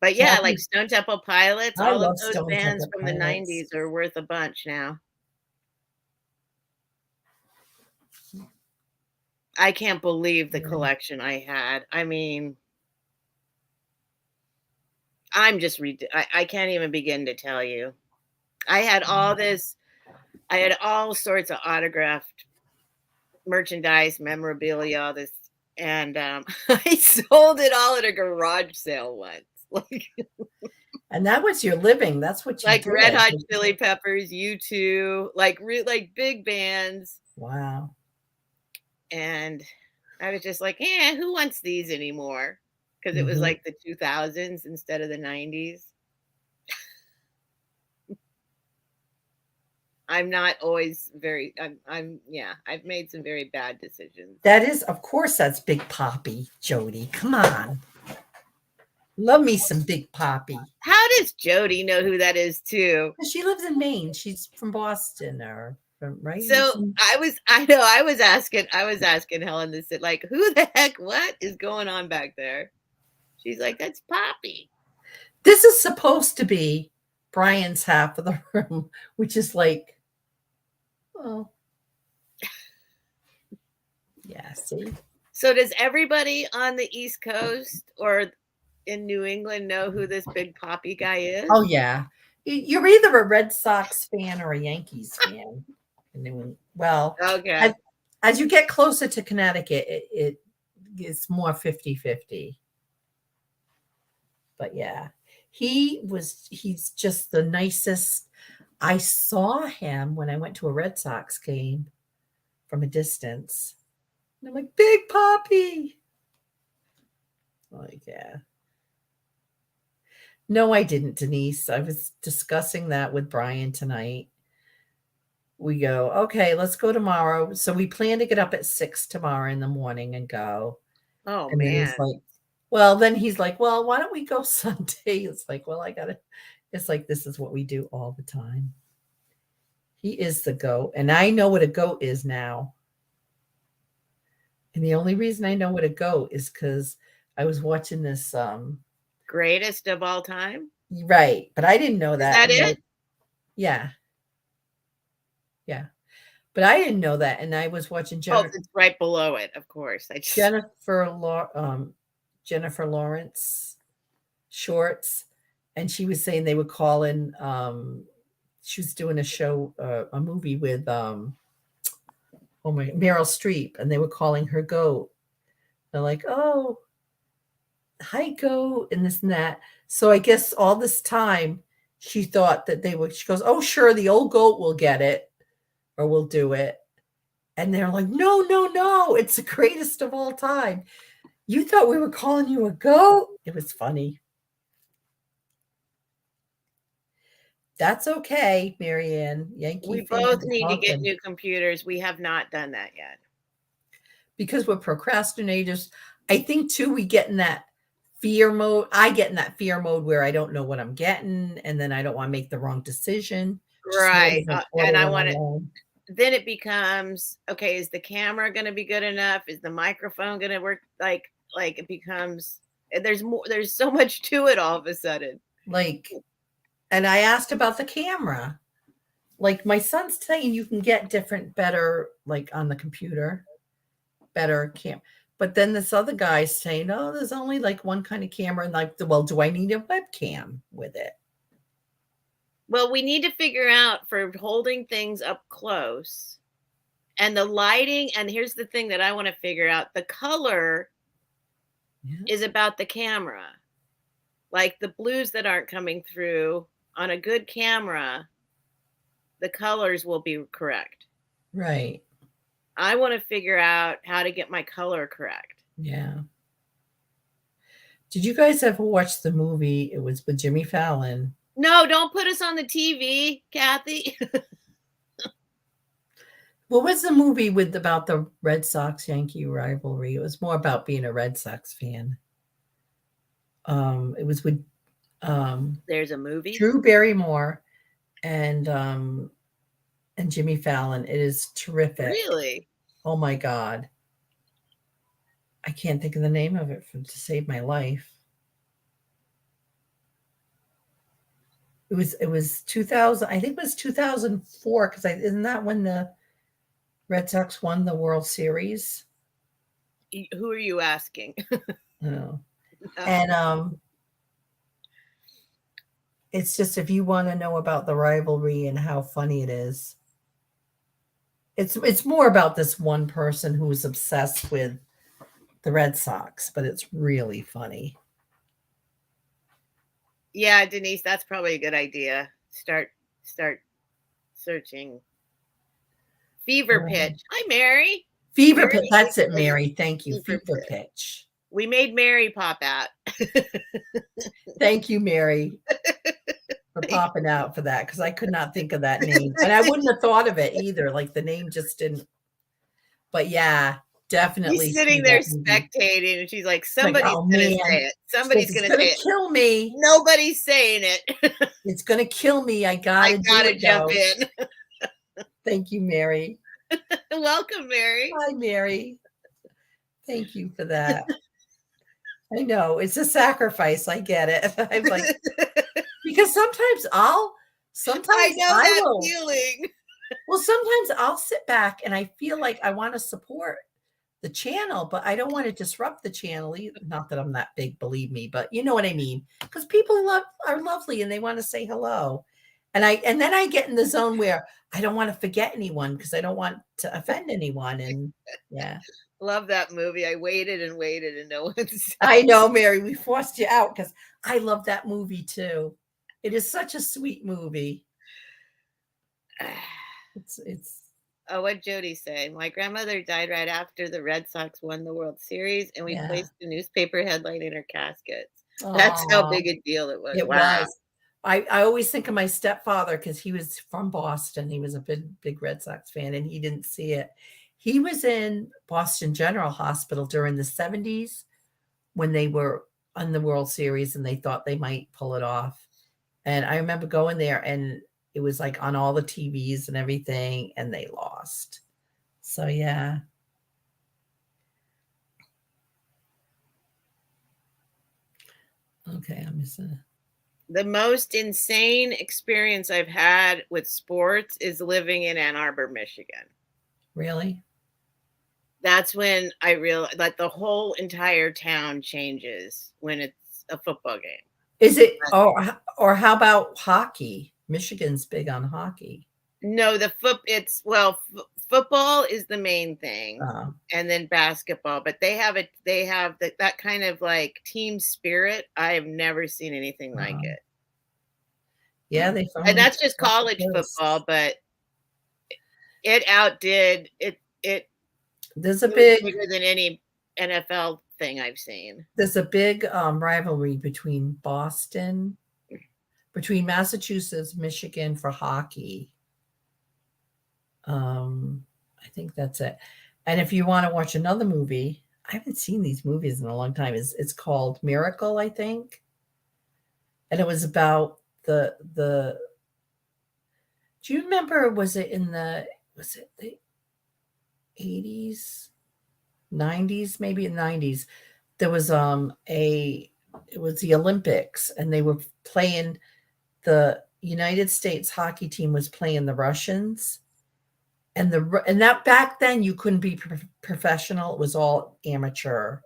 but yeah, like Stone Temple Pilots, I all of love those Stone bands Temple from the Pilots. 90s are worth a bunch now. I can't believe the collection I had. I'm just I can't even begin to tell you. I had all sorts of autographed merchandise, memorabilia, all this, and I sold it all at a garage sale once. And that was your living. That's what you Like Red did. Hot Chili Peppers, U2, like big bands. Wow. And I was just like, yeah, who wants these anymore? Because it was Mhm. like the 2000s instead of the 90s. I'm not always very, yeah, I've made some very bad decisions. That is, of course, that's Big Poppy, Jody. Come on. Love me some Big Poppy. How does Jody know who that is too? She lives in Maine. She's from Boston or from, right? So I was asking Helen this, like, who the heck, what is going on back there? She's like, that's Poppy. This is supposed to be Brian's half of the room, which is like, oh, yeah, see? So does everybody on the East Coast or in New England know who this Big Poppy guy is? Oh, yeah. You're either a Red Sox fan or a Yankees fan. Well, Okay. as you get closer to Connecticut, it's more 50-50. But yeah, he's just the nicest. I saw him when I went to a Red Sox game from a distance. And I'm like, Big Poppy. Like, yeah. No, I didn't, Denise. I was discussing that with Brian tonight. We go, okay, let's go tomorrow. So we plan to get up at 6 tomorrow in the morning and go. Oh, And then man. he's like, well, why don't we go Sunday? It's like, well, it's like, this is what we do all the time. He is the goat. And I know what a goat is now. And the only reason I know what a goat is because I was watching this. Greatest of all time? Right. But I didn't know that. Is that it? Yeah. Yeah. But I didn't know that. And I was watching It's right below it, of course. Jennifer Lawrence shorts. And she was saying they were calling, she was doing a movie with Meryl Streep, and they were calling her goat. They're like, oh, hi goat, and this and that. So I guess all this time she thought that she goes, oh, sure, the old goat will get it or will do it. And they're like, no, it's the greatest of all time. You thought we were calling you a goat? It was funny. That's okay, Marianne. We both need to get new computers. We have not done that yet. Because we're procrastinators. I think, too, we get in that fear mode. I get in that fear mode where I don't know what I'm getting, and then I don't want to make the wrong decision. Right. And I want to. Then it becomes, okay, is the camera going to be good enough? Is the microphone going to work? Like it becomes, there's so much to it all of a sudden. And I asked about the camera. Like my son's saying you can get better, like on the computer, better cam. But then this other guy's saying, oh, there's only like one kind of camera. And like, well, do I need a webcam with it? Well, we need to figure out for holding things up close and the lighting. And here's the thing that I want to figure out. The color is about the camera. Like the blues that aren't coming through on a good camera, the colors will be correct. Right. I want to figure out how to get my color correct. Yeah. Did you guys ever watch the movie? It was with Jimmy Fallon. No, don't put us on the TV, Kathy. What was the movie about the Red Sox Yankee rivalry? It was more about being a Red Sox fan. It was with there's a movie. Drew Barrymore and Jimmy Fallon. It is terrific. Really? Oh my God. I can't think of the name of it to save my life. It was 2000. I think it was 2004 because isn't that when the Red Sox won the World Series? Who are you asking? No. And It's just if you want to know about the rivalry and how funny it is. It's more about this one person who is obsessed with the Red Sox, but it's really funny. Yeah, Denise, that's probably a good idea. Start searching. Fever Pitch. Hi, Mary. Fever Mary Pitch. That's it, is Mary. Thank you. Fever Fever Pitch. We made Mary pop out. Thank you, Mary, for popping out for that, because I could not think of that name. And I wouldn't have thought of it either. Like the name just didn't. But yeah, definitely. She's sitting there spectating, and she's like, somebody's oh, going to man. say it. Somebody's going to say it. Kill me. Nobody's saying it. It's going to kill me. I gotta jump in. Thank you, Mary. Welcome, Mary. Hi, Mary. Thank you for that. I know it's a sacrifice. I get it. I'm like, because sometimes I know that feeling. Well, sometimes I'll sit back and I feel like I want to support the channel, but I don't want to disrupt the channel either. Not that I'm that big, believe me, but you know what I mean? Because people are lovely and they want to say hello. And then I get in the zone where I don't want to forget anyone because I don't want to offend anyone. And yeah. Love that movie. I waited and waited and no one said. I know, Mary, we forced you out because I love that movie too. It is such a sweet movie. It's Oh, what'd Jody say? My grandmother died right after the Red Sox won the World Series, and we placed a newspaper headline in her casket. That's how big a deal it was. It was. I always think of my stepfather because he was from Boston. He was a big Red Sox fan, and he didn't see it. He was in Boston General Hospital during the 70s when they were on the World Series, and they thought they might pull it off. And I remember going there, and it was like on all the TVs and everything, and they lost. So, yeah. Okay, I'm missing it. The most insane experience I've had with sports is living in Ann Arbor, Michigan. Really? That's when I realized that the whole entire town changes when it's a football game. Is it, or how about hockey? Michigan's big on hockey. No, football is the main thing, and then basketball. But they have that kind of like team spirit. I have never seen anything like it. Yeah, and that's just college football, but it outdid it. There's a big bigger than any NFL thing I've seen. There's a big rivalry between Massachusetts, Michigan for hockey. I think that's it. And if you want to watch another movie, I haven't seen these movies in a long time. It's called Miracle, I think. And it was about the do you remember, was it the 80s, 90s, maybe in the 90s? There was it was the Olympics, and they were playing, the United States hockey team was playing the Russians, and that back then you couldn't be professional. It was all amateur.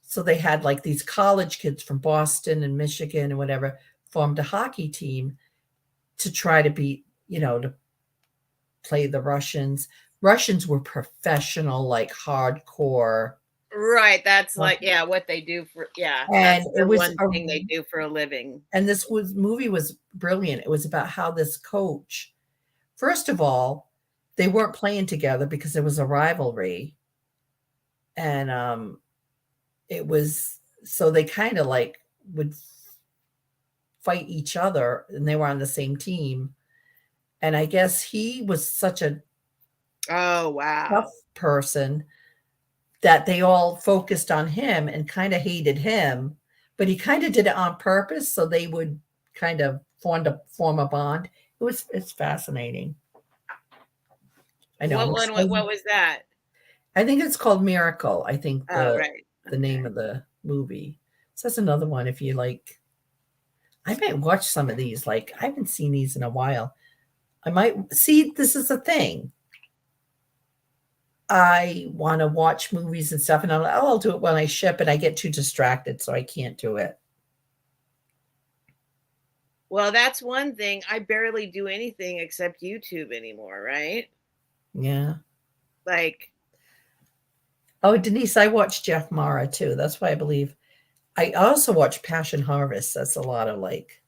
So they had like these college kids from Boston and Michigan and whatever formed a hockey team to try to beat, to play the Russians. Russians were professional, like hardcore. Right. That's like, what they do for, and it was one thing they do for a living. And this movie was brilliant. It was about how this coach, first of all, they weren't playing together because there was a rivalry. And it was, so they kind of like would fight each other, and they were on the same team. And I guess he was such a tough person that they all focused on him and kind of hated him, but he kind of did it on purpose so they would kind of form a bond. It's fascinating. I know. What was that? I think it's called Miracle. I think the name of the movie. So that's another one. If you like, I might watch some of these. Like, I haven't seen these in a while. I might see, this is a thing. I want to watch movies and stuff, and I'm like, I'll do it when I ship, and I get too distracted, so I can't do it. Well, that's one thing. I barely do anything except YouTube anymore, right? Yeah. Like, Oh, Denise, I watched Jeff Mara too. That's why I believe. I also watch Passion Harvest. That's a lot of like,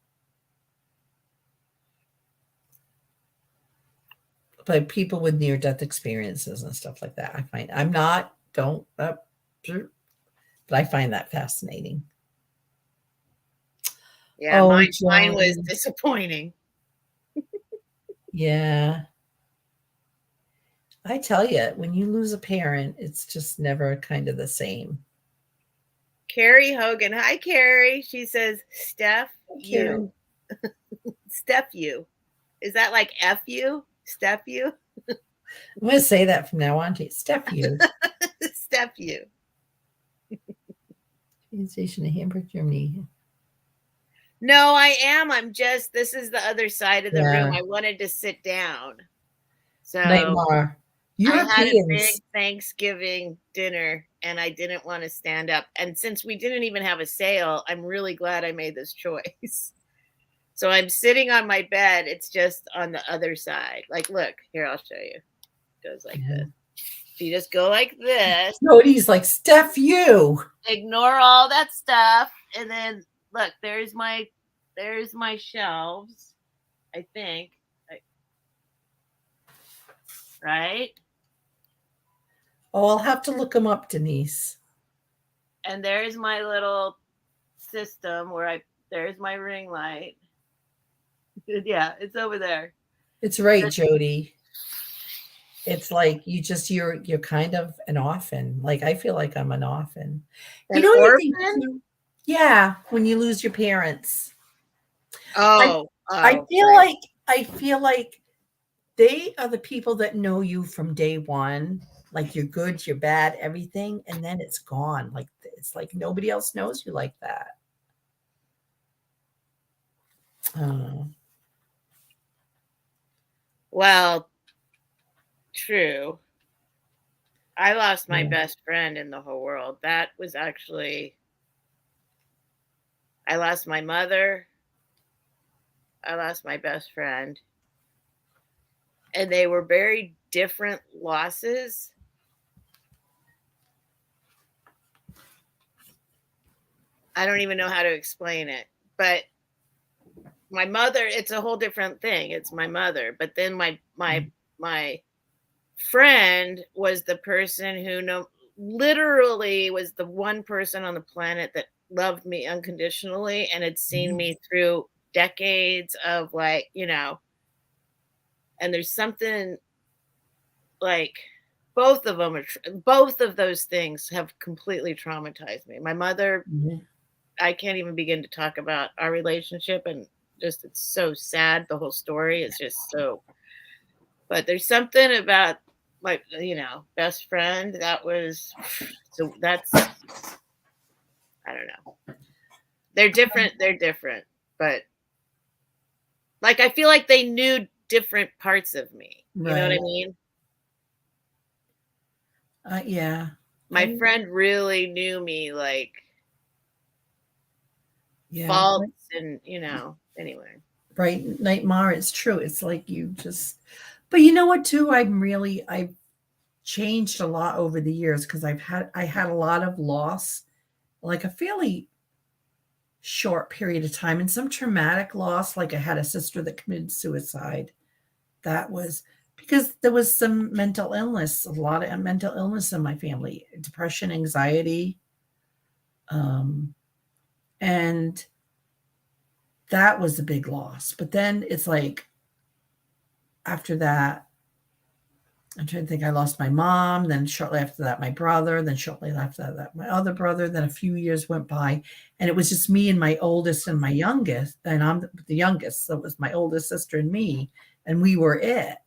by people with near-death experiences and stuff like that. I find I'm not don't, but I find that fascinating. yeah, Oh, mine was Joan. disappointing. Yeah. I tell you, when you lose a parent, it's just never kind of the same. Carrie Hogan. Hi, Carrie. She says, Steph, you. Karen. Steph, you. Is that like F you? Steph, you? I'm going to say that from now on to you. Steph, you. Steph, you. Station in Hamburg, Germany. No, I am. I'm just, this is the other side of the room. Yeah. I wanted to sit down. So Nightmare. I had a big Europeans. Thanksgiving dinner and I didn't want to stand up. And since we didn't even have a sale, I'm really glad I made this choice. So I'm sitting on my bed. It's just on the other side. Like, look, here, I'll show you. It goes like this. So you just go like this. Cody's like, Steph, you. Ignore all that stuff. And then look, there's my shelves, I think. Right? Oh, I'll have to look them up, Denise. And there's my little system where there's my ring light. Yeah, it's over there. It's right, Jody. It's like you're kind of an orphan. Like I feel like I'm an orphan. An orphan? Yeah, when you lose your parents. I feel like they are the people that know you from day one. Like you're good, you're bad, everything, and then it's gone. Like it's like nobody else knows you like that. Well, true. I lost my best friend in the whole world. That was actually, I lost my mother. I lost my best friend. And they were very different losses. I don't even know how to explain it. But my mother, it's a whole different thing. It's my mother. But then my friend was the person who literally was the one person on the planet that loved me unconditionally and had seen me through decades of like, and there's something like both of those things have completely traumatized me. My mother, I can't even begin to talk about our relationship, and just it's so sad. The whole story is just so, but there's something about my best friend that was, so that's, I don't know, they're different, but like I feel like they knew different parts of me. You know what I mean? Yeah. My friend really knew me, like faults and anyway. Right, Nightmare, it's true. It's like you just, but you know what too? I've changed a lot over the years because I had a lot of loss, like a fairly short period of time, and some traumatic loss. Like I had a sister that committed suicide. That was because there was some mental illness, a lot of mental illness in my family, depression, anxiety. And that was a big loss. But then it's like, after that, I'm trying to think, I lost my mom, then shortly after that, my brother, then shortly after that, my other brother, then a few years went by, and it was just me and my oldest and my youngest, and I'm the youngest, so it was my oldest sister and me, and we were it.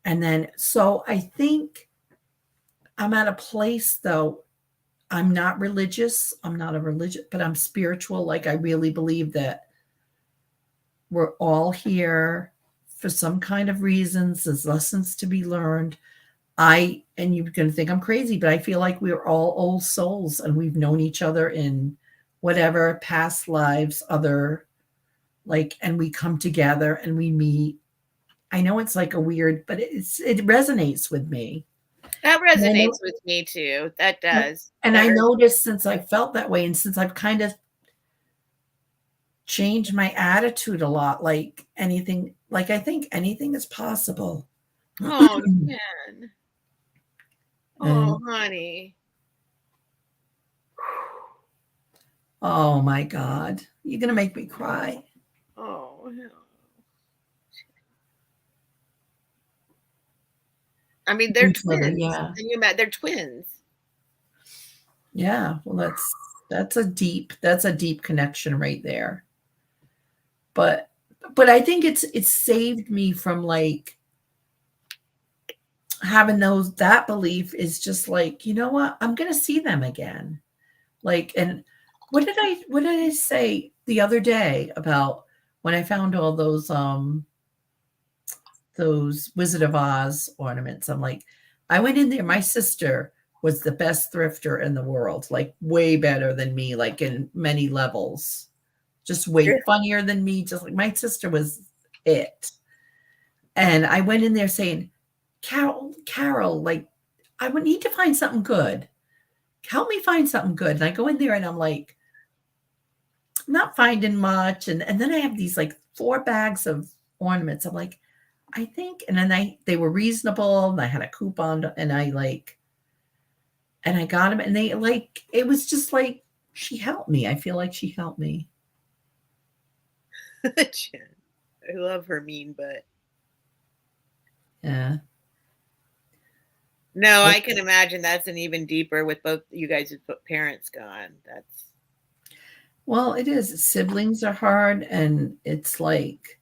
And then, so I think I'm at a place, though, I'm not religious, I'm not a religious, but I'm spiritual. Like I really believe that we're all here for some kind of reasons. There's lessons to be learned. And you're going to think I'm crazy, but I feel like we're all old souls and we've known each other in whatever past lives, other like, and we come together and we meet. I know it's like a weird, but it resonates with me. That And I know, resonates with me too. That does. and I That noticed since I felt that way and since I've kind of changed my attitude a lot, like anything, like I think anything is possible. oh, Jen. Oh, And honey. oh my God, you're going to make me cry. Oh, no. I mean, they're Each other, twins. yeah. And you met, they're twins. Yeah. Well, that's a deep connection right there. But I think it's saved me from like having that belief is just like, you know what? I'm going to see them again. Like, and what did I say the other day about when I found all those Wizard of Oz ornaments? I'm like, I went in there. My sister was the best thrifter in the world, like way better than me, like in many levels, just way funnier than me. Just like my sister was it. And I went in there saying, Carol, like, I would need to find something good. Help me find something good. And I go in there and I'm like, not finding much. And then I have these like 4 bags of ornaments. I'm like, I think, and then they were reasonable and I had a coupon and I got them and they like, it was just like, she helped me. I feel like she helped me. Jen. I love her mean butt. Yeah. No, I can imagine that's an even deeper with both you guys' parents gone. That's well, it is. Siblings are hard, and it's like,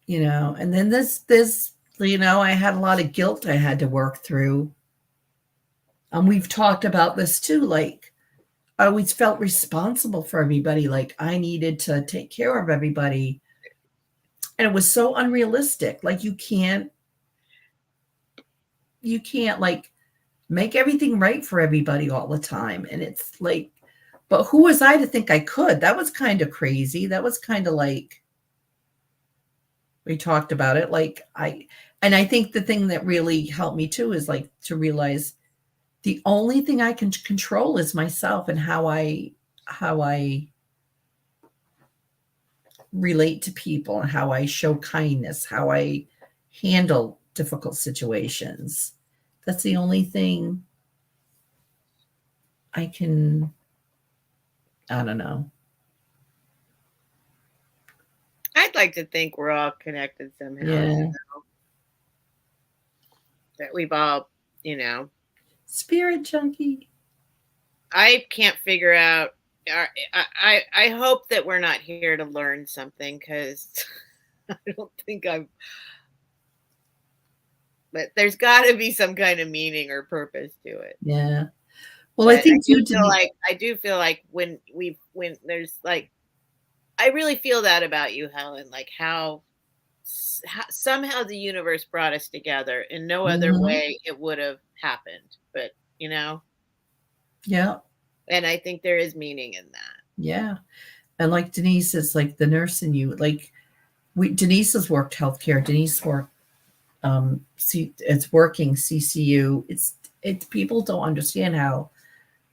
and then this, I had a lot of guilt I had to work through. And we've talked about this too. Like, I always felt responsible for everybody. Like, I needed to take care of everybody. And it was so unrealistic. Like, you can't like make everything right for everybody all the time. And it's like, but who was I to think I could? That was kind of crazy. That was kind of like, we talked about it. Like, I think the thing that really helped me too is like to realize the only thing I can control is myself and how I relate to people and how I show kindness, how I handle difficult situations. That's the only thing I don't know. I'd like to think we're all connected somehow. Yeah. That we've all, Spirit junkie. I can't figure out. I hope that we're not here to learn something because I don't think but there's got to be some kind of meaning or purpose to it. Yeah. Well, I think I do feel like when there's like, I really feel that about you, Helen, like how somehow the universe brought us together in no other way it would have happened, but yeah. And I think there is meaning in that. Yeah. And like Denise is like the nurse in you. Like Denise has worked healthcare. Denise worked it's working CCU. It's people don't understand how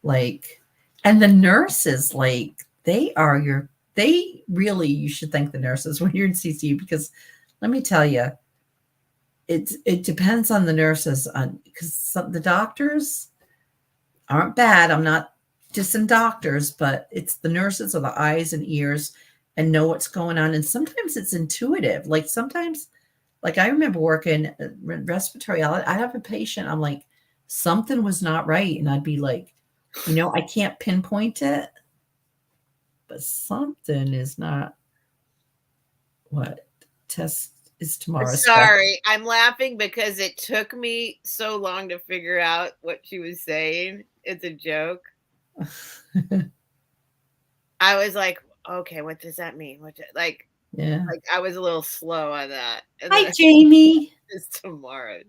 like, and the nurses, like they really, you should thank the nurses when you're in CCU, because let me tell you, it depends on the nurses because the doctors aren't bad. I'm not dissing doctors, but it's the nurses are the eyes and ears and know what's going on. And sometimes it's intuitive. Like sometimes, like I remember working respiratory, I'd have a patient, I'm like, something was not right. And I'd be like, I can't pinpoint it, but something is not what test is tomorrow. Sorry, I'm laughing because it took me so long to figure out what she was saying. It's a joke. I was like, okay, what does that mean? Yeah. Like I was a little slow on that. Hi, Jamie. It's tomorrow.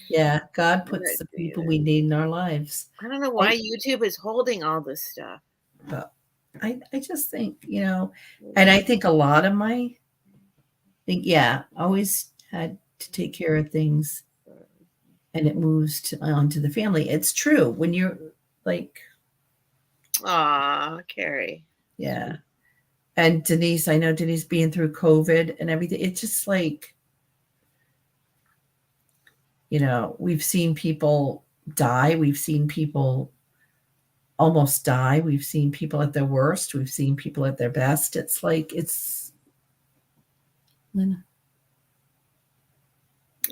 Yeah, God puts the people we need in our lives. I don't know why YouTube is holding all this stuff. But I just think, and I think a lot of always had to take care of things, and it moves onto the family. It's true when you're like, Aw, Carrie. yeah. And Denise, I know Denise being through COVID and everything. It's just like, we've seen people die. We've seen people almost die. We've seen people at their worst. We've seen people at their best. It's like, Lynn.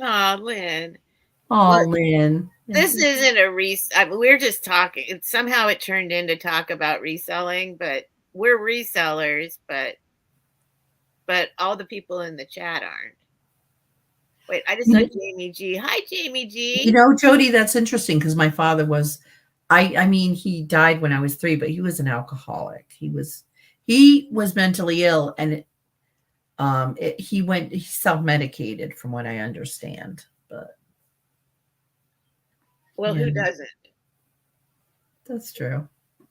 Oh, Lynn. Oh, Look, Lynn. this isn't we're just talking. Somehow it turned into talk about reselling, but we're resellers, but all the people in the chat aren't. Wait, I just saw Jamie G. Hi, Jamie G. Jody, that's interesting because my father was, I mean, he died when I was 3, but he was an alcoholic. He was mentally ill, and he self-medicated from what I understand. But who doesn't? That's true.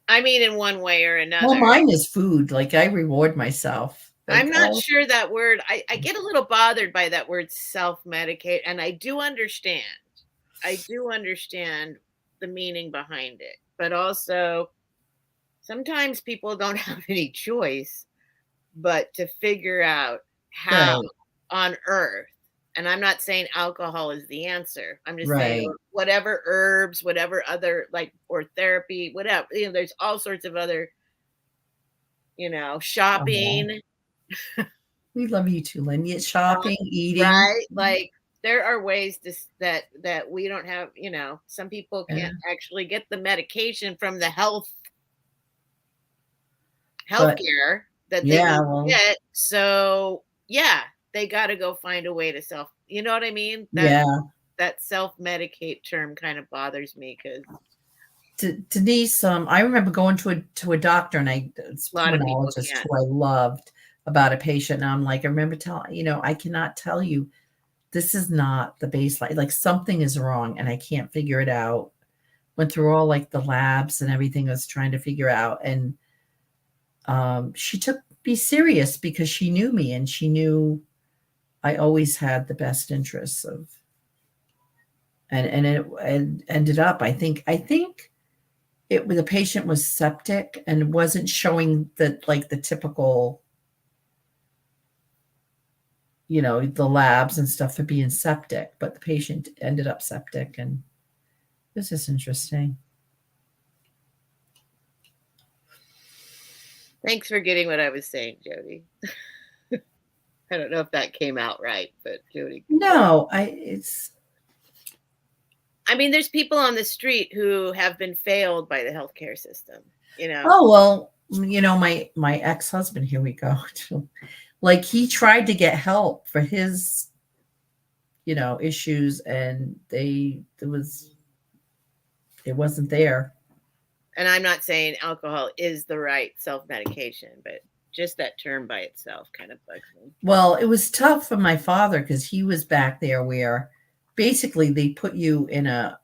I mean, in one way or another. Well, mine is food. Like, I reward myself. Like, I'm not sure that word. I get a little bothered by that word self-medicate, and I do understand. I do understand the meaning behind it, but also sometimes people don't have any choice but to figure out how on earth. And I'm not saying alcohol is the answer. I'm just saying whatever herbs, whatever other or therapy, whatever, there's all sorts of other, shopping. We love you too, Lynn. Shopping, eating. Right? Like there are ways that we don't have, some people can't actually get the medication from the healthcare that they need to get. So they got to go find a way to you know what I mean? That self-medicate term kind of bothers me because Denise, I remember going to a doctor, and a pulmonologist who I loved, about a patient. And I'm like, I remember telling, I cannot tell you, this is not the baseline. Like, something is wrong and I can't figure it out. Went through all like the labs and everything I was trying to figure out. And she took me serious because she knew me, and she knew I always had the best interests of, and it ended up, I think the patient was septic and wasn't showing the typical, the labs and stuff for being septic, but the patient ended up septic, and this is interesting. Thanks for getting what I was saying, Jody. I don't know if that came out right, but Jody. No, I mean, there's people on the street who have been failed by the healthcare system, Oh, well, my ex-husband, here we go. Like, he tried to get help for his, issues, and it wasn't there. And I'm not saying alcohol is the right self-medication, but just that term by itself kind of bugs me. Well, it was tough for my father because he was back there where basically they put you in a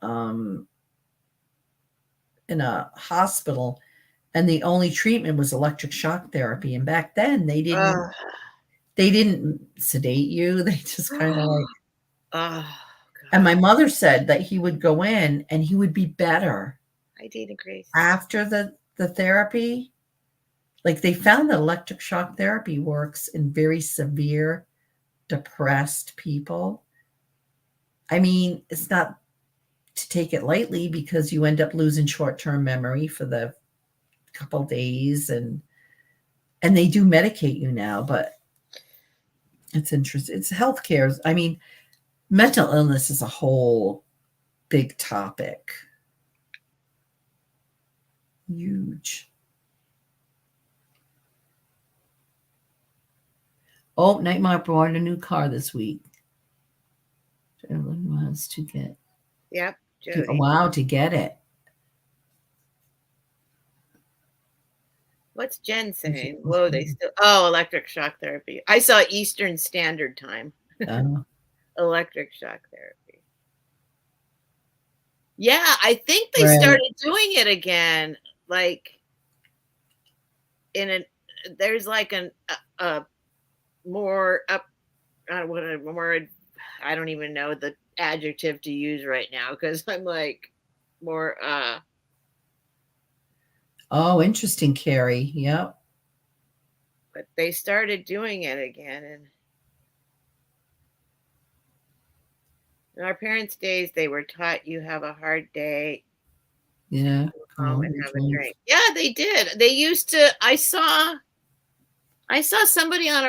hospital, and the only treatment was electric shock therapy. And back then they didn't sedate you. They just kind of like, and my mother said that he would go in and he would be better. I did agree. After the therapy. Like, they found that electric shock therapy works in very severe, depressed people. I mean, it's not to take it lightly because you end up losing short-term memory for the couple days, and they do medicate you now, but it's interesting. It's healthcare. I mean, mental illness is a whole big topic. Huge. Oh, Nightmare bought a new car this week. Everyone wants to get. Yep. Wow, to get it. What's Jen saying? Whoa, they still. Oh, electric shock therapy. I saw Eastern Standard Time. Electric shock therapy. Yeah, I think they started doing it again. Like, there's like a more up, more, I don't even know the adjective to use right now because I'm like more Oh, interesting, Carrie. Yep. but they started doing it again, and in our parents' days they were taught you have a hard day, Yeah. home Oh, and have a drink. drink. Yeah, they did. They used to. I saw somebody on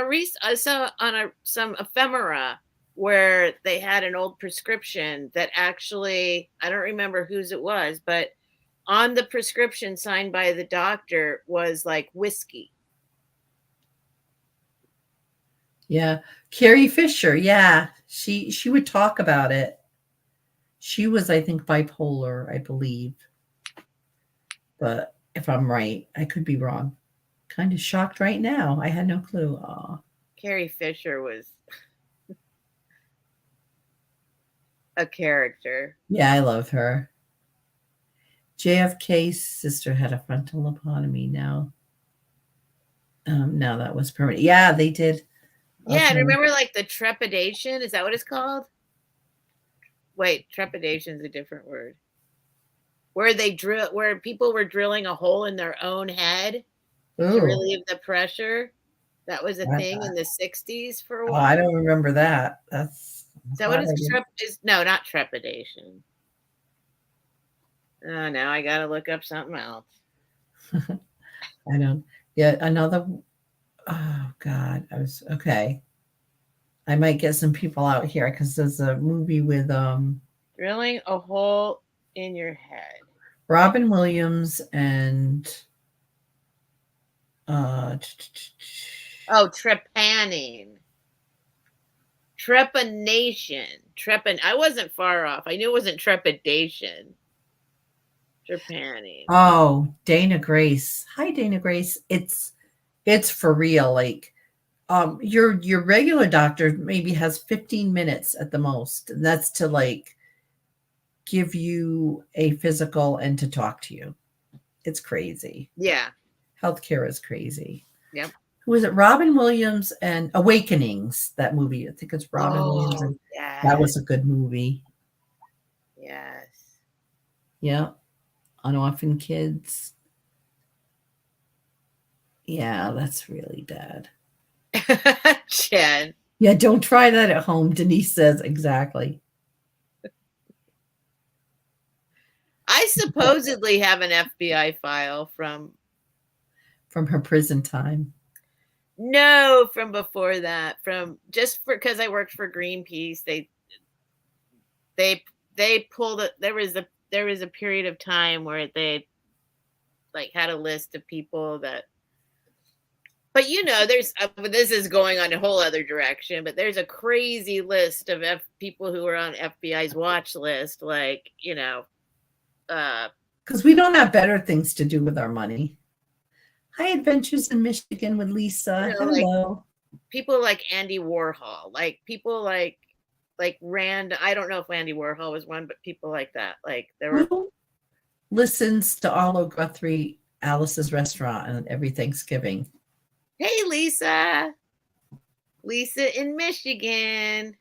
some ephemera where they had an old prescription that actually, I don't remember whose it was, but on the prescription signed by the doctor was like whiskey. Yeah. Carrie Fisher. Yeah. She would talk about it. She was, I think, bipolar, I believe. But if I'm right, I could be wrong. Kind of shocked right now. I had no clue. Aw. Carrie Fisher was a character. Yeah, I love her. JFK's sister had a frontal lobotomy. Now that was permanent. Yeah, they did. Yeah, and Okay. remember like the trepidation? Is that what it's called? Wait, trepidation is a different word. Where people were drilling a hole in their own head to Ooh, relieve the pressure. That was a thing in the 60s for a while. I don't remember that. That's Is that what is no, not trepidation. Oh, now I got to look up something else. I don't. Yeah, another. Oh God, I was okay. I might get some people out here because there's a movie with Drilling a hole in your head. Robin Williams and Trepanning. Trepanation. I wasn't far off. I knew it wasn't trepidation. Trepanning. oh, Dana Grace. Hi, Dana Grace. It's for real. Like your regular doctor maybe has 15 minutes at the most. And that's to like give you a physical and to talk to you. It's crazy. Yeah. Healthcare is crazy. Yep. Who is it? Robin Williams and Awakenings, that movie. I think it's Robin Williams. And yes. that was a good movie. Yes. Yeah. On Orphan Kids. Yeah, that's really bad. Jen. Yeah, don't try that at home, Denise says. Exactly. I supposedly have an FBI file from her prison time. No, from before that. Because I worked for Greenpeace, they pulled it. There was a period of time where they like had a list of people that. But there's this is going on a whole other direction. But there's a crazy list of people who are on FBI's watch list, like because we don't have better things to do with our money. Hi, Adventures in Michigan with Lisa. Hello. Like people like Andy Warhol, like people like Rand. I don't know if Andy Warhol was one, but people like that. Like there were. Who listens to Arlo Guthrie, Alice's Restaurant, and every Thanksgiving? Hey, Lisa. Lisa in Michigan.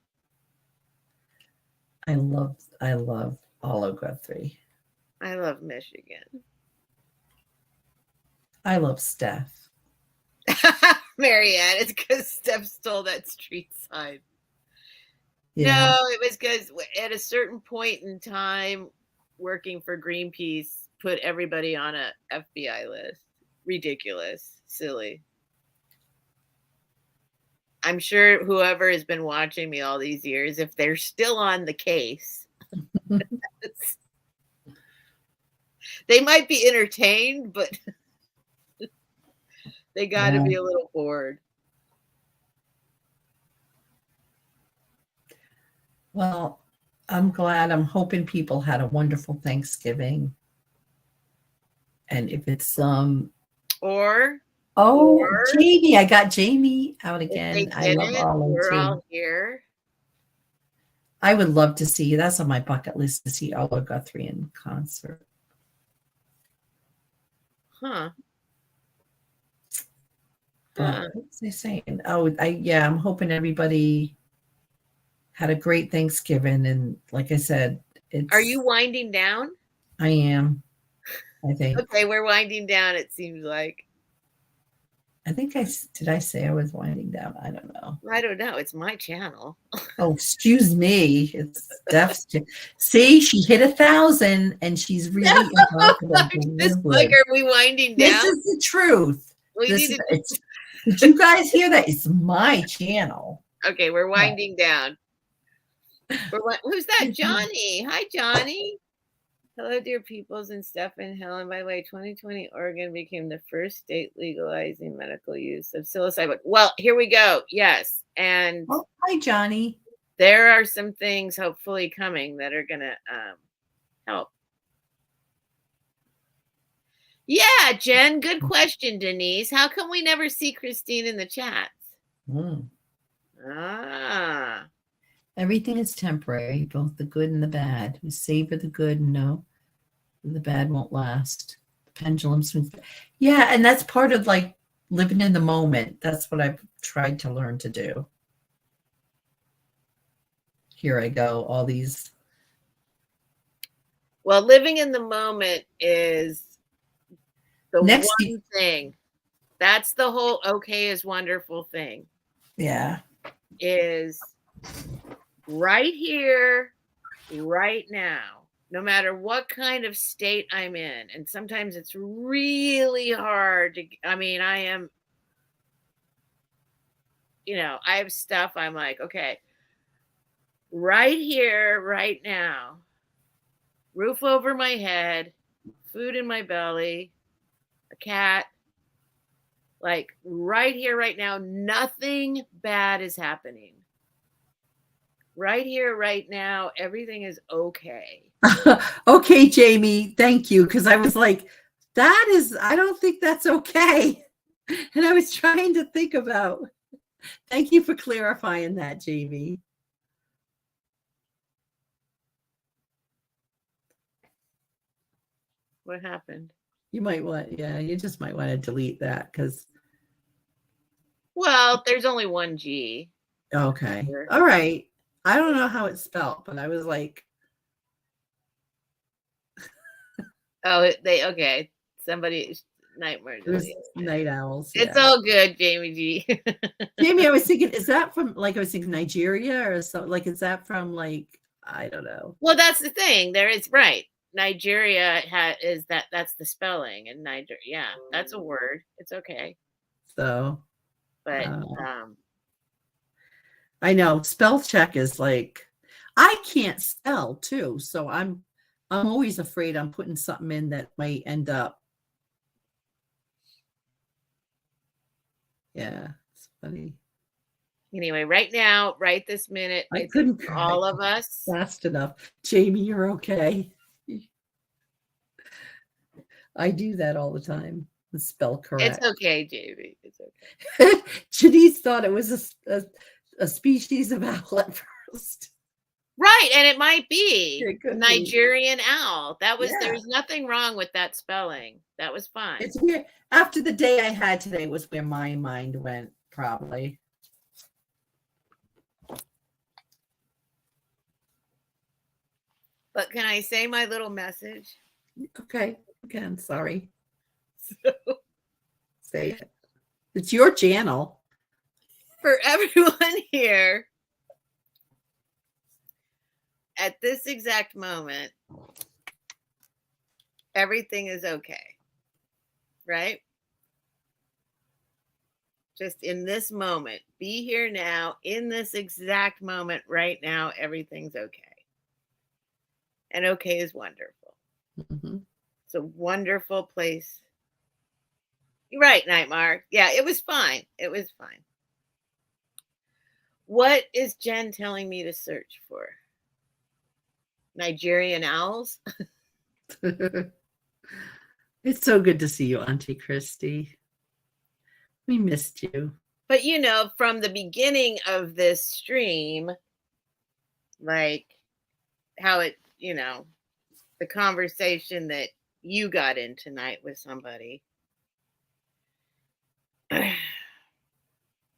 I love Arlo Guthrie. I love Michigan. I love Steph. Marianne, it's because Steph stole that street sign. Yeah. No, it was because at a certain point in time, working for Greenpeace put everybody on a FBI list. Ridiculous. Silly. I'm sure whoever has been watching me all these years, if they're still on the case, they might be entertained, but they got to be a little bored. Well, I'm glad. I'm hoping people had a wonderful Thanksgiving. And if it's Jamie, I got Jamie out again. I love Arlo we're too. all here. I would love to see. That's on my bucket list to see Arlo Guthrie in concert. Huh. What was I saying? Oh, I'm hoping everybody had a great Thanksgiving. And like I said, Are you winding down? I am, I think. Okay, we're winding down, it seems like. Did I say I was winding down? I don't know. I don't know. It's my channel. Oh, excuse me. It's Steph's. See, she hit 1,000 and she's really impossible to This live like, with. are we winding down? This is the truth. Did you guys hear that? It's my channel. Okay, we're winding down. Who's that? Johnny. Hi, Johnny. Hello, dear peoples and Steph and Helen. By the way, 2020, Oregon became the first state legalizing medical use of psilocybin. Well, here we go. Yes. And hi, Johnny. There are some things hopefully coming that are going to help. Yeah, Jen, good question, Denise. How come we never see Christine in the chats? Everything is temporary, both the good and the bad. We savor the good and know the bad won't last. The pendulum swings. Yeah, and that's part of like living in the moment. That's what I've tried to learn to do. Here I go, all these. Well, living in the moment is the one thing. That's the whole okay is wonderful thing. Yeah. Is right here, right now, no matter what kind of state I'm in. And sometimes it's really hard to, I mean, I am, I have stuff I'm like, okay, right here, right now, roof over my head, food in my belly, a cat, like right here, right now, nothing bad is happening. Right here, right now, everything is okay. Okay, Jamie, thank you. Because I was like, I don't think that's okay. And I was trying to think about, thank you for clarifying that, Jamie. What happened? You just might want to delete that because. Well, there's only one G. Okay. All right. I don't know how it's spelled, but I was like. Okay. Somebody, nightmare. Night owls. It's all good, Jamie G. Jamie, I was thinking, is that from Nigeria or something? Like, is that from I don't know. Well, that's the thing. There is right. Nigeria that's the spelling, and Niger. Yeah, that's a word. It's okay. So, but I know spell check is like, I can't spell too, so I'm always afraid I'm putting something in that might end up. Yeah, it's funny. Anyway, right now, right this minute, I couldn't for all of us fast enough. Jamie, you're okay. I do that all the time. The spell correct. It's okay, Jamie. It's okay. Janice thought it was a species of owl at first. Right, and it might be Nigerian owl. There's nothing wrong with that spelling. That was fine. It's weird. After the day I had today was where my mind went, probably. But can I say my little message? Okay. Again, sorry. Say it. It's your channel. For everyone here, at this exact moment, everything is okay. Right? Just in this moment, be here now, in this exact moment, right now, everything's okay. And okay is wonderful. Mm-hmm. It's a wonderful place. You're right, Nightmare. Yeah, it was fine. It was fine. What is Jen telling me to search for? Nigerian owls? It's so good to see you, Auntie Christy. We missed you. But from the beginning of this stream, like how it, the conversation that you got in tonight with somebody.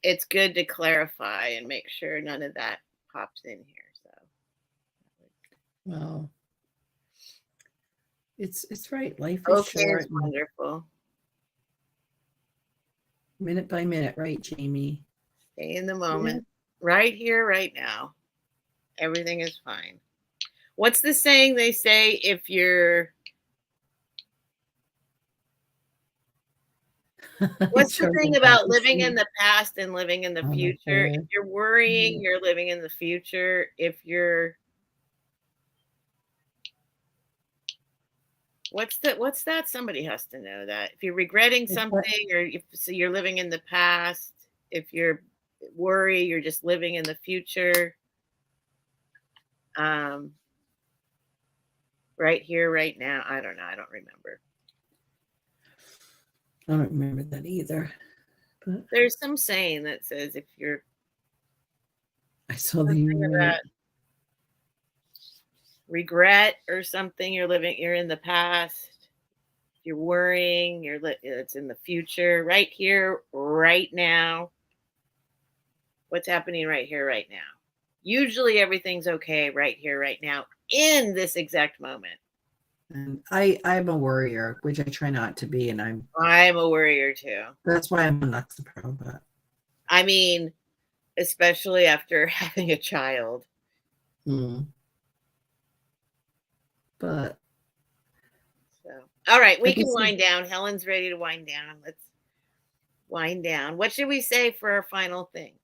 it's good to clarify and make sure none of that pops in here. So, Well, it's right. Life is okay, short. is wonderful. Minute by minute, right, Jamie? Stay in the moment, right here, right now. Everything is fine. What's the saying they say if you're What's the thing about living in the past and living in the future? If you're worrying, you're living in the future. If you're What's that? Somebody has to know that. If you're regretting something or if so you're living in the past, if you're worry, you're just living in the future. Right here, right now. I don't know. I don't remember. I don't remember that either. But there's some saying that says if you're I saw the regret or something, you're in the past. If you're worrying, it's in the future. Right here, right now. What's happening right here, right now? Usually everything's okay right here, right now, in this exact moment. And I'm a worrier, which I try not to be, and I'm a worrier too. That's why I'm a Lexapro, but I mean, especially after having a child. But so, all right, we can wind down. Helen's ready to wind down. Let's wind down. What should we say for our final thing?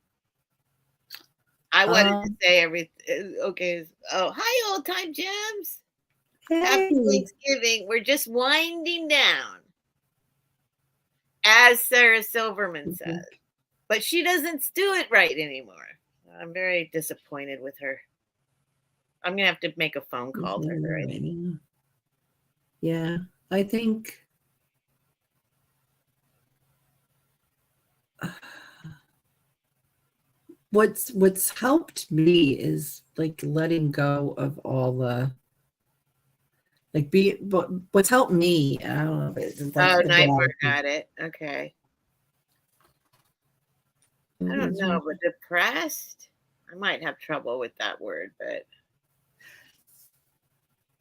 I wanted to say everything. Okay. Oh, hi, old time gems. Hey. Happy Thanksgiving. We're just winding down, as Sarah Silverman says. But she doesn't do it right anymore. I'm very disappointed with her. I'm going to have to make a phone call to her. Yeah, I think what's helped me is like letting go of all the what's helped me. I don't know. Nightmare got it. Okay. I don't know, but depressed? I might have trouble with that word, but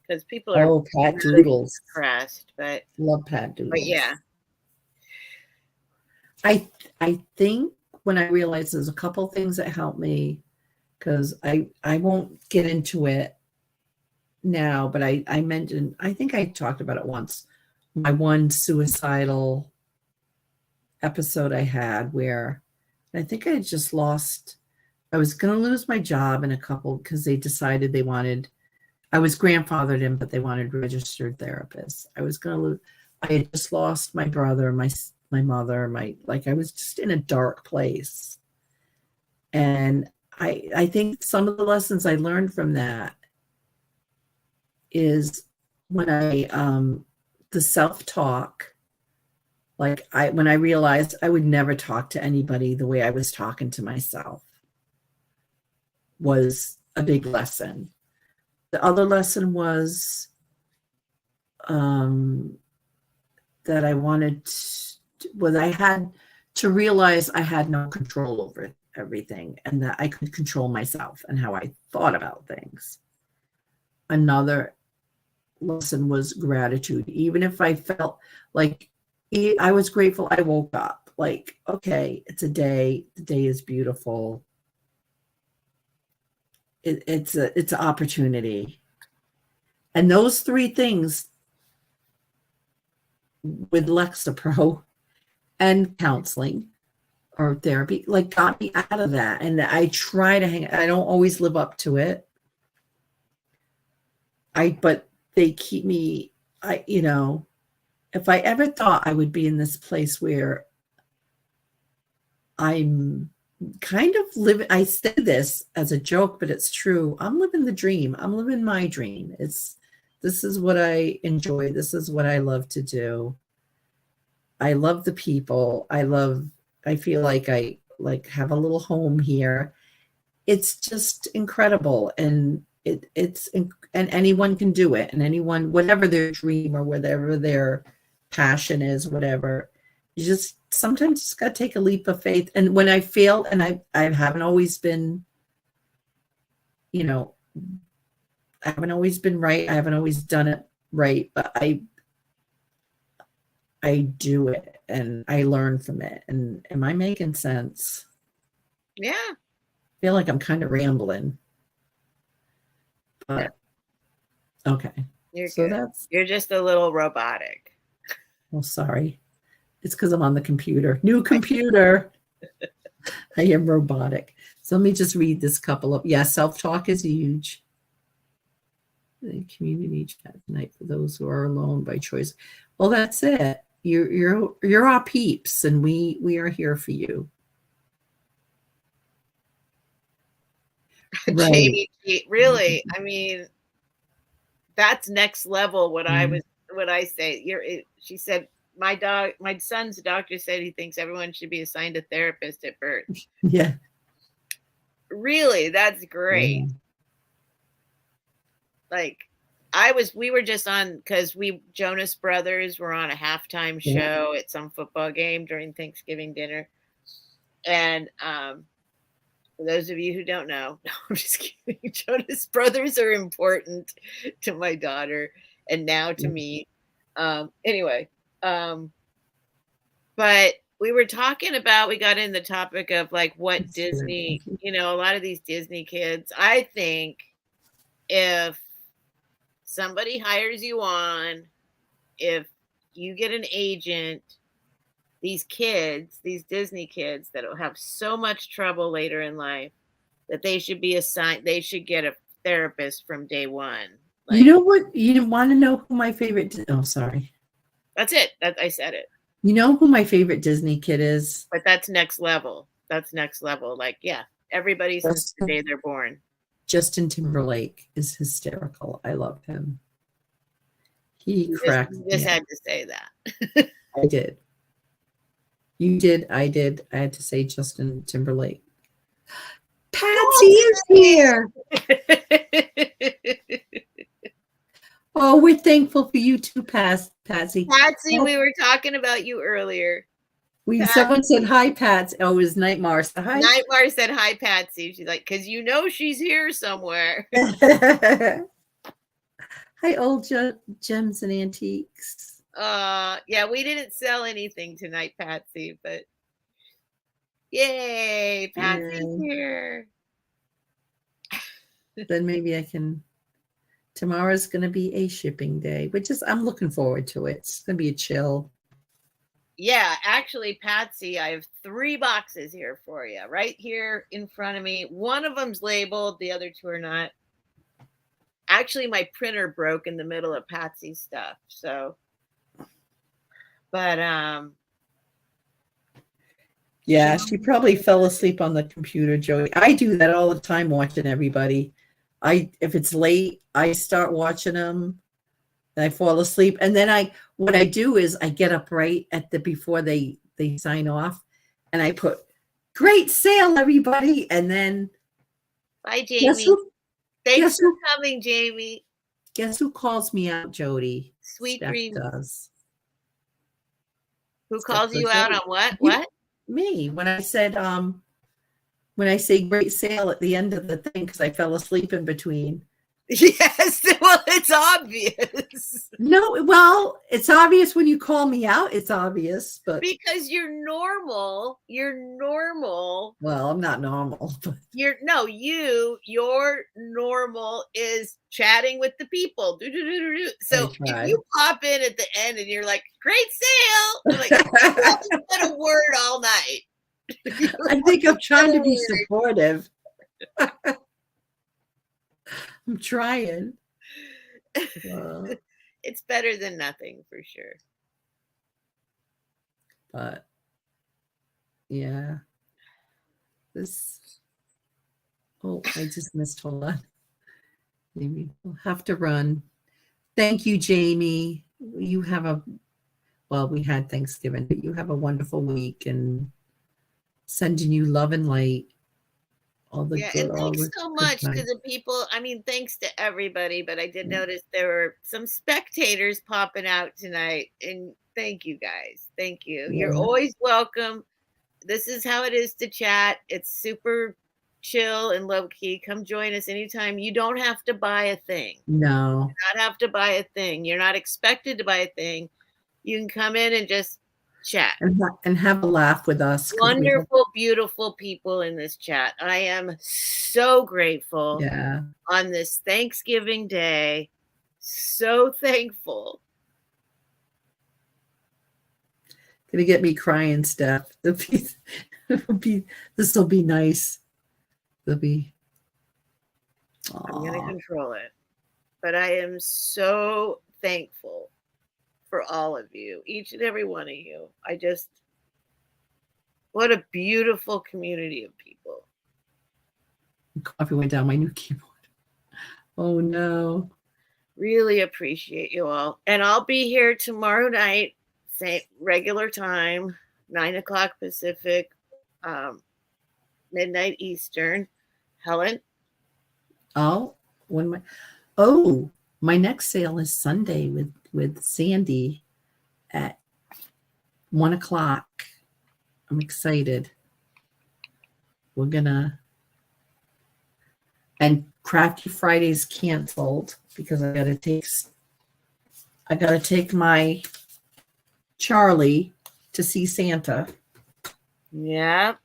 because people are Pat Doodles depressed, but love Pat Doodles. But yeah. I think when I realized there's a couple things that helped me, because I won't get into it now, but I mentioned, I think I talked about it once, my one suicidal episode I had where I think I just lost, I was going to lose my job in a couple because they decided they wanted, I was grandfathered in, but they wanted registered therapists. I was going to lose, I had just lost my brother, my mother, I was just in a dark place. And I think some of the lessons I learned from that is when the self-talk, when I realized I would never talk to anybody the way I was talking to myself was a big lesson. The other lesson was that I wanted I had to realize I had no control over everything and that I could control myself and how I thought about things. Another lesson was gratitude. Even if I felt like I was grateful I woke up, okay, it's a day, the day is beautiful. It's an opportunity. And those three things with Lexapro and counseling or therapy, got me out of that. And I try to I don't always live up to it. But they keep me, if I ever thought I would be in this place where I'm kind of living, I say this as a joke, but it's true. I'm living the dream. I'm living my dream. This is what I enjoy. This is what I love to do. I love the people. I feel like I have a little home here. It's just incredible. And and anyone can do it, and anyone, whatever their dream or whatever their passion is, whatever, You just sometimes just got to take a leap of faith. And when I fail, and I haven't always been, you know, I haven't always been right. I haven't always done it right, but I do it and I learn from it. And am I making sense? Yeah. I feel like I'm kind of rambling. But okay. You're So good. that's, You're just a little robotic. well, sorry. It's because I'm on the computer. New computer. I am robotic. So let me just read this couple of, self-talk is huge. The community chat tonight for those who are alone by choice. Well, that's it. You're our peeps, and we are here for you. Right. Jamie, really, I mean, that's next level. What I say. She said, my son's doctor said he thinks everyone should be assigned a therapist at birth. Yeah. Really, that's great. Yeah. Like, we were just on, because Jonas Brothers were on a halftime show at some football game during Thanksgiving dinner. And for those of you who don't know, no, I'm just kidding. Jonas Brothers are important to my daughter and now to me. Anyway, but we were talking about, we got in the topic of like what Disney, a lot of these Disney kids, I think if somebody hires you on, if you get an agent, these kids, these Disney kids that will have so much trouble later in life, that they should be assigned, they should get a therapist from day one. Like, you know what? You want to know who my favorite? Oh, sorry. That's it. I said it. You know who my favorite Disney kid is? But that's next level. That's next level. Like, yeah, everybody since the day they're born. Justin Timberlake is hysterical. I love him. He cracked. You just had to say that. I did. You did. I did. I had to say Justin Timberlake. Patsy is here. Oh, we're thankful for you too, Patsy. Patsy, we were talking about you earlier. Someone said hi, Patsy. Oh, it was Nightmare. Hi. Nightmare said hi, Patsy. She's like, because she's here somewhere. Hi, old gems and antiques. Yeah, we didn't sell anything tonight, Patsy, but yay, Patsy's here. Then maybe I can. Tomorrow's going to be a shipping day, which is, I'm looking forward to it. It's going to be a chill. Yeah, actually, Patsy, I have 3 boxes here for you, right here in front of me. One of them's labeled, the other 2 are not. Actually, my printer broke in the middle of Patsy's stuff, so. But yeah, she probably fell asleep on the computer, Joey. I do that all the time, watching everybody. If it's late, I start watching them and I fall asleep. And then what I do is I get up right before they sign off, and I put great sale, everybody. And then bye, Jamie. Thanks for coming, Jamie. Guess who calls me out, Jody? Sweet dreams. Does. Who calls you out on what? What? Me. When I said when I say great sale at the end of the thing, because I fell asleep in between. Yes, well, it's obvious. No, well, it's obvious when you call me out. It's obvious, but because you're normal. You're normal. Well, I'm not normal. But your normal is chatting with the people. So if you pop in at the end and you're like, "Great sale," I'm like, you haven't said a word all night. I think I'm trying to be supportive. I'm trying. It's better than nothing for sure. But yeah. I just missed. Hold on. Maybe we'll have to run. Thank you, Jamie. We had Thanksgiving, but you have a wonderful week, and sending you love and light. And thanks so much to the people. I mean, thanks to everybody, but I did notice there were some spectators popping out tonight, and Thank you guys. Thank you. Yeah. You're always welcome. This is how it is to chat. It's super chill and low key. Come join us anytime. You don't have to buy a thing. No. You not have to buy a thing. You're not expected to buy a thing. You can come in and just chat. And have a laugh with us. Wonderful, beautiful people in this chat. I am so grateful on this Thanksgiving Day. So thankful. Gonna get me crying, Steph. This will be nice. It'll be. I'm gonna control it. But I am so thankful for all of you, each and every one of you. What a beautiful community of people. Coffee went down my new keyboard. Oh no. Really appreciate you all. And I'll be here tomorrow night, same regular time, 9:00 Pacific, midnight Eastern. Helen? Oh, my next sale is Sunday with Sandy at 1:00. I'm excited. We're gonna, and Crafty Friday's canceled because I gotta take my Charlie to see Santa. Yeah.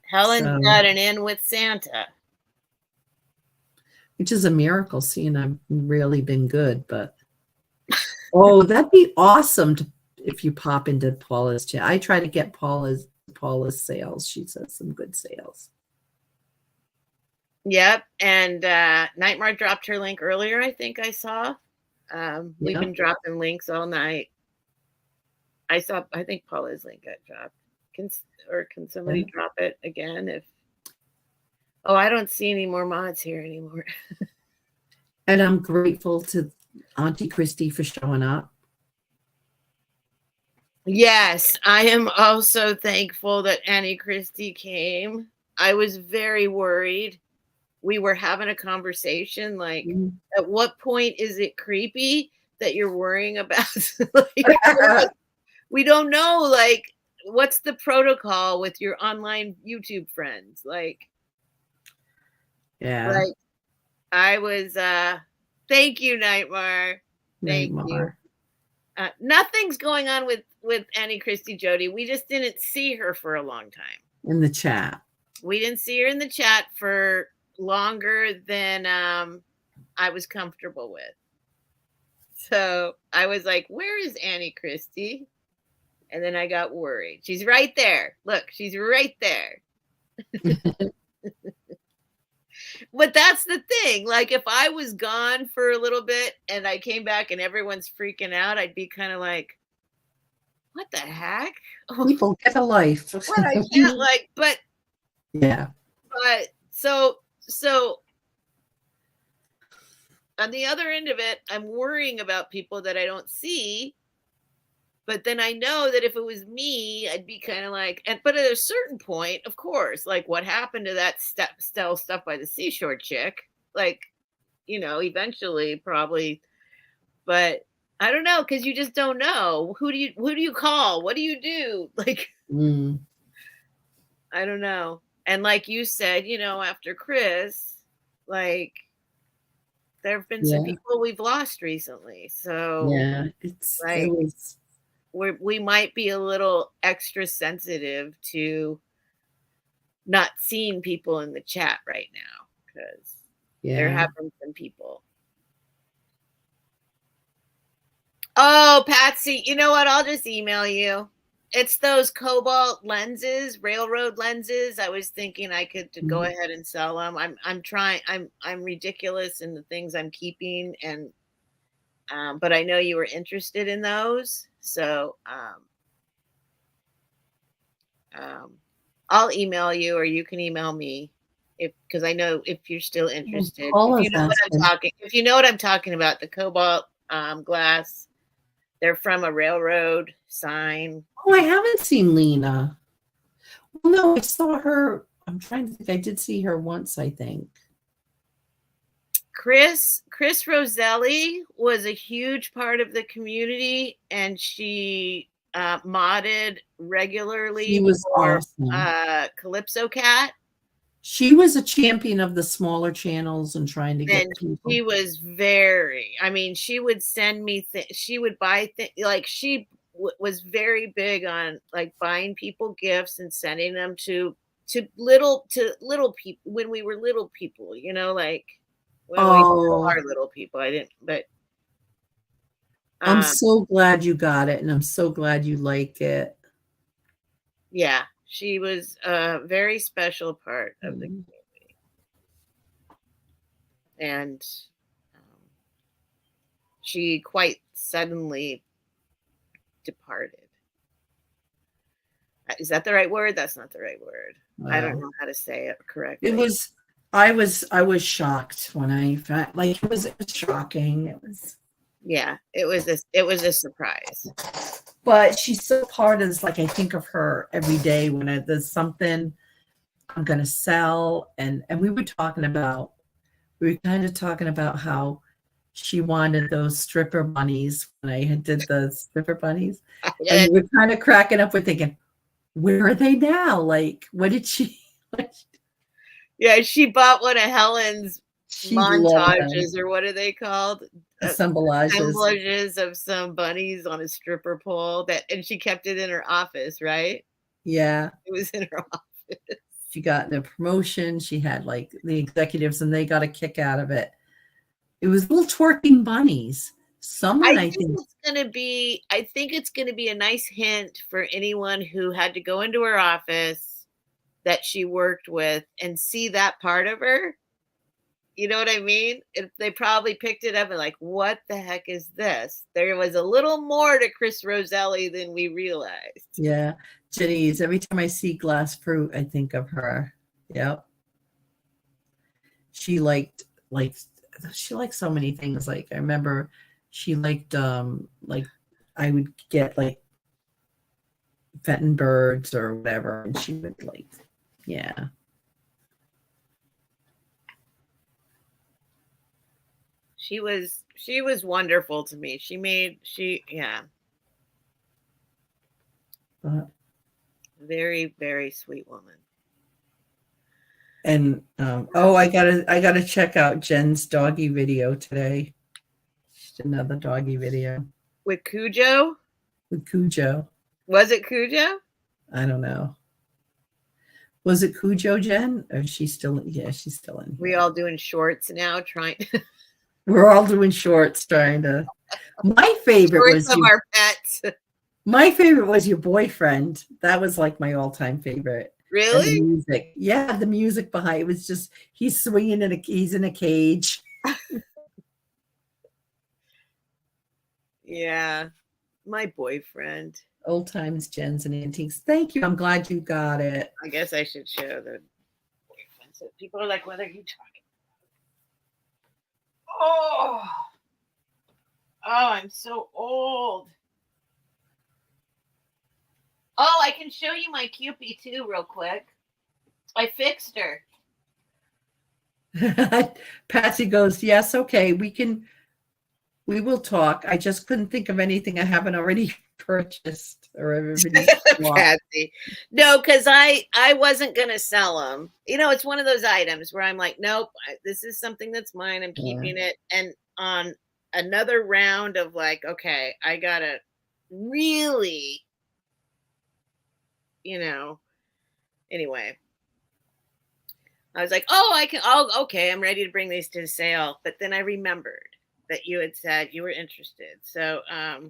Helen got an in with Santa. Which is a miracle, seeing I've really been good, but that'd be awesome if you pop into Paula's chat. I try to get Paula's sales. She says some good sales. Yep. And Nightmare dropped her link earlier, I think I saw. We've been dropping links all night. I think Paula's link got dropped. Can somebody drop it again? I don't see any more mods here anymore. And I'm grateful to Auntie Christy for showing up. Yes, I am also thankful that Auntie Christy came. I was very worried. We were having a conversation like, at what point is it creepy that you're worrying about? We don't know, like, what's the protocol with your online YouTube friends? Like, I was, thank you, Nightmare. Thank you. Nothing's going on with Annie Christie Jody. We just didn't see her for a long time. In the chat. We didn't see her in the chat for longer than I was comfortable with. So I was like, where is Annie Christie? And then I got worried. She's right there. Look, she's right there. But that's the thing. Like, if I was gone for a little bit and I came back and everyone's freaking out, I'd be kind of like, what the heck? People get a life. What I can't like, but yeah. But so on the other end of it, I'm worrying about people that I don't see. But then I know that if it was me, I'd be kind of like, but at a certain point, of course, like what happened to that Stuff by the Seashore chick, like, eventually probably, but I don't know. 'Cause you just don't know. Who do you call? What do you do? Like, I don't know. And like you said, after Chris, like, there have been some people we've lost recently. So it's like, we might be a little extra sensitive to not seeing people in the chat right now, because there have been some people. Oh, Patsy, you know what? I'll just email you. It's those cobalt lenses, railroad lenses. I was thinking I could go ahead and sell them. I'm trying. I'm ridiculous in the things I'm keeping, and but I know you were interested in those, so I'll email you, or you can email me because I know if you're still interested. If you know what I'm talking about, the cobalt glass. They're from a railroad sign. Oh, I haven't seen Lena. Well, no, I saw her. I'm trying to think. I did see her once, I think. Chris Roselli was a huge part of the community, and she modded regularly She was for awesome. Calypso Cat. She was a champion of the smaller channels and trying to get And people. she was very, I mean, she would send me she would buy things, like she was very big on like buying people gifts and sending them to little people when we were little people, you know, like, well, we still Oh, are little people. I didn't, but I'm um so glad you got it, and I'm so glad you like it. yeah, she was a very special part of the Mm. community. And um, she quite suddenly departed. Is that the right word? That's not the right word. I don't Wow. know how to say it It correctly. was I was shocked when I found, like, it was shocking. It was, Yeah, it was a surprise. but she's so part of this. Like, I think of her every day when there's something I'm gonna sell, and we were kind of talking about how she wanted those stripper bunnies when I did the stripper bunnies, and we were kind of cracking up with thinking, where are they now? Like, what did she? Yeah, she bought one of Helen's She loved them. montages, or what are they called? Assemblages. Assemblages of some bunnies on a stripper pole, and she kept it in her office, right? Yeah. It was in her office. She got the promotion. She had like the executives, and they got a kick out of it. It was little twerking bunnies. Someone, I think. I think it's gonna be a nice hint for anyone who had to go into her office that she worked with and see that part of her. You know what I mean? They probably picked it up and like, what the heck is this? There was a little more to Chris Roselli than we realized. Yeah. Jenny's, every time I see glass fruit, I think of her. Yep. She liked so many things. Like, I remember she liked like, I would get like Fenton birds or whatever, and she would like, yeah. She was wonderful to me. Yeah. But, Very, very sweet woman. and oh, I gotta check out Jen's doggy video today. Just another doggy video With Cujo? with Cujo. Was it Cujo? I don't know. Was it Cujo, Jen? Or is she still? Yeah, she's still in here. We all doing shorts now, trying. We're all doing shorts, trying to. My favorite Shorts was of our pets. my favorite was your boyfriend. That was like my all-time favorite. And the Really? music, yeah, the music behind it was just, he's swinging he's in a cage. Yeah, my boyfriend. Old times, Gens and antiques. Thank you. I'm glad you got it. I guess I should show the boyfriend. So people are like, "What are you talking about?" Oh, I'm so old. Oh, I can show you my Cupie too, real quick. I fixed her. Patsy goes, yes, okay, we will talk. I just couldn't think of anything I haven't already purchased or everybody. Patsy. No, because I wasn't gonna sell them. You know, it's one of those items where I'm like, nope, this is something that's mine. I'm keeping it. And on another round of like, okay, I gotta really, anyway. I was like, okay, I'm ready to bring these to sale. But then I remembered that you had said you were interested. So I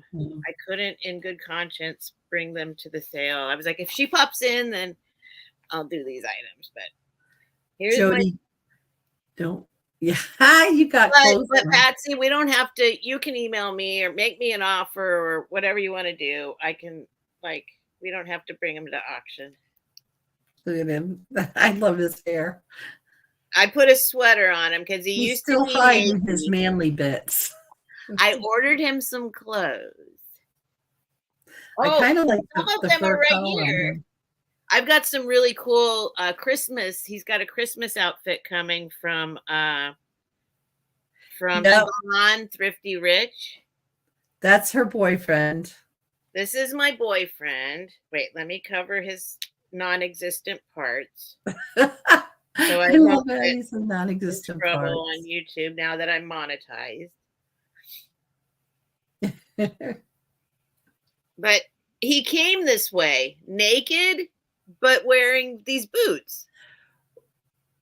couldn't in good conscience bring them to the sale. I was like, if she pops in, then I'll do these items. But here's Jody, don't. Yeah, you got close. But Patsy, we don't have to. You can email me or make me an offer or whatever you want to do. I can, we don't have to bring them to auction. Look at him. I love his hair. I put a sweater on him because He's still hiding his manly bits. I ordered him some clothes. I kind of like some of them are right here. I've got some really cool Christmas. He's got a Christmas outfit coming from from Yep. Yvonne Thrifty Rich. That's her boyfriend. This is my boyfriend. Wait, let me cover his non-existent parts. So I I love won't it. get He's a in non-existent trouble parts. on YouTube now that I'm monetized. But he came this way, naked, but wearing these boots.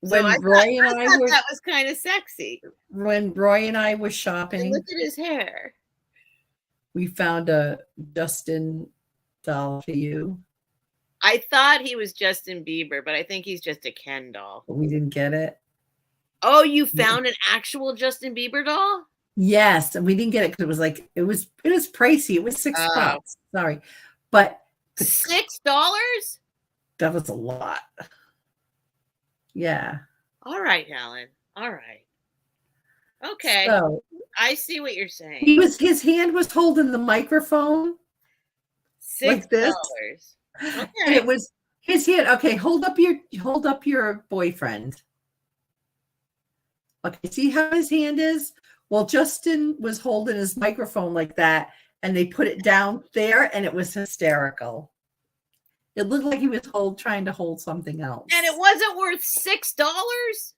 So I When Roy and I thought were that was kind of sexy. when Roy and I were And shopping, look at his hair. we found a Justin doll for you, I thought he was Justin Bieber, but I think he's just a Ken doll. but we didn't get it. Oh, you found an actual Justin Bieber doll? Yes, and we didn't get it because it was like it was pricey. It was $6. Sorry, but $6? that was a lot. Yeah. All right, Helen. All right. Okay. So I see what you're saying. his hand was holding the microphone $6. like this. Okay. And it was his hand. Okay, hold up your boyfriend. Okay, see how his hand is? Well, Justin was holding his microphone like that, and they put it down there, and it was hysterical. It looked like he was trying to hold something else. And it wasn't worth $6?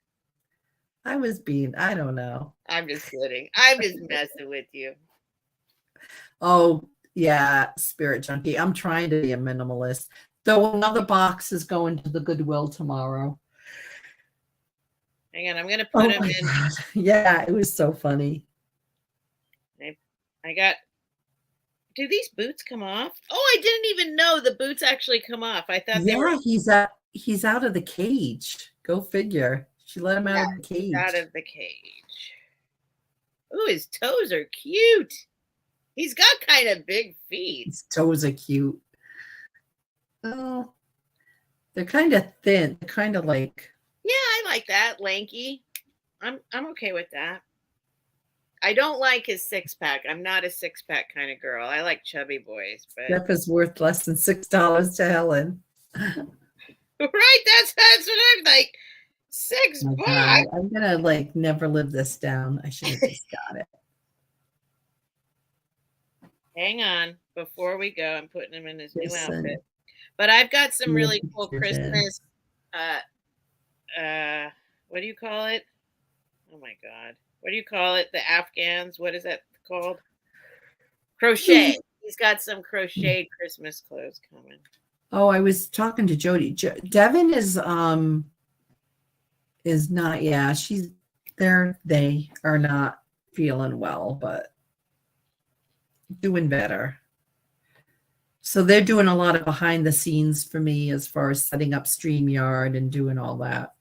I don't know. I'm just kidding. I'm just messing with you. Oh, yeah, Spirit Junkie. I'm trying to be a minimalist. Though another box is going to the Goodwill tomorrow. Hang on, I'm gonna put him in. God. Yeah, it was so funny. I got. Do these boots come off? Oh, I didn't even know the boots actually come off. I thought they were. He's out of the cage. Go figure. She let him out of the cage. Out of the cage. Ooh, his toes are cute. He's got kind of big feet. His toes are cute. Oh, they're kind of thin. They're kind of like. Yeah, I like that. Lanky. I'm okay with that. I don't like his six-pack. I'm not a six-pack kind of girl. I like chubby boys, but Steph is worth less than $6 to Helen. right, that's what I'm like. $6. God, I'm gonna like never live this down. I should have just got it. Hang on, before we go, I'm putting him in his new outfit. But I've got some really cool Christmas. What do you call it? Oh my God, what do you call it? The Afghans. What is that called? Crochet. He's got some crocheted Christmas clothes coming. Oh, I was talking to Jody. Devin is not. Yeah, they are not feeling well, but doing better. So they're doing a lot of behind the scenes for me as far as setting up StreamYard and doing all that.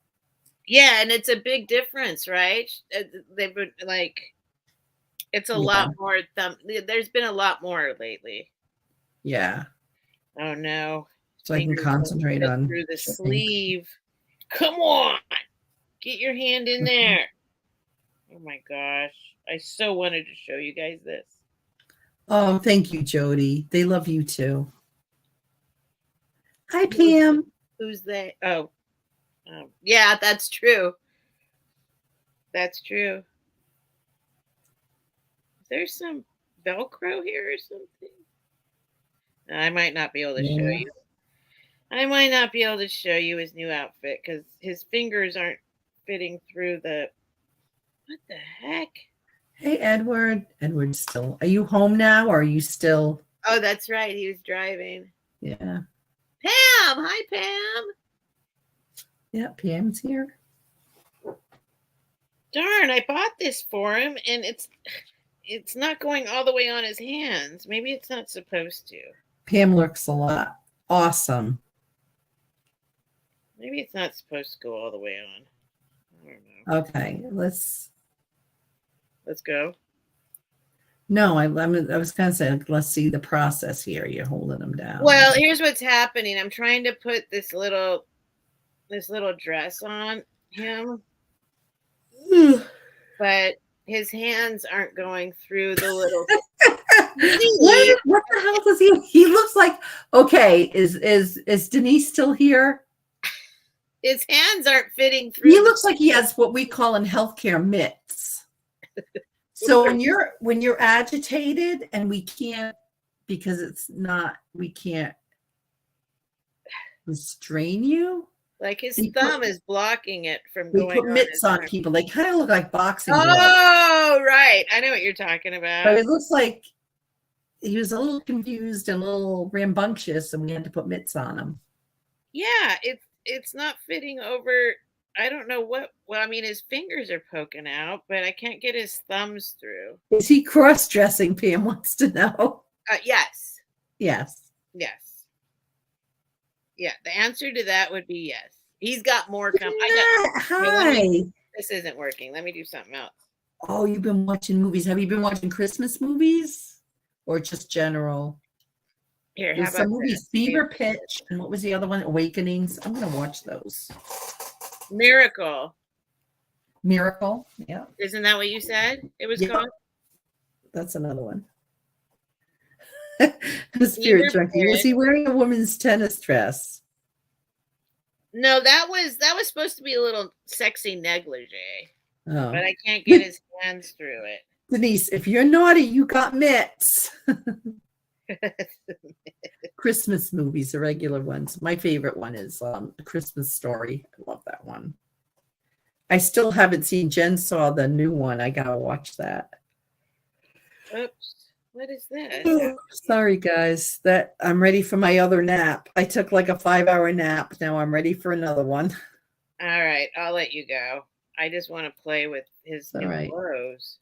Yeah, and it's a big difference, right? They've been like, it's a lot more. There's been a lot more lately. Yeah. Oh no. So I can concentrate on through the sleeve. Come on, get your hand in there. Oh my gosh, I so wanted to show you guys this. Oh, thank you, Jody. They love you too. Hi, Pam. Who's they? Oh, yeah, that's true. That's true. Is there some Velcro here or something? I might not be able to show you. I might not be able to show you his new outfit because his fingers aren't fitting through the. What the heck? Hey, Edward. Edward's still. Are you home now, or are you still? Oh, that's right. He was driving. Yeah. Pam, hi, Pam. Yeah, Pam's here. Darn, I bought this for him, and it's not going all the way on his hands. Maybe it's not supposed to. Pam looks a lot. Awesome. Maybe it's not supposed to go all the way on. I don't know. Okay, let's go. No, I was gonna say, let's see the process here. You're holding them down. Well, here's what's happening. I'm trying to put this little dress on him, but his hands aren't going through the little. What the hell does he? He looks like. Okay, is Denise still here? His hands aren't fitting through. He looks like he has what we call in healthcare mitts. So when you're agitated and we can't, because we can't restrain you. Like his They thumb is blocking it from We going put on mitts his on arm. people. They kind of look like boxing gloves. Oh, right. I know what you're talking But about. it looks like he was a little confused and a little rambunctious, and we had to put mitts on him. Yeah, it's not fitting over. I don't know what. Well, I mean, his fingers are poking out, but I can't get his thumbs through. Is he cross-dressing? Pam wants to know. Yes. Yes. Yes. Yeah. The answer to that would be yes. He's got more come. Hi. This isn't working. Let me do something else. Oh, you've been watching movies. Have you been watching Christmas movies or just general? Here, There's how about some movies, Fever Pitch, and what was the other one? Awakenings. I'm going to watch those. Miracle? Yeah. Isn't that what you said it was called? That's another one. The Spirit Junkie. Was he wearing a woman's tennis dress? No, that was supposed to be a little sexy negligee. Oh. But I can't get his hands through it. Denise, if you're naughty, you got mitts. Christmas movies, the regular ones. My favorite one is A Christmas Story. I love that one. I still haven't seen. Jen saw the new one. I gotta watch that. Oops. What is this? Oh, sorry, guys. That I'm ready for my other nap. I took like a 5-hour nap. Now I'm ready for another one. All right, I'll let you go. I just want to play with his new clothes.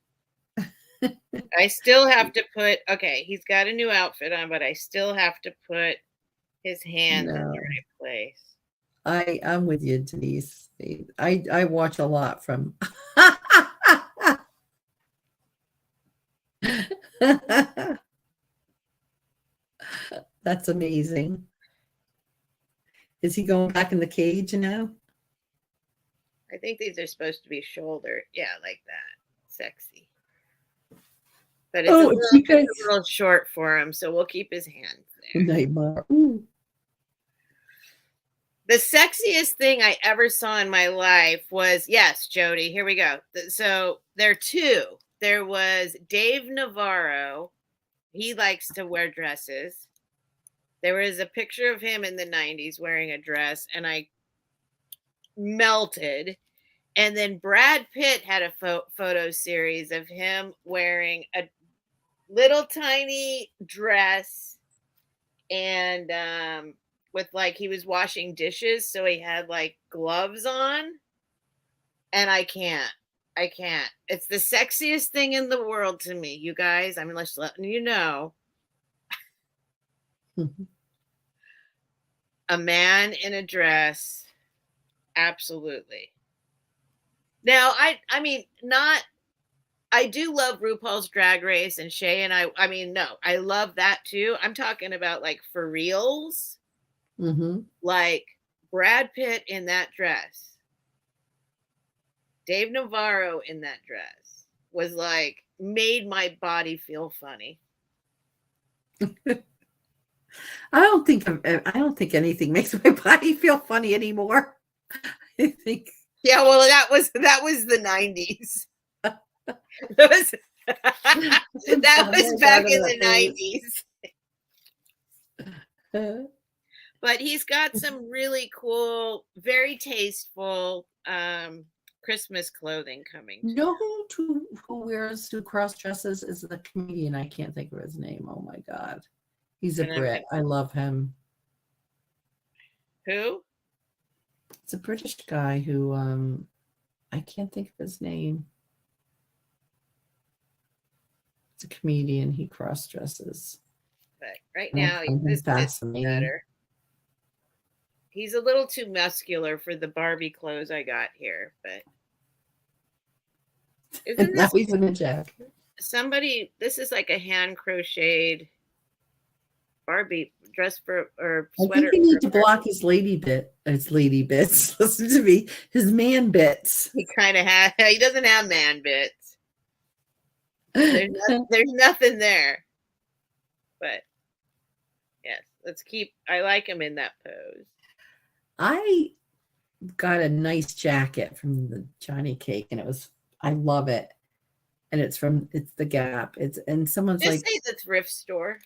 I still have to put. Okay, he's got a new outfit on, but I still have to put his hands in the right place. I'm with you, Denise. I watch a lot from. That's amazing. Is he going back in the cage now? I think these are supposed to be shoulder. Yeah, like that. Sexy. But it's, a little short for him, so we'll keep his hands there. Nightmare. Ooh. The sexiest thing I ever saw in my life was, yes, Jody, here we go. So there are two. There was Dave Navarro. He likes to wear dresses. There was a picture of him in the 90s wearing a dress, and I melted. And then Brad Pitt had a photo series of him wearing a little tiny dress and with like he was washing dishes, so he had like gloves on. And I can't. It's the sexiest thing in the world to me, you guys. I'm just letting you know. A man in a dress. Absolutely. Now, I mean, I do love RuPaul's Drag Race and Shay, and I love that too. I'm talking about like for reals. Mm-hmm. Like Brad Pitt in that dress. Dave Navarro in that dress was like, made my body feel funny. I don't think anything makes my body feel funny anymore. I think. Yeah, well, that was the 90s. that was back in the 90s. But he's got some really cool, very tasteful Christmas clothing coming. You know who cross dresses is the comedian. I can't think of his name. Oh my God. He's a Brit. I love him. Who? It's a British guy who I can't think of his name. It's a comedian. He cross dresses. But right now he's better. He's a little too muscular for the Barbie clothes I got here, but isn't this he's in a jacket? This is like a hand crocheted Barbie dress or sweater. I think you need to block his lady bits. Listen to me. His man bits. He doesn't have man bits. There's nothing there. But yes, I like him in that pose. I got a nice jacket from the Johnny Cake, and I love it. and it's the Gap. And someone's Just like, say the thrift store.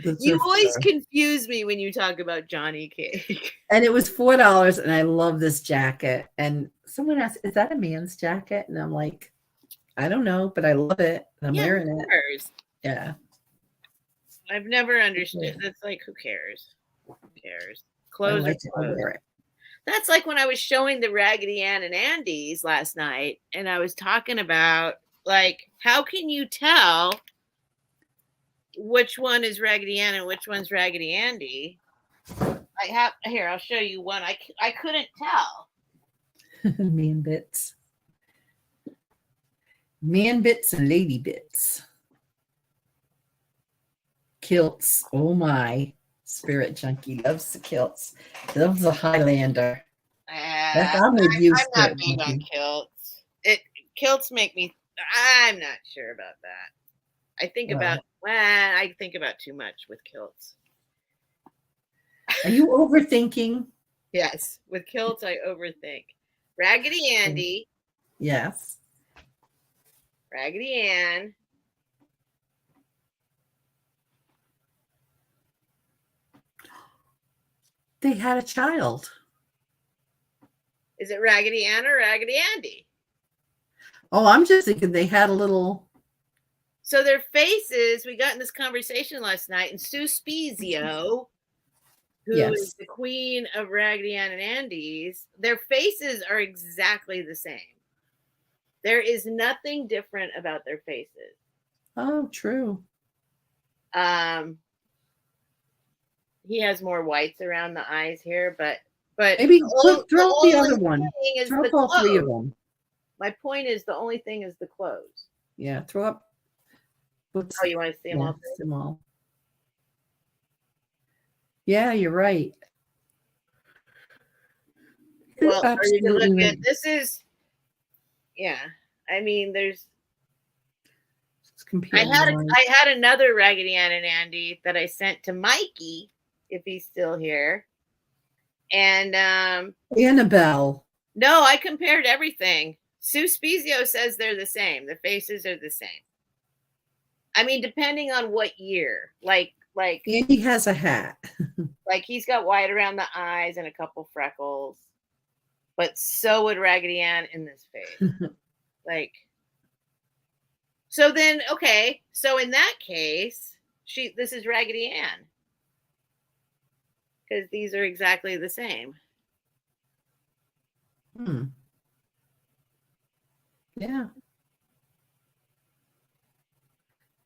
the You thrift always store. confuse me when you talk about Johnny Cake. And it was $4, and I love this jacket. And someone asked, "Is that a man's jacket?" And I'm like, "I don't know, but I love it. And I'm Yeah, wearing who it." cares? Yeah. I've never understood. Yeah. That's like, who cares? Who cares? I Clothes like are it. I clothes. wear it. That's like when I was showing the Raggedy Ann and Andy's last night, and I was talking about, like, how can you tell which one is Raggedy Ann and which one's Raggedy Andy? I have here. I'll show you one. I couldn't tell. Man bits. Man bits and lady bits. Kilts. Oh my. Spirit junkie loves the kilts. Loves the Highlander. I'm with you, I'm not Spirit big on junkie. kilts. Kilts make me. I'm not sure about that. I think about too much with kilts. Are you overthinking? Yes, with kilts I overthink. Raggedy Andy, Yes. Raggedy Ann. They had a child. Is it Raggedy Ann or Raggedy Andy? Oh, I'm just thinking they had a little. So their faces, we got in this conversation last night, and Sue Spezio, who is the queen of Raggedy Ann and Andy's, their faces are exactly the same. There is nothing different about their faces. Oh, true. He has more whites around the eyes here, but Maybe throw the other one. Throw up all three of them. My point is the only thing is the clothes. Yeah, throw up. Whoops. Oh, you want to see them all? See them all. Yeah, you're right. Well, absolutely right. This is, yeah. I mean, there's. I had another Raggedy Ann and Andy that I sent to Mikey, if he's still here, and Annabelle. No, I compared everything. Sue Spezio says they're the same. The faces are the same. I mean, depending on what year, like Andy has a hat. Like he's got white around the eyes and a couple freckles, but so would Raggedy Ann in this face. Like, so then, okay, so in that case, this is Raggedy Ann because these are exactly the same. Yeah.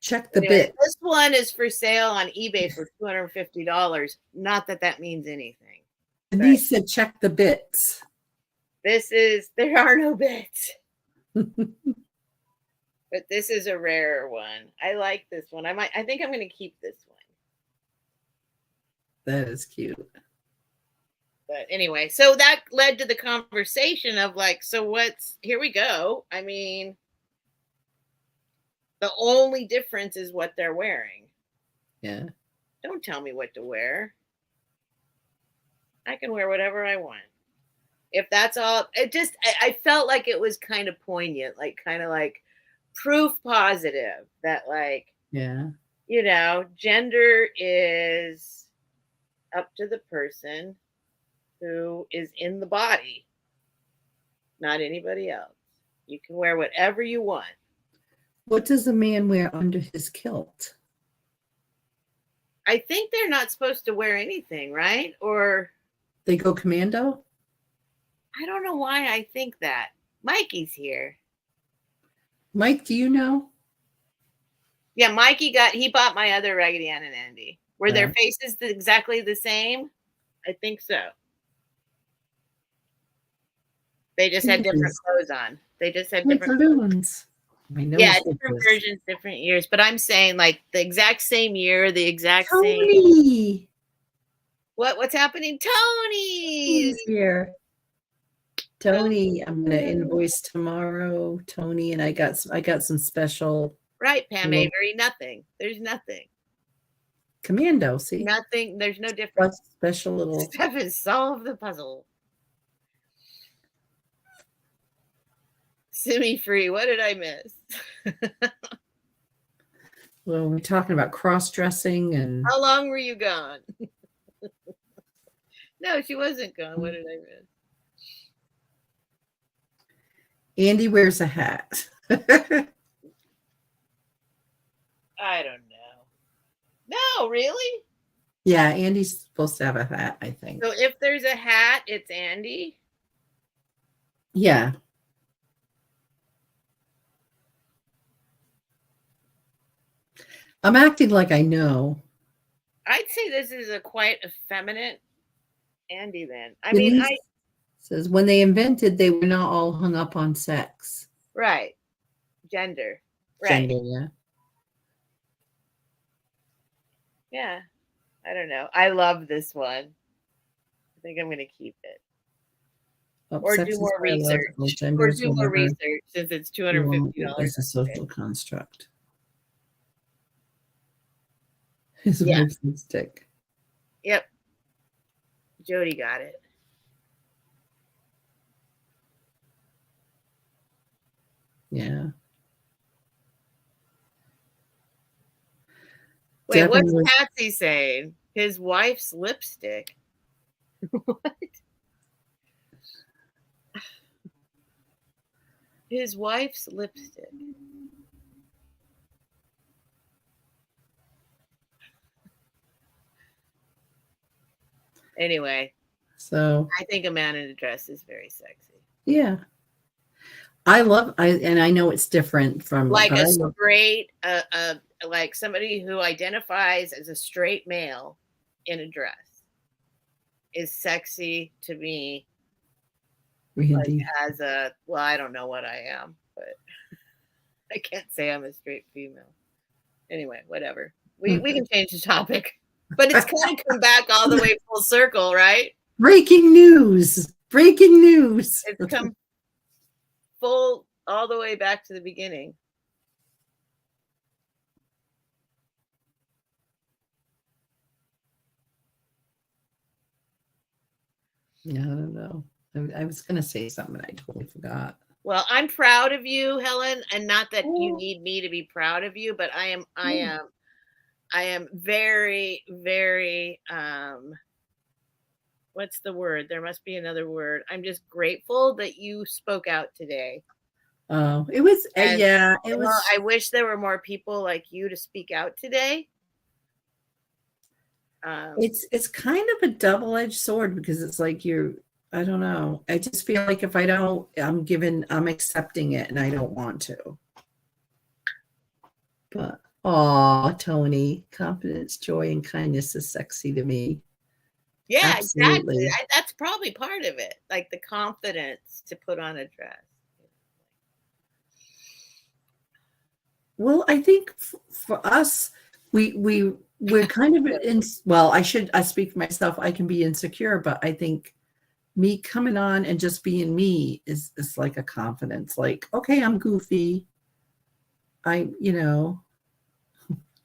Check the bit. This one is for sale on eBay for $250. Not that that means anything. Denise said, check the bits. There are no bits. But this is a rarer one. I like this one. I think I'm going to keep this one. That is cute. But anyway, so that led to the conversation of like, so here we go. I mean, the only difference is what they're wearing. Yeah. Don't tell me what to wear. I can wear whatever I want. If that's all, I felt like it was kind of poignant, like kind of like proof positive that like, yeah, gender is up to the person who is in the body, not anybody else. You can wear whatever you want. What does a man wear under his kilt? I think they're not supposed to wear anything, right? Or they go commando? I don't know why I think that. Mikey's here. Mike, do you know? Yeah, he bought my other Raggedy Ann and Andy. Were their faces exactly the same? I think so. They just had different clothes on. They just had different balloons. Different versions, different years. But I'm saying like the exact same year, the exact Tony. same. What's happening? Tony's here. Tony, I'm gonna invoice tomorrow. Tony, and I got some special. Right, Pam Avery. Nothing. There's nothing. Commando. See, nothing. There's no difference. Special little. Steph has solved the puzzle. Semi-free. What did I miss? Well, we're talking about cross-dressing and How long were you gone? No, she wasn't gone. What did I miss? Andy wears a hat. I don't know. No, really? Yeah, Andy's supposed to have a hat, I think. So if there's a hat, it's Andy? Yeah. I'm acting like I know. I'd say this is a quite effeminate Andy then. I Denise mean, says when they invented, they were not all hung up on sex. right. Gender. Right. Gender, yeah. Yeah. I don't know. I love this one. I think I'm going to keep it. Or Sex do is more research. biological, gender Or is do more whatever research since it's you $250. want. It's a social construct. His Yeah. wife's lipstick. Yep. Jody got it. Yeah. Wait, Definitely. what's Patsy saying? His wife's lipstick. What? His wife's lipstick. Anyway, So I think a man in a dress is very sexy. yeah. I know it's different from Like a straight, like somebody who identifies as a straight male in a dress is sexy to me. Like as a, well, I don't know what I am, but I can't say I'm a straight female. Anyway, whatever. We can change the topic, but it's kind of come back all the way full circle, right? Breaking news. Breaking news. It's come full all the way back to the beginning. Yeah, I don't know. I was going to say something, I totally forgot. Well, I'm proud of you, Helen, and not that you need me to be proud of you, but I am very, very, what's the word? There must be another word. I'm just grateful that you spoke out today. Oh, it was, yeah, it was. I wish there were more people like you to speak out today. It's kind of a double-edged sword because it's like I don't know. I just feel like if I don't, I'm accepting it and I don't want to. But, Tony, confidence, joy, and kindness is sexy to me. Yeah, absolutely. Exactly. That's probably part of it. Like the confidence to put on a dress. Well, I think for us, we're kind of I speak for myself. I can be insecure, but I think me coming on and just being me is like a confidence. Like, okay, I'm goofy.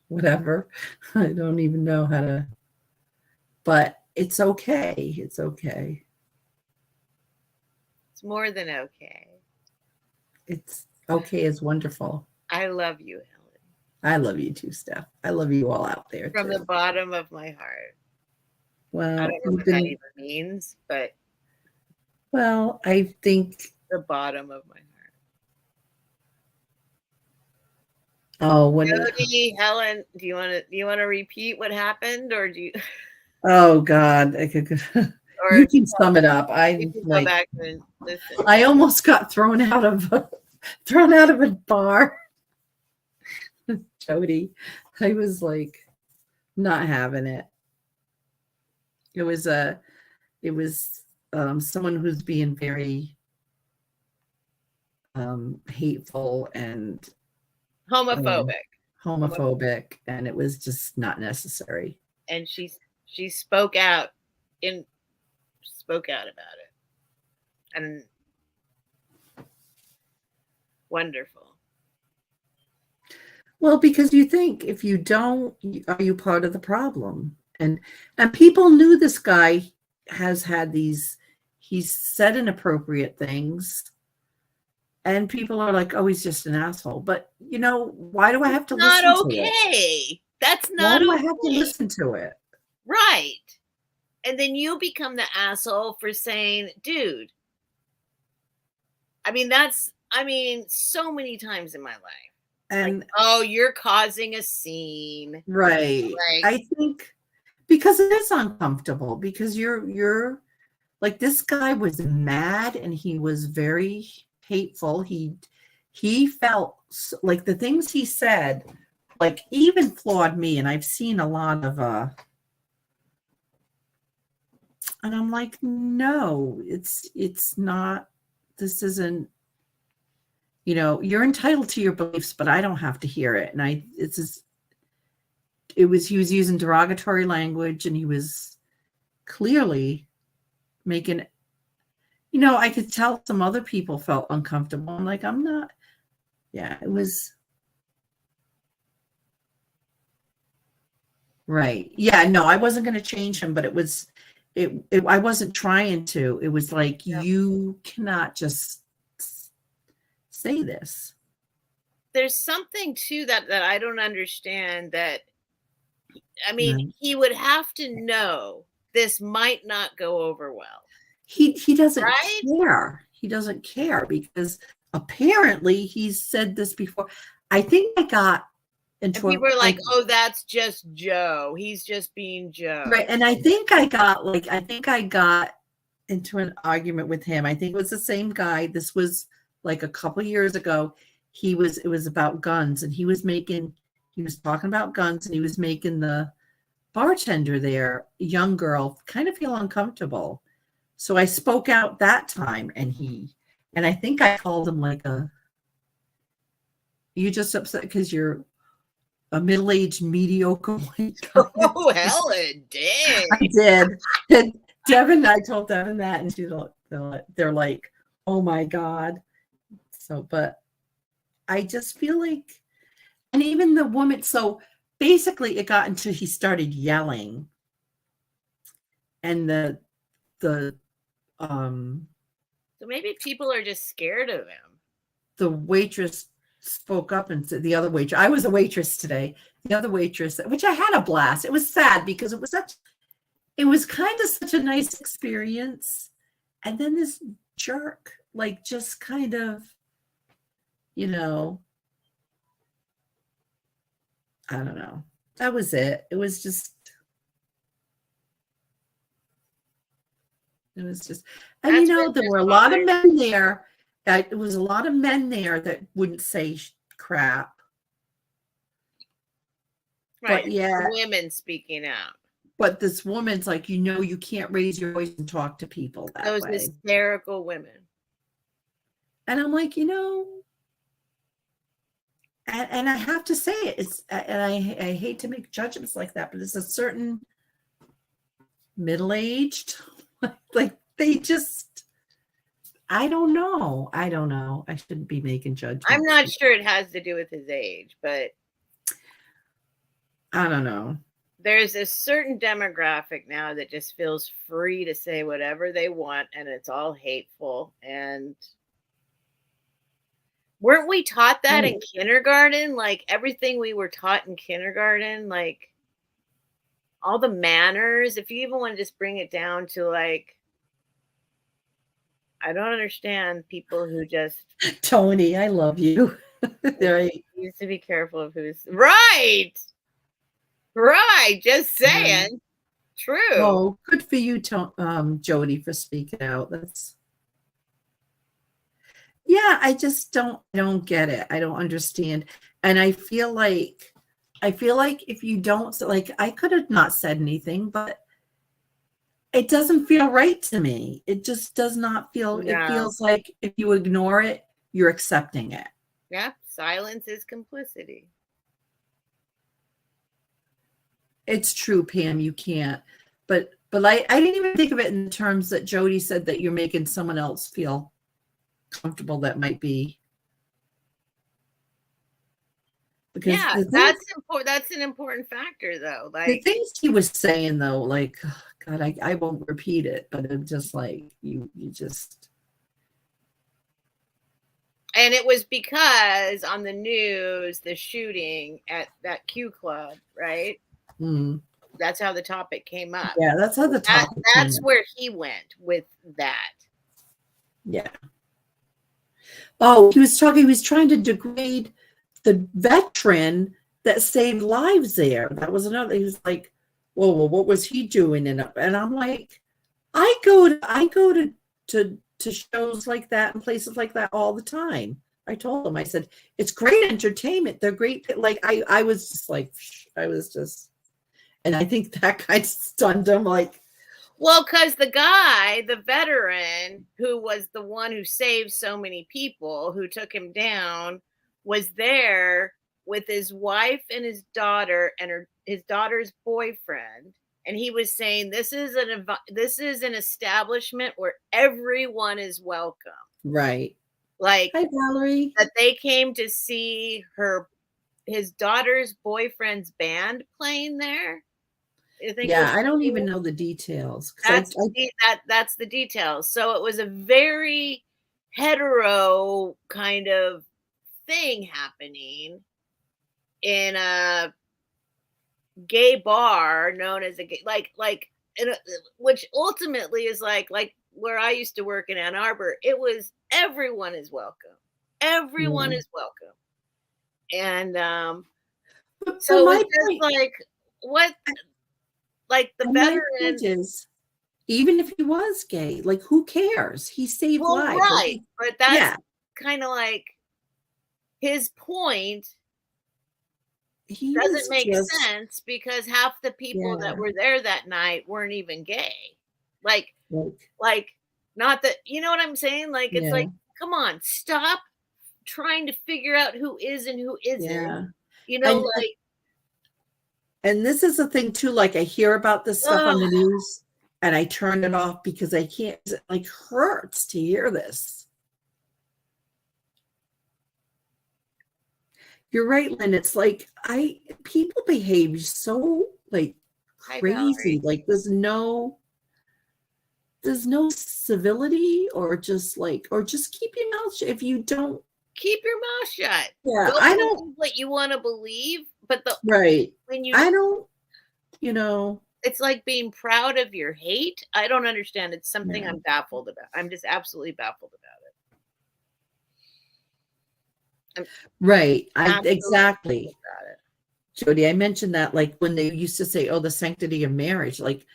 Whatever. I don't even know how to, but it's okay. It's okay. It's more than okay. It's okay. It's wonderful. I love you, Helen. I love you too, Steph. I love you all out there from too. The bottom of my heart. Well, I don't know what that even means, but I think the bottom of my heart. Oh, Jody, Helen, do you want to repeat what happened, or do you? Oh God, I could. Or you can sum it up. Go back and listen. I almost got thrown out of a bar. Jody, I was like not having it. It was someone who's being very hateful and homophobic, and it was just not necessary. And she spoke out about it, and wonderful. Well, because you think if you don't, are you part of the problem? And people knew this guy has had he's said inappropriate things. And people are like, oh, he's just an asshole. But, why do I have to Not listen to it? okay. That's Why not do I okay. have to listen to it? Right. And then you become the asshole for saying, dude. I mean, so many times in my life. And like, oh, you're causing a scene. right. Like, I think because it is uncomfortable, because you're like, this guy was mad and he was very hateful. He felt like the things he said, like, even flawed me. And I've seen a lot of and I'm like, no, it's not, this isn't, you're entitled to your beliefs, but I don't have to hear it. And he was using derogatory language, and he was clearly making, I could tell some other people felt uncomfortable. I'm like, I'm not. Yeah, it was. Right. Yeah, no, I wasn't going to change him, but I wasn't trying to. It was like, you cannot just say this. there's something to that I don't understand. That, I mean, he would have to know this might not go over well. He doesn't Right? care. He doesn't care because apparently he's said this before. I think I got And into people are like, oh, that's just Joe. He's just being Joe. right. And I think I got into an argument with him. I think it was the same guy. This was like a couple years ago. It was about guns, and he was talking about guns, and he was making the bartender there, a young girl, kind of feel uncomfortable. So I spoke out that time, and I think I called him like you just upset because you're a middle-aged mediocre white guy. Oh, Helen did. I did. And Devin, I told Devin that, and they're like, oh my God. So, but I just feel like, and even the woman, so basically it got into, he started yelling, and so maybe people are just scared of him. The waitress spoke up and said, the other waitress, I was a waitress today, the other waitress, which I had a blast. It was sad because it was kind of such a nice experience. And then this jerk, like, just kind of, I don't know. That was it. It was just, and there were a lot of men there. It was a lot of men there that wouldn't say crap. Right. But yeah. Women speaking out. But this woman's like, you can't raise your voice and talk to people that Those way. hysterical women. And I'm like, and I have to say it. I hate to make judgments like that, but it's a certain middle-aged, like, they just, I don't know. I shouldn't be making judgments. I'm not sure it has to do with his age, but I don't know. There's a certain demographic now that just feels free to say whatever they want, and it's all hateful. And weren't we taught that in kindergarten? Like, everything we were taught in kindergarten, like all the manners, if you even want to just bring it down to, like, I don't understand people who just Tony, I love you. Right. Needs to be careful of who's right. Just saying. True. Oh, good for you, Jody, for speaking out. I just don't get it. I don't understand. And I feel like if you don't, like, I could have not said anything, but it doesn't feel right to me. It just does not feel, It feels like if you ignore it, you're accepting it. Yeah. Silence is complicity. It's true, Pam, you can't. But I didn't even think of it in terms that Jody said, that you're making someone else feel comfortable. That might be. Because that's important. That's an important factor, though. Like, the things he was saying, though, like, oh God, I won't repeat it, but I'm just like, you just. And it was because on the news, the shooting at that Q club, right? Mm. That's how the topic came up. Yeah, that's how the topic That's came. where he went with that. Yeah. Oh, he was trying to degrade the veteran that saved lives there. That was another. He was like, "Whoa, well, what was he doing?" And I'm like, I go to shows like that and places like that all the time. I told him, I said, it's great entertainment. They're great. Like I was just like, I was just, and I think that kind of stunned him. Like, well, because the guy, the veteran, who was the one who saved so many people, who took him down, was there with his wife and his daughter and his daughter's boyfriend, and he was saying this is an establishment where everyone is welcome. right. Like, hi, Valerie. That they came to see his daughter's boyfriend's band playing there. I don't even know the details. That's the details. So it was a very hetero kind of thing happening in a gay bar known as a gay, which ultimately is like where I used to work in Ann Arbor. It was everyone is welcome. Everyone is welcome. And so it's just like what, like the veteran is, even if he was gay, like who cares? He saved lives. Right. But that's kind of like his point. He doesn't make sense because half the people that were there that night weren't even gay. Like not that, you know what I'm saying? Like, it's like, come on, stop trying to figure out who is and who isn't. Yeah. You know, and this is the thing too, like I hear about this stuff on the news and I turn it off because I can't, it like hurts to hear this. You're right, Lynn. It's like people behave so like crazy. Like there's no civility or just keep your mouth shut. If you don't keep your mouth shut. Yeah, I don't what you want to believe, but when you I don't, it's like being proud of your hate. I don't understand. It's something I'm baffled about. I'm just absolutely baffled about it. Right. Exactly. About it. Jody, I mentioned that like when they used to say, oh, the sanctity of marriage, like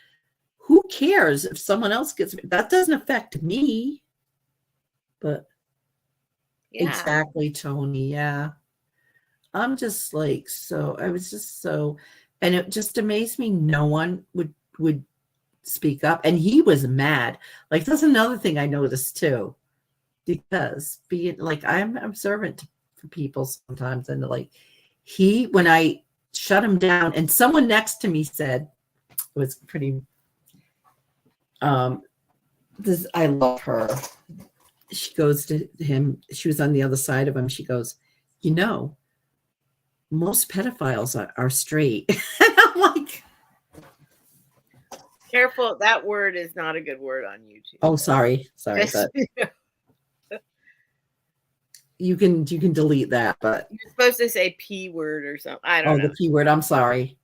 who cares if someone else gets that doesn't affect me. But exactly, Tony. Yeah. I'm just like I was just and it just amazed me no one would speak up. And he was mad. Like that's another thing I noticed too. Because being like I'm observant for people sometimes, and like when I shut him down, and someone next to me said it was pretty I love her. She goes to him, she was on the other side of him, she goes, most pedophiles are straight. And I'm like, careful, that word is not a good word on YouTube. Oh, sorry, but you can delete that, but you're supposed to say P word or something. I don't know. The P word. I'm sorry.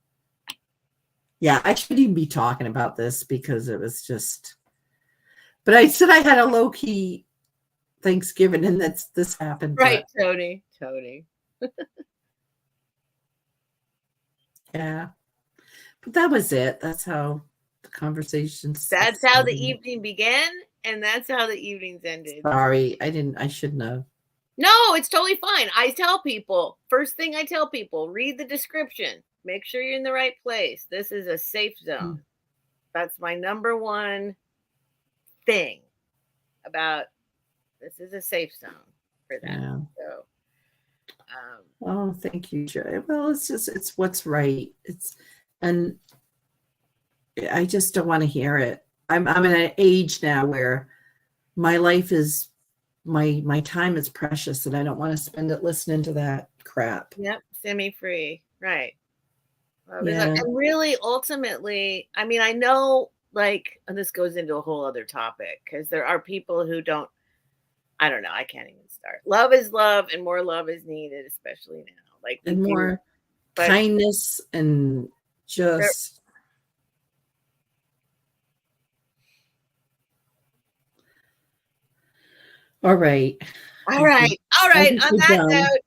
Yeah, I shouldn't even be talking about this because it was just. But I said I had a low key Thanksgiving, and this happened. Right, but... Tony. Yeah, but that was it. That's how the conversations. That's how the evening began, and that's how the evenings ended. Sorry, I shouldn't have. No, it's totally fine. I tell people, first thing I tell people, read the description. Make sure you're in the right place. This is a safe zone. That's my number one thing about this is a safe zone for that. Yeah. So, oh, thank you, Joy. Well, it's what's right. And I just don't want to hear it. I'm in an age now where my life is my time is precious, and I don't want to spend it listening to that crap. Yep, semi-free, right? And really, ultimately, I mean, I know, like, and this goes into a whole other topic because there are people who don't I don't know. I can't even start. Love is love, and more love is needed, especially now. Like we And do, more but kindness and just all right. all right. All I right. think On we're that done. note,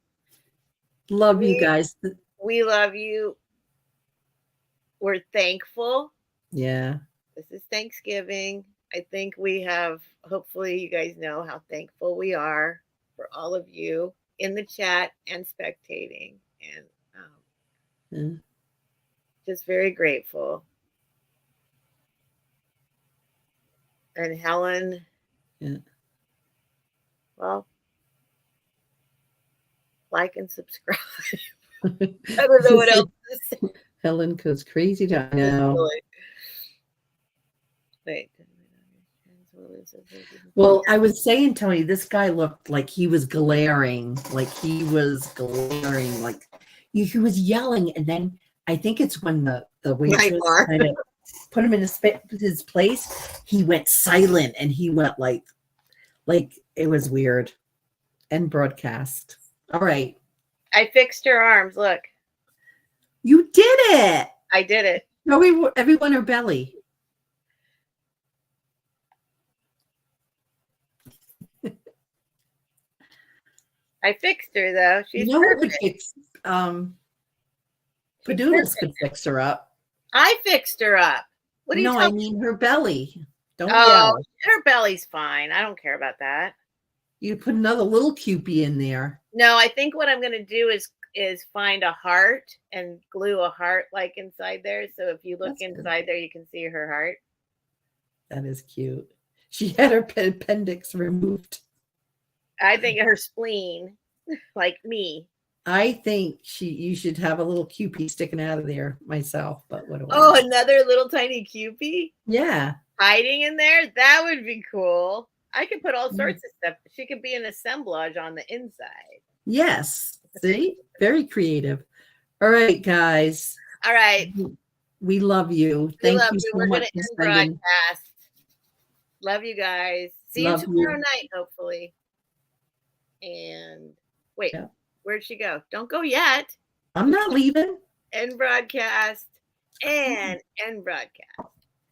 Love you guys. we love you. We're thankful. Yeah. This is Thanksgiving. I think we have, hopefully, you guys know how thankful we are for all of you in the chat and spectating. And Yeah. just very grateful. And Helen, Yeah. well, like and subscribe. I don't know what else to say. Helen goes crazy down now. Wait. Well, I was saying, Tony, this guy looked like he was glaring, like he was he was yelling, and then I think it's when the waitress kind of put him in his place, he went silent, and he went like it was weird. And broadcast. All right. I fixed her arms. Look. You did it. I did it. Show everyone her belly. I fixed her though. She's perfect. Padoodles could fix her up. I fixed her up. What do you I mean her belly. Don't yell. Her belly's fine. I don't care about that. You put another little cupie in there. No, I think what I'm gonna do is find a heart and glue a heart like inside there. So if you look inside there, you can see her heart. That is cute. She had her appendix removed. I think her spleen, like me. I think you should have a little cupie sticking out of there myself, but what do I know? Another little tiny cupie? Yeah. Hiding in there? That would be cool. I could put all sorts of stuff. She could be an assemblage on the inside. Yes. See? Very creative. All right, guys. All right. We love you. Thank you so much for spending. Broadcast. Love you guys. See you tomorrow night, hopefully. And wait, where'd she go? Don't go yet. I'm not leaving. End broadcast and end broadcast.